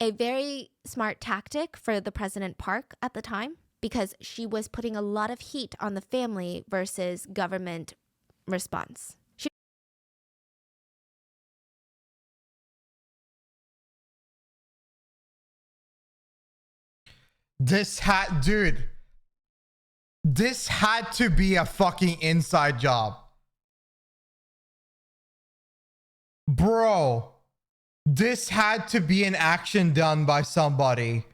a very smart tactic for the President Park at the time, because she was putting a lot of heat on the family versus government response. This had to be a fucking inside job. Bro, this had to be an action done by somebody.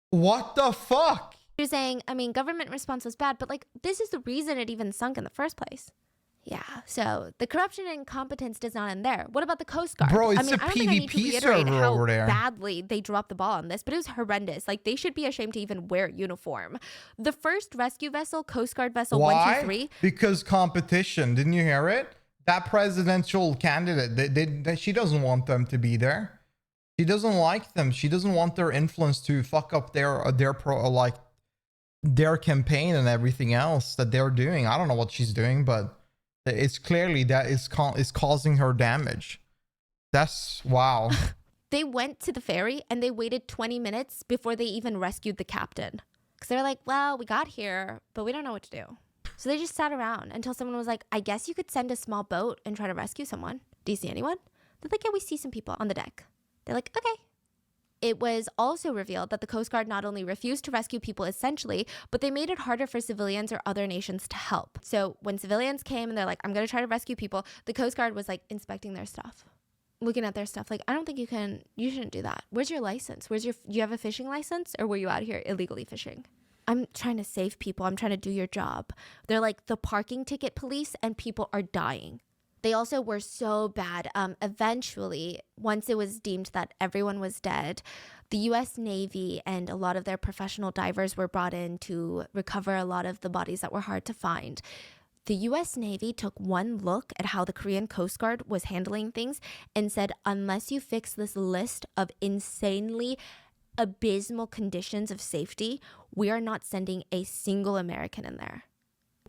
What the fuck? You're saying, I mean, government response was bad, but like, this is the reason it even sunk in the first place. Yeah, so the corruption and incompetence does not end there. What about the Coast Guard? Bro, it's I mean, a I don't think I need to PvP reiterate server how over there. badly they dropped the ball on this, but it was horrendous. Like, they should be ashamed to even wear uniform. The first rescue vessel, Coast Guard vessel Why? 123. Because competition. Didn't you hear it? That presidential candidate, she doesn't want them to be there. She doesn't like them. She doesn't want their influence to fuck up their campaign and everything else that they're doing. I don't know what she's doing, but it's clearly that is causing her damage. That's wow. They went to the ferry and they waited 20 minutes before they even rescued the captain. Because they're like, well, we got here, but we don't know what to do. So they just sat around until someone was like, I guess you could send a small boat and try to rescue someone. Do you see anyone? They're like, yeah, we see some people on the deck. They're like, okay. It was also revealed that the Coast Guard not only refused to rescue people essentially, but they made it harder for civilians or other nations to help. So when civilians came and they're like, I'm going to try to rescue people, the Coast Guard was like inspecting their stuff, looking at their stuff. Like, I don't think you shouldn't do that. Where's your license? Do you have a fishing license, or were you out here illegally fishing? I'm trying to save people. I'm trying to do your job. They're like the parking ticket police, and people are dying. They also were so bad. Eventually, once it was deemed that everyone was dead, the U.S. Navy and a lot of their professional divers were brought in to recover a lot of the bodies that were hard to find. The U.S. Navy took one look at how the Korean Coast Guard was handling things and said, unless you fix this list of insanely abysmal conditions of safety, we are not sending a single American in there.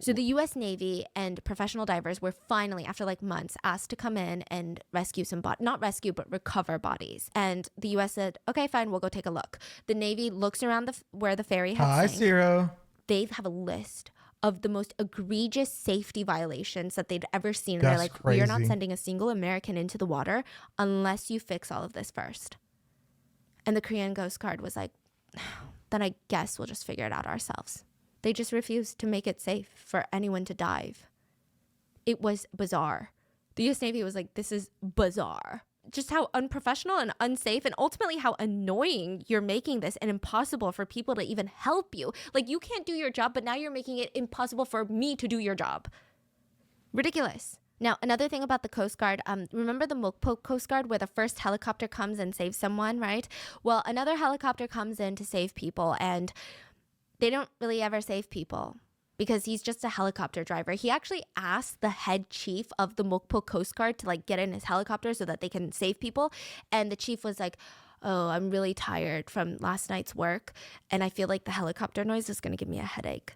So the U.S. Navy and professional divers were finally, after like months, asked to come in and rescue some not rescue, but recover bodies. And the U.S. said, okay, fine, we'll go take a look. The Navy looks around where the ferry had Hi, sank. Zero. They have a list of the most egregious safety violations that they'd ever seen. And That's they're like, we are not crazy. sending a single American into the water unless you fix all of this first. And the Korean Coast Guard was like, then I guess we'll just figure it out ourselves. They just refused to make it safe for anyone to dive. It was bizarre. The U.S. Navy was like, this is bizarre. Just how unprofessional and unsafe, and ultimately how annoying you're making this and impossible for people to even help you. Like, you can't do your job, but now you're making it impossible for me to do your job. Ridiculous. Now, another thing about the Coast Guard, remember the Mokpo Coast Guard where the first helicopter comes and saves someone, right? Well, another helicopter comes in to save people, and they don't really ever save people because he's just a helicopter driver. He actually asked the head chief of the Mokpo Coast Guard to like get in his helicopter so that they can save people. And the chief was like, oh, I'm really tired from last night's work, and I feel like the helicopter noise is going to give me a headache.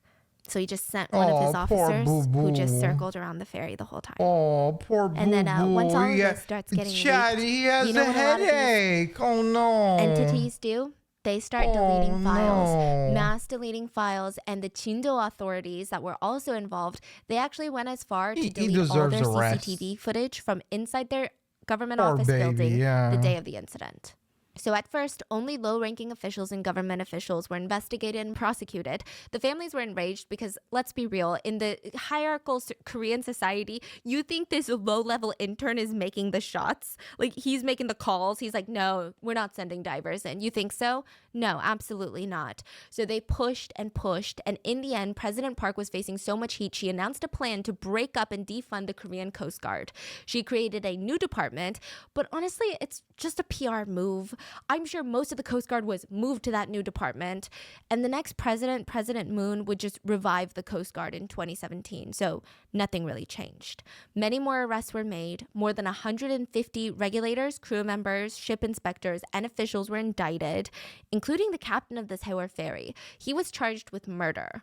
So he just sent one of his officers who just circled around the ferry the whole time. Oh, poor boo. And then once all of this starts getting leaked, he has you know a what a lot of these headache. Oh no. entities do? They start deleting files, no. mass deleting files, and the Chindo authorities that were also involved, they actually went as far to delete all their CCTV footage from inside their government office building the day of the incident. So at first, only low-ranking officials and government officials were investigated and prosecuted. The families were enraged because, let's be real, in the hierarchical Korean society, you think this low-level intern is making the shots? Like, he's making the calls. He's like, no, we're not sending divers in. You think so? No, absolutely not. So they pushed and pushed, and in the end, President Park was facing so much heat, she announced a plan to break up and defund the Korean Coast Guard. She created a new department, but honestly, it's just a PR move. I'm sure most of the Coast Guard was moved to that new department. And the next president, President Moon, would just revive the Coast Guard in 2017. So nothing really changed. Many more arrests were made. More than 150 regulators, crew members, ship inspectors, and officials were indicted, including the captain of the Sewol ferry. He was charged with murder.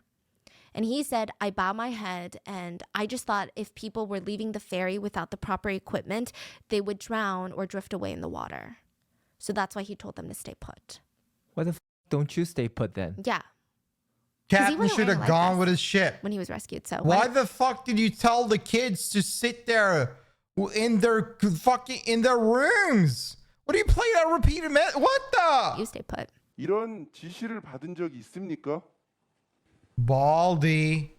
And he said, I bow my head, and I just thought if people were leaving the ferry without the proper equipment, they would drown or drift away in the water. So that's why he told them to stay put. Why the don't you stay put then? Yeah. Captain should have gone with his ship. When he was rescued. So why the fuck did you tell the kids to sit there in their rooms? What do you play that repeated what the? You stay put. 이런 지시를 받은 적이 있습니까? Baldy.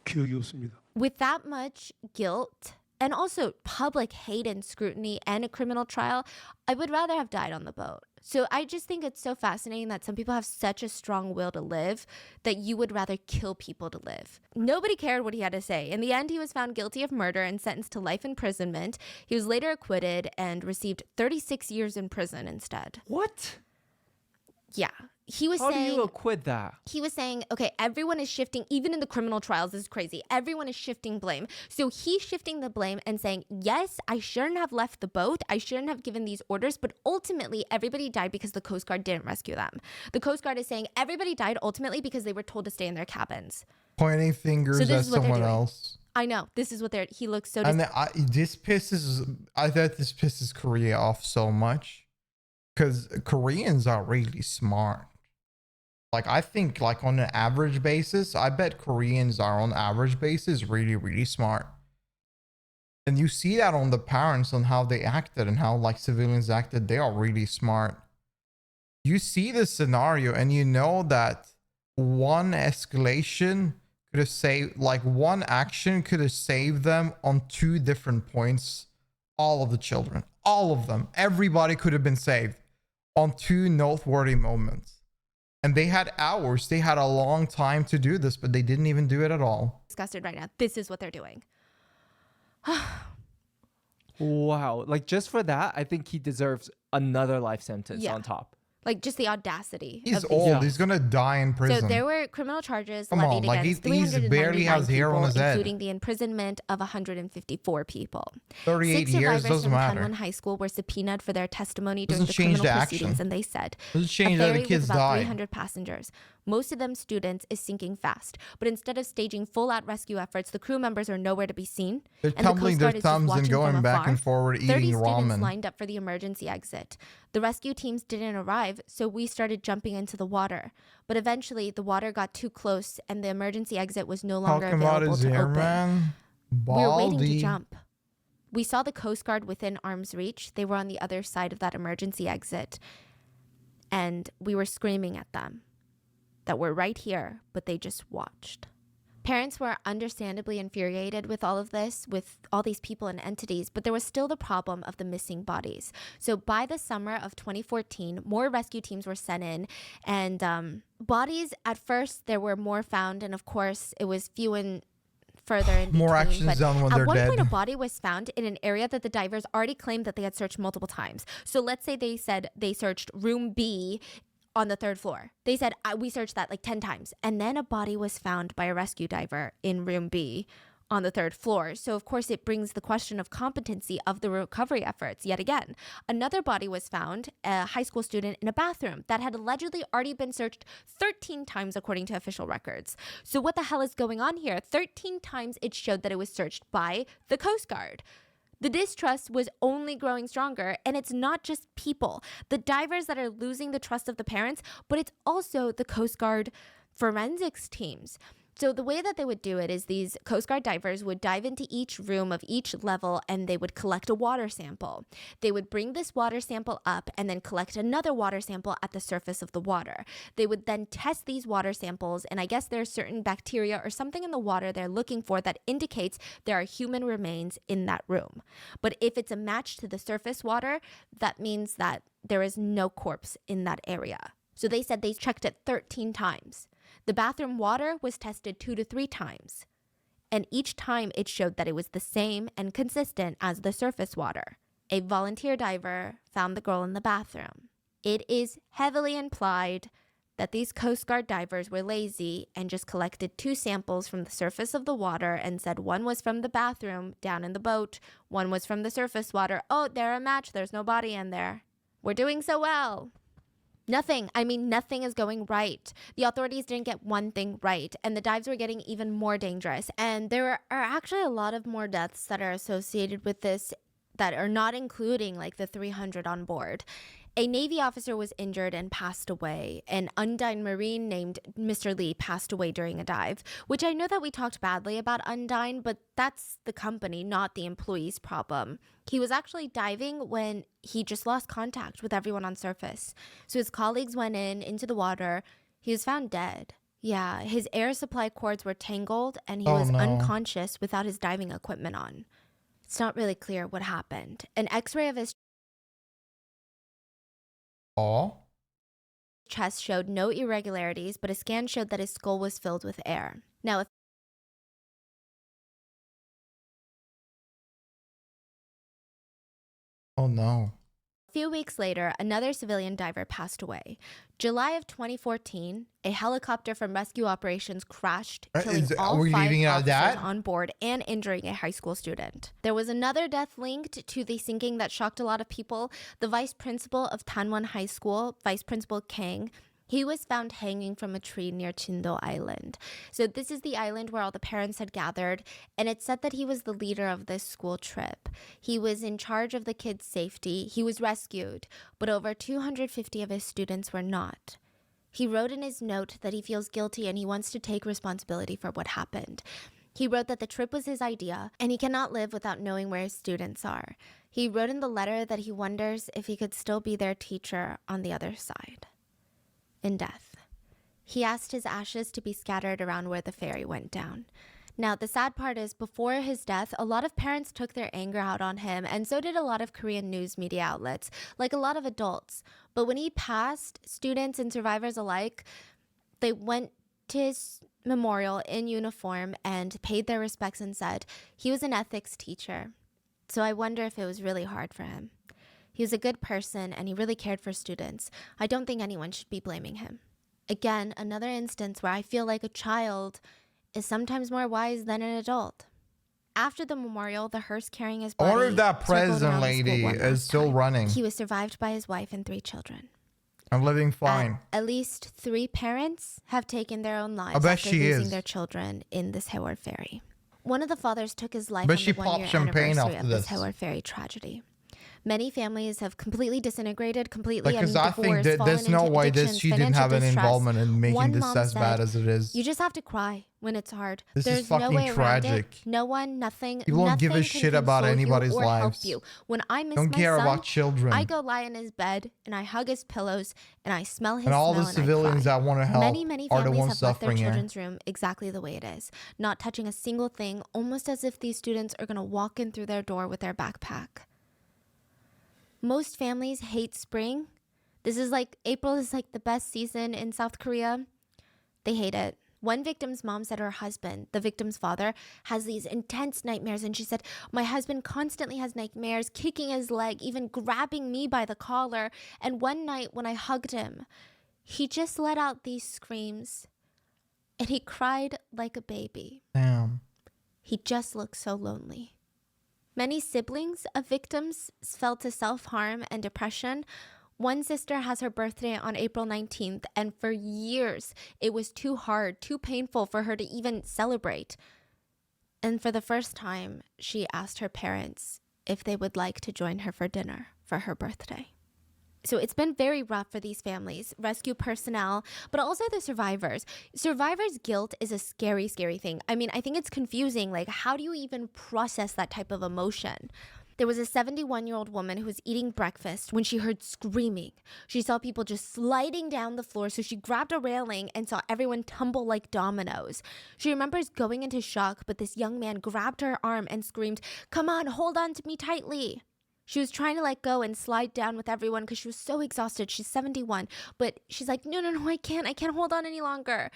기억이 없습니다. With that much guilt and also public hate and scrutiny and a criminal trial, I would rather have died on the boat. So I just think it's so fascinating that some people have such a strong will to live that you would rather kill people to live. Nobody cared what he had to say. In the end, he was found guilty of murder and sentenced to life imprisonment. He was later acquitted and received 36 years in prison instead. What? Yeah. He was How saying, do you acquit that? He was saying, okay, everyone is shifting, even in the criminal trials, this is crazy. Everyone is shifting blame. So he's shifting the blame and saying, yes, I shouldn't have left the boat. I shouldn't have given these orders. But ultimately, everybody died because the Coast Guard didn't rescue them. The Coast Guard is saying everybody died ultimately because they were told to stay in their cabins. Pointing fingers at someone else. I know. This is what he looks so... And I thought this pisses Korea off so much. Because Koreans are really smart. Like, I think, like, on an average basis, I bet Koreans are on average basis really, really smart. And you see that on the parents, on how they acted and how, like, civilians acted. They are really smart. You see this scenario and you know that one escalation could have saved, like, one action could have saved them on 2 different points. All of the children, all of them, everybody could have been saved on 2 noteworthy moments. And they had hours. They had a long time to do this, but they didn't even do it at all. Disgusted right now. This is what they're doing. Wow. Like, just for that, I think he deserves another life sentence on top. Like, just the audacity. He's old. He's going to die in prison. So there were criminal charges levied against 399 people, including the imprisonment of 154 people. 38 6 years survivors doesn't from matter. Tanwon High School were subpoenaed for their testimony during Doesn't the criminal change the proceedings, action. and they said, Doesn't change that the kids with about died. 300 passengers. Most of them students is sinking fast. But instead of staging full-out rescue efforts, the crew members are nowhere to be seen. They're and tumbling the their Coast Guard is thumbs just and watching going from back afar. and forward 30 eating students ramen. lined up for the emergency exit. The rescue teams didn't arrive, so we started jumping into the water. But eventually, the water got too close, and the emergency exit was no longer Talking about available his to air, open. man. We were waiting to Baldy. jump. We saw the Coast Guard within arm's reach. They were on the other side of that emergency exit. And we were screaming at them that we're right here, but they just watched. Parents were understandably infuriated with all of this, with all these people and entities, but there was still the problem of the missing bodies. So by the summer of 2014, more rescue teams were sent in, and bodies, at first, there were more found, and of course, it was few and further in More between. actions But done when at they're one dead. point, a body was found in an area that the divers already claimed that they had searched multiple times. So let's say they said they searched room B on the 3rd floor. They said, we searched that like 10 times. And then a body was found by a rescue diver in room B on the 3rd floor. So, of course, it brings the question of competency of the recovery efforts yet again. Another body was found, a high school student, in a bathroom that had allegedly already been searched 13 times according to official records. So what the hell is going on here? 13 times it showed that it was searched by the Coast Guard. The distrust was only growing stronger, and it's not just people, the divers that are losing the trust of the parents, but it's also the Coast Guard forensics teams. So the way that they would do it is these Coast Guard divers would dive into each room of each level and they would collect a water sample. They would bring this water sample up and then collect another water sample at the surface of the water. They would then test these water samples, and I guess there's certain bacteria or something in the water they're looking for that indicates there are human remains in that room. But if it's a match to the surface water, that means that there is no corpse in that area. So they said they checked it 13 times. The bathroom water was tested 2 to 3 times, and each time it showed that it was the same and consistent as the surface water. A volunteer diver found the girl in the bathroom. It is heavily implied that these Coast Guard divers were lazy and just collected 2 samples from the surface of the water and said one was from the bathroom down in the boat, one was from the surface water. Oh, they're a match. There's no body in there. We're doing so well. Nothing is going right. The authorities didn't get one thing right, and the dives were getting even more dangerous. And there are actually a lot of more deaths that are associated with this that are not including like the 300 on board. A Navy officer was injured and passed away. An Undyne Marine named Mr. Lee passed away during a dive, which I know that we talked badly about Undyne, but that's the company, not the employee's problem. He was actually diving when he just lost contact with everyone on surface. So his colleagues went into the water. He was found dead. Yeah, his air supply cords were tangled and he was unconscious without his diving equipment on. It's not really clear what happened. An x-ray of his chest showed no irregularities, but a scan showed that his skull was filled with air. Now, a few weeks later, another civilian diver passed away. July of 2014, a helicopter from rescue operations crashed, killing all 5 officers on board and injuring a high school student. There was another death linked to the sinking that shocked a lot of people. The vice principal of Tanwon High School, Vice Principal Kang, he was found hanging from a tree near Chindo Island. So this is the island where all the parents had gathered, and it's said that he was the leader of this school trip. He was in charge of the kids' safety. He was rescued, but over 250 of his students were not. He wrote in his note that he feels guilty and he wants to take responsibility for what happened. He wrote that the trip was his idea, and he cannot live without knowing where his students are. He wrote in the letter that he wonders if he could still be their teacher on the other side. In death. He asked his ashes to be scattered around where the ferry went down. Now, the sad part is, before his death, a lot of parents took their anger out on him, and so did a lot of Korean news media outlets, like a lot of adults. But when he passed, students and survivors alike, they went to his memorial in uniform and paid their respects and said he was an ethics teacher. So I wonder if it was really hard for him. He was a good person and he really cared for students. I don't think anyone should be blaming him. Again, another instance where I feel like a child is sometimes more wise than an adult. After the memorial, the hearse carrying his body, I wonder if that present lady is still running. He was survived by his wife and 3 children. I'm living fine. At least 3 parents have taken their own lives after losing their children in the Sewol ferry. One of the fathers took his life on the 1-year anniversary of the Sewol ferry tragedy. Many families have completely disintegrated, because I think that there's no way she didn't have any involvement in making this as bad as it is. You just have to cry when it's hard. This There's is fucking no way tragic. around it. No one, nothing. People don't give a shit about anybody's or lives. Help you. When I miss don't my care son, about children. I go lie in his bed and I hug his pillows and I smell his and all smell the civilians that want to help many are the families ones have left their suffering here. children's room exactly the way it is, not touching a single thing, almost as if these students are going to walk in through their door with their backpack. Most families hate spring. April is like the best season in South Korea. They hate it. One victim's mom said her husband, the victim's father, has these intense nightmares. And she said, my husband constantly has nightmares, kicking his leg, even grabbing me by the collar. And one night when I hugged him, he just let out these screams. And he cried like a baby. Damn. He just looked so lonely. Many siblings of victims fell to self-harm and depression. One sister has her birthday on April 19th, and for years, it was too hard, too painful for her to even celebrate. And for the first time, she asked her parents if they would like to join her for dinner for her birthday. So it's been very rough for these families, rescue personnel, but also the survivors. Survivors' guilt is a scary, scary thing. I mean, I think it's confusing. Like, how do you even process that type of emotion? There was a 71-year-old woman who was eating breakfast when she heard screaming. She saw people just sliding down the floor, so she grabbed a railing and saw everyone tumble like dominoes. She remembers going into shock, but this young man grabbed her arm and screamed, "Come on, hold on to me tightly." She was trying to let go and slide down with everyone because she was so exhausted. She's 71, but she's like, no, I can't hold on any longer.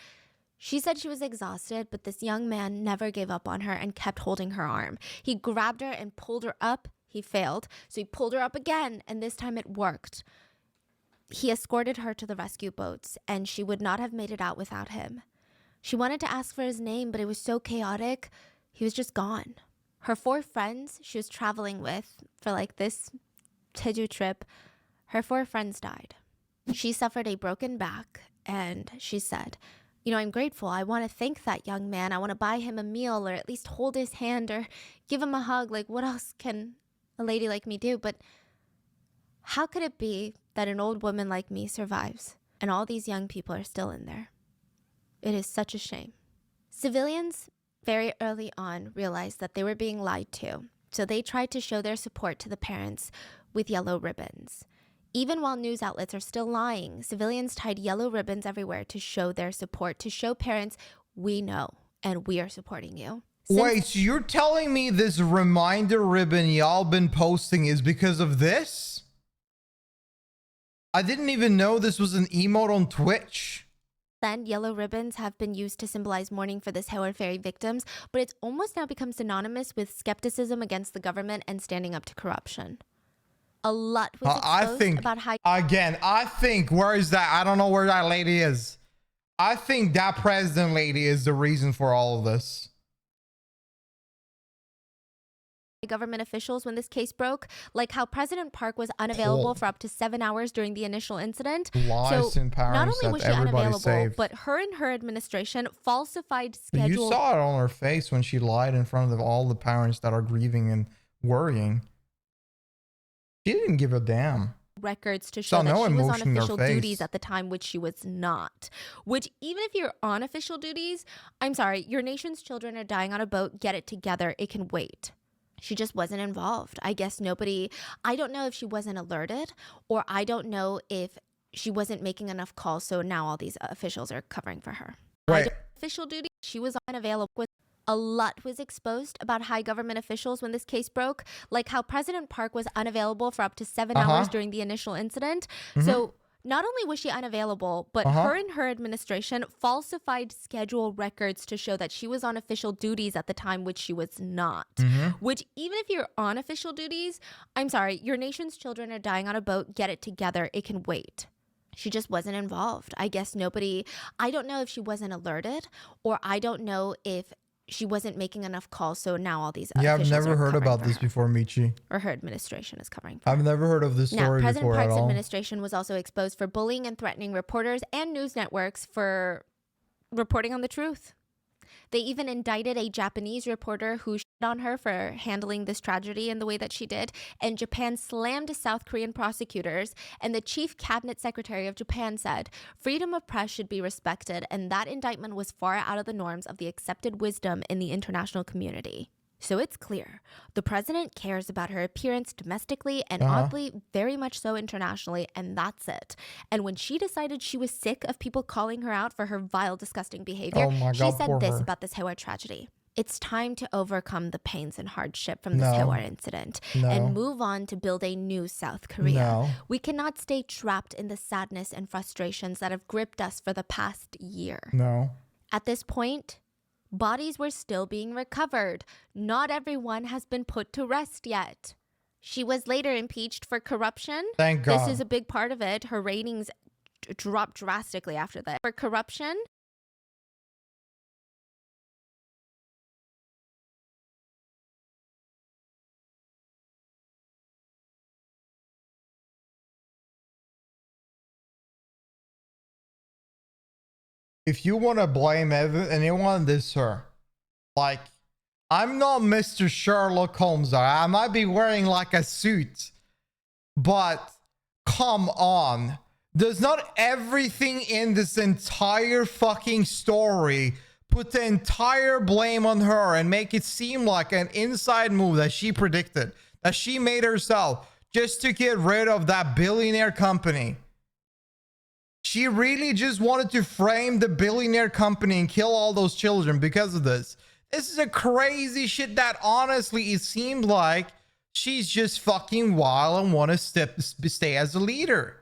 She said she was exhausted, but this young man never gave up on her and kept holding her arm. He grabbed her and pulled her up. He failed, so he pulled her up again, and this time it worked. He escorted her to the rescue boats, and she would not have made it out without him. She wanted to ask for his name, but it was so chaotic, he was just gone. Her 4 friends she was traveling with for like this Jeju trip, her 4 friends died. She suffered a broken back, and she said, I'm grateful. I want to thank that young man. I want to buy him a meal or at least hold his hand or give him a hug. Like, what else can a lady like me do? But how could it be that an old woman like me survives and all these young people are still in there? It is such a shame. Civilians very early on realized that they were being lied to, so they tried to show their support to the parents with yellow ribbons. Even while news outlets are still lying, civilians tied yellow ribbons everywhere to show their support, to show parents, we know and we are supporting you. Wait, so you're telling me this reminder ribbon y'all been posting is because of this? I didn't even know this was an emote on Twitch. Then yellow ribbons have been used to symbolize mourning for the Sewol Ferry victims, but it's almost now become synonymous with skepticism against the government and standing up to corruption. A lot was exposed about how... Again, I think, where is that? I don't know where that lady is. I think that president lady is the reason for all of this. Government officials when this case broke, like how President Park was unavailable for up to 7 hours during the initial incident. Lies and parents not only was she unavailable, saved. but her and her administration falsified schedules. You saw it on her face when she lied in front of all the parents that are grieving and worrying. She didn't give a damn. Records to show that she was on official duties at the time, which she was not. Which, even if you're on official duties, I'm sorry, your nation's children are dying on a boat. Get it together. It can wait. She just wasn't involved. I guess I don't know if she wasn't alerted, or I don't know if she wasn't making enough calls, so now all these officials are covering for her. Right. Official duty, she was unavailable. A lot was exposed about high government officials when this case broke, like how President Park was unavailable for up to 7 hours during the initial incident. So not only was she unavailable, but her and her administration falsified schedule records to show that she was on official duties at the time, which she was not. Which, even if you're on official duties, I'm sorry, your nation's children are dying on a boat. Get it together. It can wait. She just wasn't involved. I guess I don't know if she wasn't alerted, or I don't know if she wasn't making enough calls, so now all these officials I've never heard about this her. before, Michi. Or her administration is covering for I've her. never heard of this story now, President before Park's at all. administration was also exposed for bullying and threatening reporters and news networks for reporting on the truth. They even indicted a Japanese reporter who shit on her for handling this tragedy in the way that she did, and Japan slammed South Korean prosecutors, and the chief cabinet secretary of Japan said, freedom of press should be respected, and that indictment was far out of the norms of the accepted wisdom in the international community. So it's clear, the president cares about her appearance domestically and oddly, very much so internationally, and that's it. And when she decided she was sick of people calling her out for her vile, disgusting behavior, she said this about the Sewol tragedy. It's time to overcome the pains and hardship from the Sewol incident and move on to build a new South Korea. We cannot stay trapped in the sadness and frustrations that have gripped us for the past year. At this point, bodies were still being recovered. Not everyone has been put to rest yet. She was later impeached for corruption. Thank God. This is a big part of it. Her ratings dropped drastically after that. For corruption, if you want to blame anyone, this her. Like, I'm not Mr. Sherlock Holmes. I might be wearing like a suit, but come on. Does not everything in this entire fucking story put the entire blame on her and make it seem like an inside move that she predicted, that she made herself just to get rid of that billionaire company? She really just wanted to frame the billionaire company and kill all those children because of this. This is a crazy shit that honestly, it seems like she's just fucking wild and want to stay as a leader.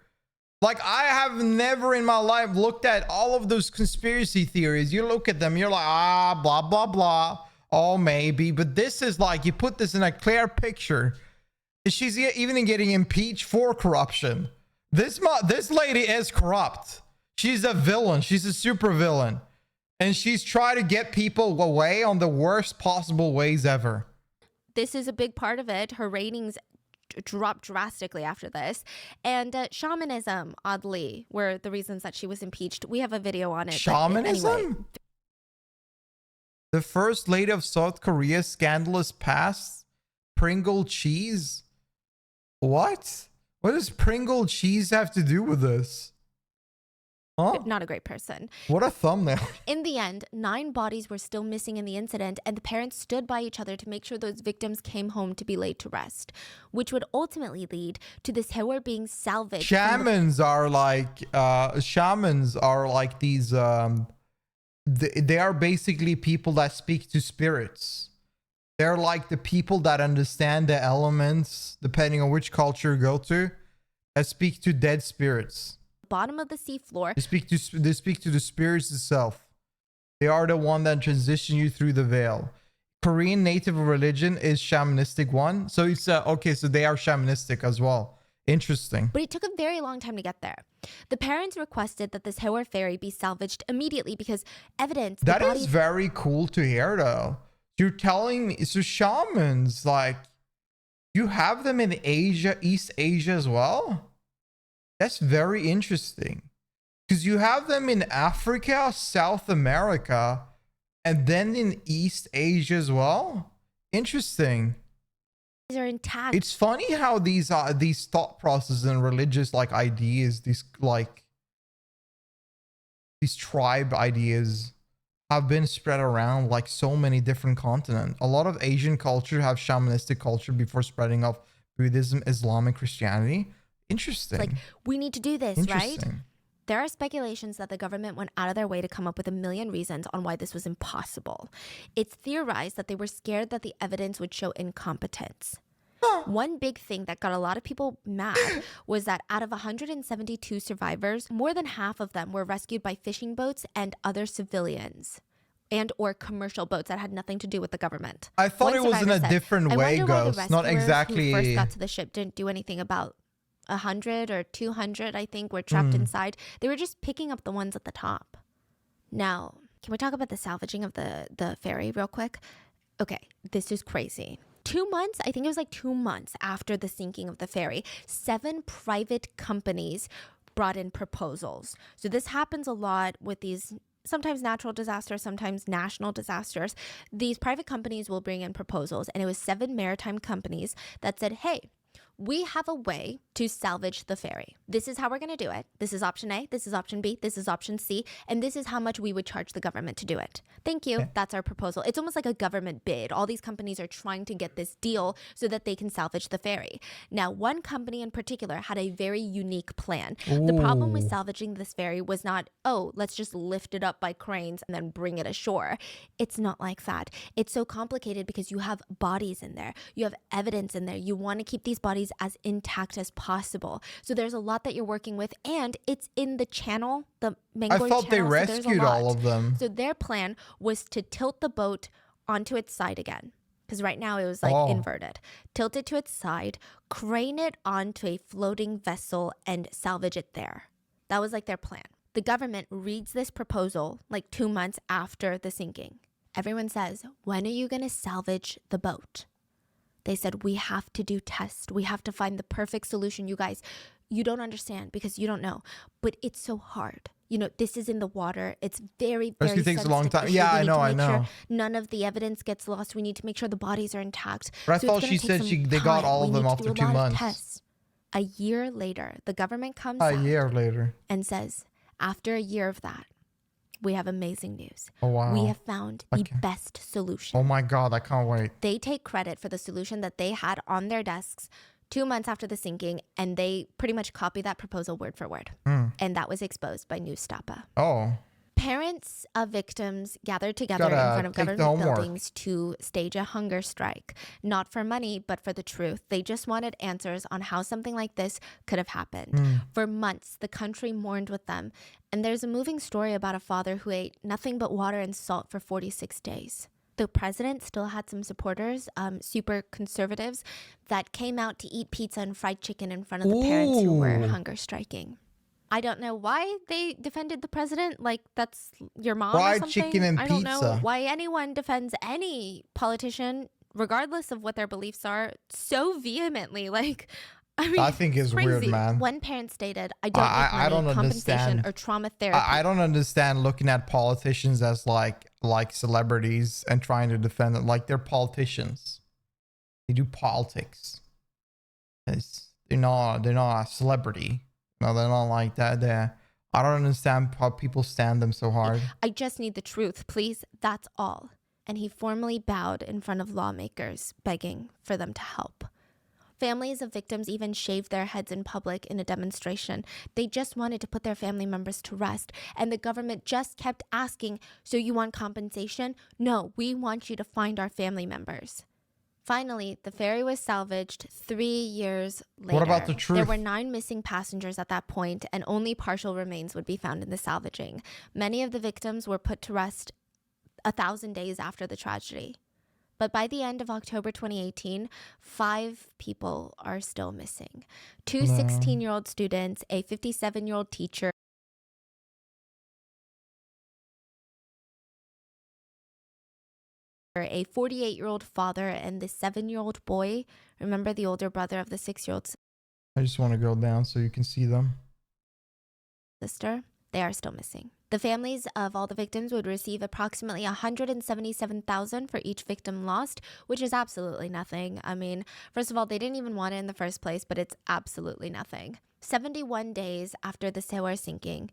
Like, I have never in my life looked at all of those conspiracy theories. You look at them, you're like, ah, blah, blah, blah. Oh, maybe. But this is like, you put this in a clear picture. She's even getting impeached for corruption. This lady is corrupt. She's a villain. She's a super villain. And she's trying to get people away on the worst possible ways ever. This is a big part of it. Her ratings dropped drastically after this. And shamanism, oddly, were the reasons that she was impeached. We have a video on it. Shamanism? Anyway. The first lady of South Korea's scandalous past? Pringle cheese? What? What does Pringle cheese have to do with this? Huh? Not a great person. What a thumbnail. In the end, 9 bodies were still missing in the incident, and the parents stood by each other to make sure those victims came home to be laid to rest, which would ultimately lead to the Sewol being salvaged. Shamans are like these they are basically people that speak to spirits. They're like the people that understand the elements, depending on which culture you go to, that speak to dead spirits. Bottom of the seafloor. They speak to the spirits itself. They are the one that transition you through the veil. Korean native religion is shamanistic one. So it's okay, so they are shamanistic as well. Interesting. But it took a very long time to get there. The parents requested that the Sewol ferry be salvaged immediately because evidence... That is very cool to hear though. You're telling me, so shamans, like, you have them in Asia, East Asia as well? That's very interesting. Because you have them in Africa, South America, and then in East Asia as well? Interesting. These are intact. It's funny how these thought processes and religious like ideas, these tribe ideas have been spread around like so many different continents. A lot of Asian culture have shamanistic culture before spreading of Buddhism, Islam, and Christianity. Interesting. Like, we need to do this, right? There are speculations that the government went out of their way to come up with a million reasons on why this was impossible. It's theorized that they were scared that the evidence would show incompetence. One big thing that got a lot of people mad was that out of 172 survivors, more than half of them were rescued by fishing boats and other civilians and or commercial boats that had nothing to do with the government. I thought it was in a different way, Ghost. Not exactly. Who first got to the ship didn't do anything about 100 or 200, I think, were trapped inside. They were just picking up the ones at the top. Now, can we talk about the salvaging of the ferry real quick? Okay, this is crazy. 2 months, I think it was like 2 months after the sinking of the ferry, 7 private companies brought in proposals. So this happens a lot with these sometimes natural disasters, sometimes national disasters. These private companies will bring in proposals, and it was 7 maritime companies that said, hey, we have a way to salvage the ferry. This is how we're going to do it. This is option A, this is option B, this is option C, and this is how much we would charge the government to do it. Thank you. Okay. That's our proposal. It's almost like a government bid. All these companies are trying to get this deal so that they can salvage the ferry. Now, one company in particular had a very unique plan. Ooh. The problem with salvaging this ferry was not, oh, let's just lift it up by cranes and then bring it ashore. It's not like that. It's so complicated because you have bodies in there. You have evidence in there. You want to keep these bodies as intact as possible. So there's a lot that you're working with, and it's in the channel, the Mangoy channel. I thought they rescued all of them. So their plan was to tilt the boat onto its side again, because right now it was like inverted. Tilt it to its side, crane it onto a floating vessel, and salvage it there. That was like their plan. The government reads this proposal like 2 months after the sinking. Everyone says, when are you going to salvage the boat? They said, we have to do tests. We have to find the perfect solution. You guys, you don't understand because you don't know, but it's so hard. you know, this is in the water. It's very, very Especially takes a long sensitive time. issue. Yeah, We I need know, to I make know. sure none of the evidence gets lost. We need to make sure the bodies are intact. But I So it's thought gonna she take said some they got time. all We of them need to after do a 2 lot of months. tests. A year later, the government comes A out year later. and says, after a year of that, we have amazing news. Oh, wow. We have found the best solution. Oh my God, I can't wait. They take credit for the solution that they had on their desks 2 months after the sinking, and they pretty much copy that proposal word for word. And that was exposed by Newstapa. Oh. Parents of victims gathered together in Gotta front of take the government homework. buildings to stage a hunger strike. Not for money, but for the truth. They just wanted answers on how something like this could have happened. For months, the country mourned with them. And there's a moving story about a father who ate nothing but water and salt for 46 days. The president still had some supporters, super conservatives, that came out to eat pizza and fried chicken in front of the parents who were hunger striking. I don't know why they defended the president. Like, that's your mom or Fried something. chicken and I don't know pizza. why anyone defends any politician, regardless of what their beliefs are, so vehemently. Like, I mean, I think it's crazy. weird, man. One parent stated, I don't I need money, don't compensation, understand. or trauma therapy. I don't understand looking at politicians as like celebrities and trying to defend it. Like, they're politicians. They do politics. They're not a celebrity. No, they're not like that. I don't understand how people stand them so hard. I just need the truth, please. That's all. And he formally bowed in front of lawmakers, begging for them to help. Families of victims even shaved their heads in public in a demonstration. They just wanted to put their family members to rest. And the government just kept asking, so you want compensation? No, we want you to find our family members. Finally, the ferry was salvaged 3 years later. What about the truth? There were 9 missing passengers at that point, and only partial remains would be found in the salvaging. Many of the victims were put to rest 1,000 days after the tragedy. But by the end of October 2018, 5 people are still missing. 2 16-year-old students, a 57-year-old teacher, a 48-year-old father, and the 7-year-old boy. Remember the older brother of the 6-year-old I just want to go down so you can see them. sister? They are still missing. The families of all the victims would receive approximately $177,000 for each victim lost, which is absolutely nothing. I mean, first of all, they didn't even want it in the first place, but it's absolutely nothing. 71 days after the Sewol sinking,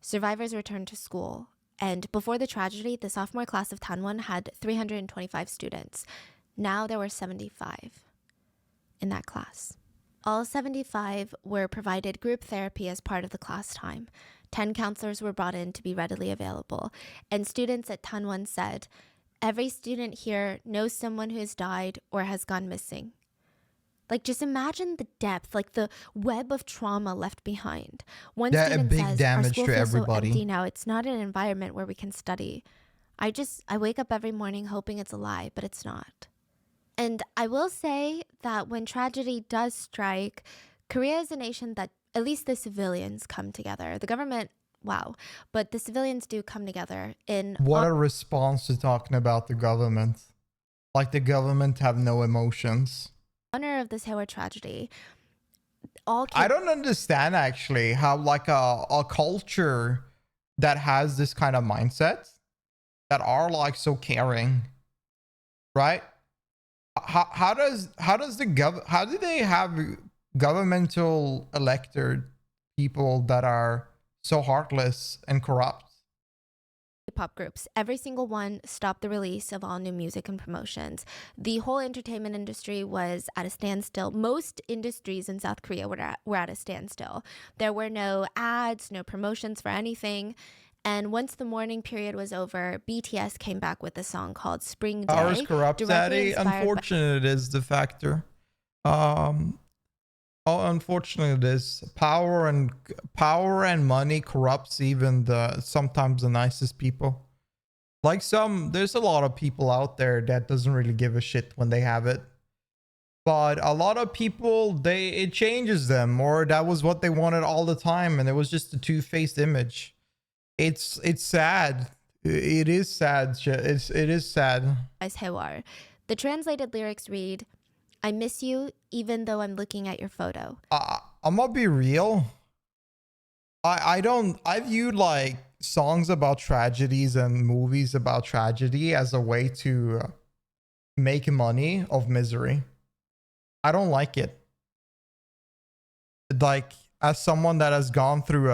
survivors returned to school. And before the tragedy, the sophomore class of Tanwon had 325 students. Now there were 75 in that class. All 75 were provided group therapy as part of the class time. 10 counselors were brought in to be readily available. And students at Tanwon said, every student here knows someone who has died or has gone missing. Like, just imagine the depth, like the web of trauma left behind. One student big says, damage our school to feels everybody. so empty now. It's not an environment where we can study. I wake up every morning hoping it's a lie, but it's not. And I will say that when tragedy does strike, Korea is a nation that at least the civilians come together. The government, wow, but the civilians do come together in... What a response to talking about the government. Like, the government have no emotions. honor of this Sewol tragedy. I don't understand actually how like a culture that has this kind of mindset that are like so caring, right? How do they have governmental elected people that are so heartless and corrupt? Pop groups, every single one stopped the release of all new music and promotions. The whole entertainment industry was at a standstill. Most industries in South Korea were at a standstill. There were no ads, no promotions for anything. And once the mourning period was over, BTS came back with a song called Spring Day. Power is corrupt, directly Daddy. inspired Unfortunate it is the factor. Unfortunately, it is. Power and money corrupts even sometimes the nicest people. Like there's a lot of people out there that doesn't really give a shit when they have it. But a lot of people, it changes them, or that was what they wanted all the time, and it was just a two-faced image. It's sad. It is sad. It is sad. Sewol. The translated lyrics read, I miss you even though I'm looking at your photo. I'm gonna be real. I viewed like songs about tragedies and movies about tragedy as a way to make money of misery. I don't like it. Like, as someone that has gone through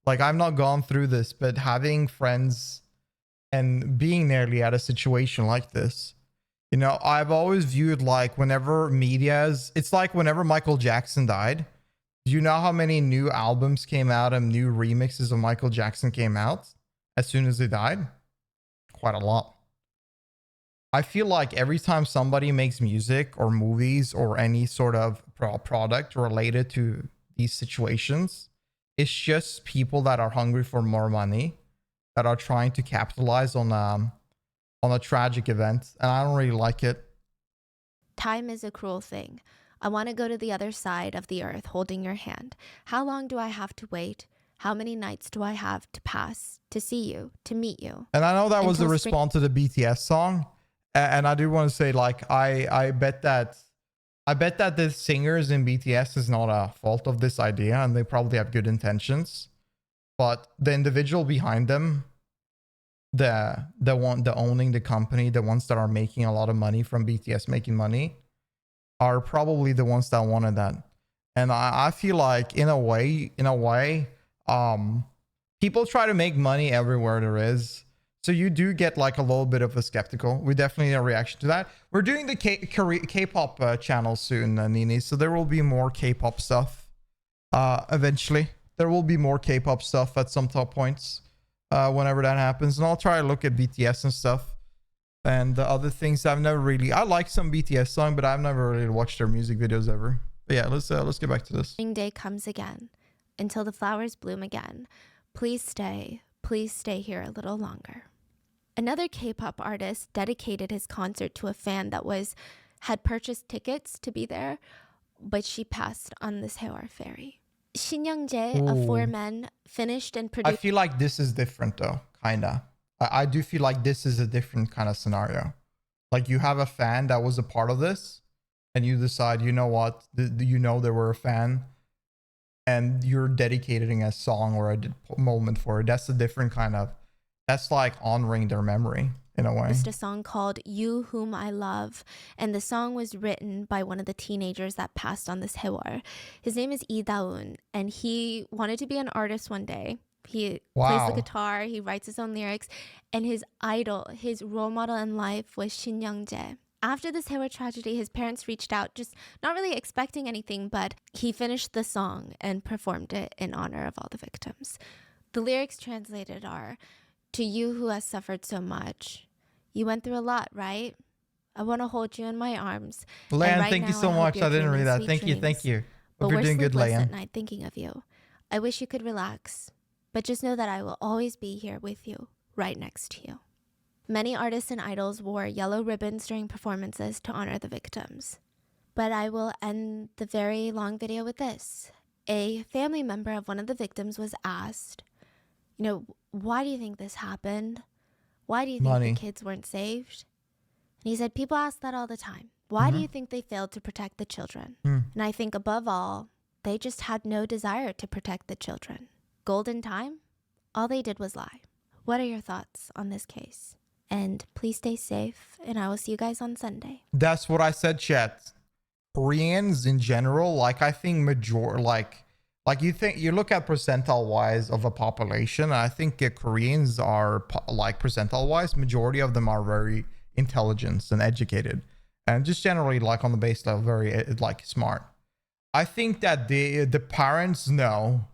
like, I've not gone through this, but having friends and being nearly at a situation like this, you know, I've always viewed like whenever it's like whenever Michael Jackson died, do you know how many new albums came out and new remixes of Michael Jackson came out as soon as he died? Quite a lot. I feel like every time somebody makes music or movies or any sort of product related to these situations, it's just people that are hungry for more money, that are trying to capitalize on a tragic event, and I don't really like it. Time is a cruel thing. I want to go to the other side of the earth holding your hand. How long do I have to wait? How many nights do I have to pass to see you, to meet you? And I know that was the response to the BTS song. And I do want to say, like, I bet that the singers in BTS is not a fault of this idea, and they probably have good intentions. But the individual behind them, the owning the company, the ones that are making a lot of money from BTS making money, are probably the ones that wanted that. And I feel like in a way, people try to make money everywhere there is. So you do get like a little bit of a skeptical. We definitely need a reaction to that. We're doing the K-pop channel soon, Nini. So there will be more K-pop stuff eventually. There will be more K-pop stuff at some top points whenever that happens. And I'll try to look at BTS and stuff. And the other things I like some BTS song, but I've never really watched their music videos ever. But yeah, let's get back to this. Day comes again, until the flowers bloom again. Please stay here a little longer. Another K-pop artist dedicated his concert to a fan that had purchased tickets to be there, but she passed on the Sewol ferry. Shin Young-jae of Four Men finished and produced. I feel like this is different though, kinda. I do feel like this is a different kind of scenario. Like, you have a fan that was a part of this, and you decide, you know what, you know they were a fan, and you're dedicating a song or a moment for it. That's a different kind of. That's like honoring their memory in a way. Just a song called You Whom I Love, and the song was written by one of the teenagers that passed on this Sewol. His name is Lee Da-eun, and he wanted to be an artist one day. He plays the guitar, he writes his own lyrics, and his idol, his role model in life was Shin Young-jae. After the Sewol tragedy, his parents reached out, just not really expecting anything, but he finished the song and performed it in honor of all the victims. The lyrics translated are, "To you who has suffered so much, you went through a lot, right? I want to hold you in my arms. Lan, thank you so much. I didn't read that. Thank you. But Hope you're doing good, Lan. at night thinking of you. I wish you could relax, but just know that I will always be here with you, right next to you." Many artists and idols wore yellow ribbons during performances to honor the victims. But I will end the very long video with this. A family member of one of the victims was asked, why do you think this happened? Why do you think the kids weren't saved? And he said, people ask that all the time. Why do you think they failed to protect the children? And I think above all, they just had no desire to protect the children. Golden time? All they did was lie. What are your thoughts on this case? And please stay safe, and I will see you guys on Sunday. That's what I said, chat. Koreans in general, I think you look at percentile wise of a population, I think Koreans are percentile wise, majority of them are very intelligent and educated, and just generally on the base level very smart. I think that the parents know,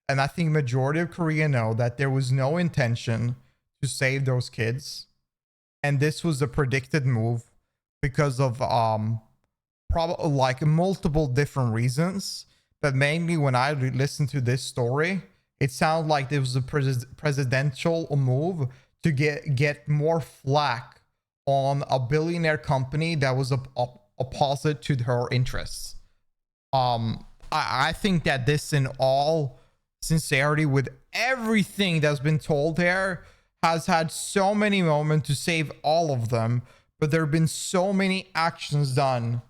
and I think majority of Korea know, that there was no intention to save those kids, and this was a predicted move because of probably multiple different reasons. But mainly when I listened to this story, it sounds like there was a presidential move to get more flack on a billionaire company that was opposite to her interests. I think that this, in all sincerity, with everything that's been told here, has had so many moments to save all of them, but there have been so many actions done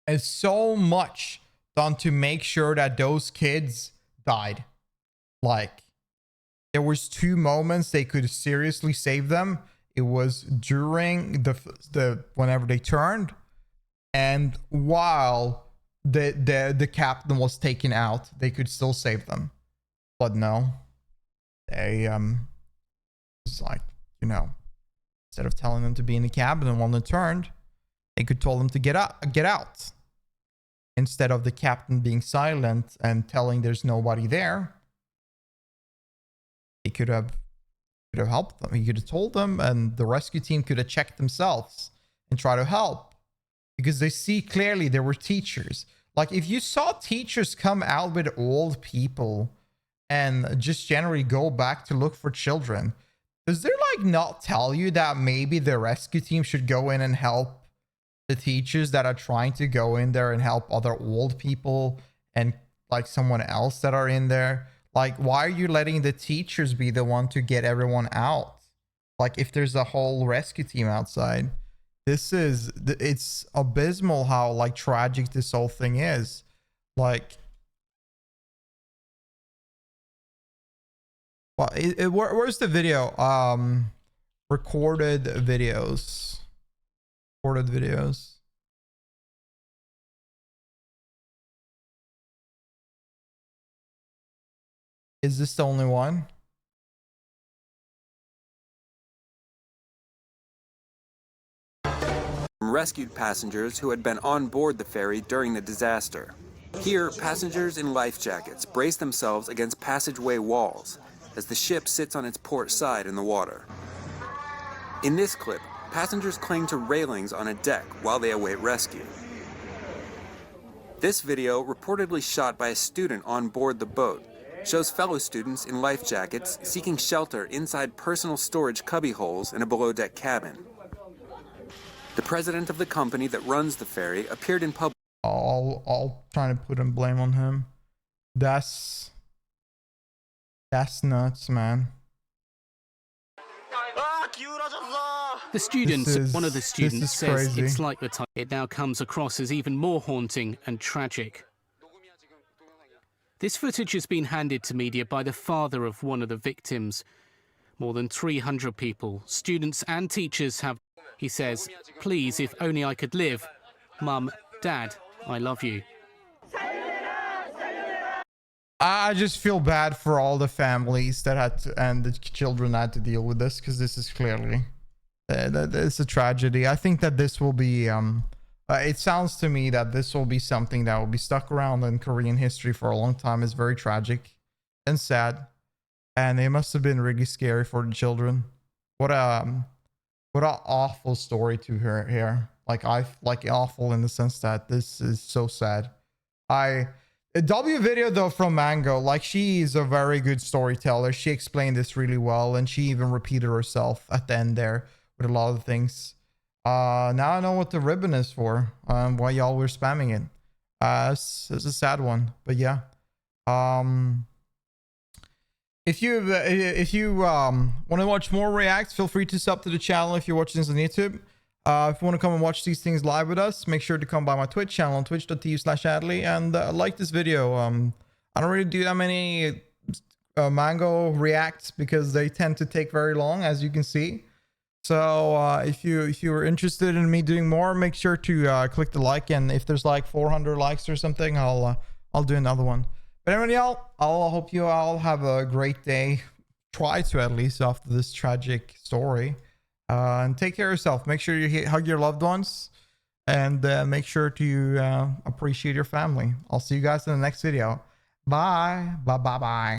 and so much done to make sure that those kids died. Like, there was 2 moments they could seriously save them. It was during the whenever they turned, and while the captain was taken out, they could still save them. But no, they it's like, you know, instead of telling them to be in the cabin and when they turned, they could tell them to get out. Instead of the captain being silent and telling there's nobody there, he could have helped them. He could have told them, and the rescue team could have checked themselves and try to help, because they see clearly there were teachers. Like, if you saw teachers come out with old people and just generally go back to look for children, does there like not tell you that maybe the rescue team should go in and help the teachers that are trying to go in there and help other old people and like someone else that are in there? Like, why are you letting the teachers be the one to get everyone out? Like, if there's a whole rescue team outside, it's abysmal how like tragic this whole thing is. Like, well, where's the video? Recorded videos. Is this the only one? Rescued passengers who had been on board the ferry during the disaster. Here, passengers in life jackets brace themselves against passageway walls as the ship sits on its port side in the water. In this clip, passengers cling to railings on a deck while they await rescue. This video, reportedly shot by a student on board the boat, shows fellow students in life jackets seeking shelter inside personal storage cubbyholes in a below-deck cabin. The president of the company that runs the ferry appeared in public. All trying to put blame on him. That's nuts, man. The students, one of the students says crazy. It's like the time. It now comes across as even more haunting and tragic. This footage has been handed to media by the father of one of the victims. More than 300 people, students and teachers have. He says, please, if only I could live. Mum, Dad, I love you. I just feel bad for all the families that had to, and the children had to deal with this, because this is clearly it's a tragedy. I think that this will be it sounds to me that this will be something that will be stuck around in Korean history for a long time. It's very tragic and sad, and it must have been really scary for the children. What an awful story to hear here. Like awful in the sense that this is so sad. A W video though from Mango, like, she is a very good storyteller. She explained this really well, and she even repeated herself at the end there with a lot of things. Now I know what the ribbon is for, why y'all were spamming it. It's a sad one, but yeah. If you want to watch more reacts, feel free to sub to the channel if you're watching this on YouTube. If you want to come and watch these things live with us, make sure to come by my Twitch channel on twitch.tv/Adley and like this video. I don't really do that many Mango reacts because they tend to take very long, as you can see. So if you are interested in me doing more, make sure to click the like, and if there's like 400 likes or something, I'll do another one. But anyway, y'all, I hope you all have a great day. Try to, at least, after this tragic story. And take care of yourself. Make sure you hug your loved ones, and make sure to appreciate your family. I'll see you guys in the next video. Bye. Bye.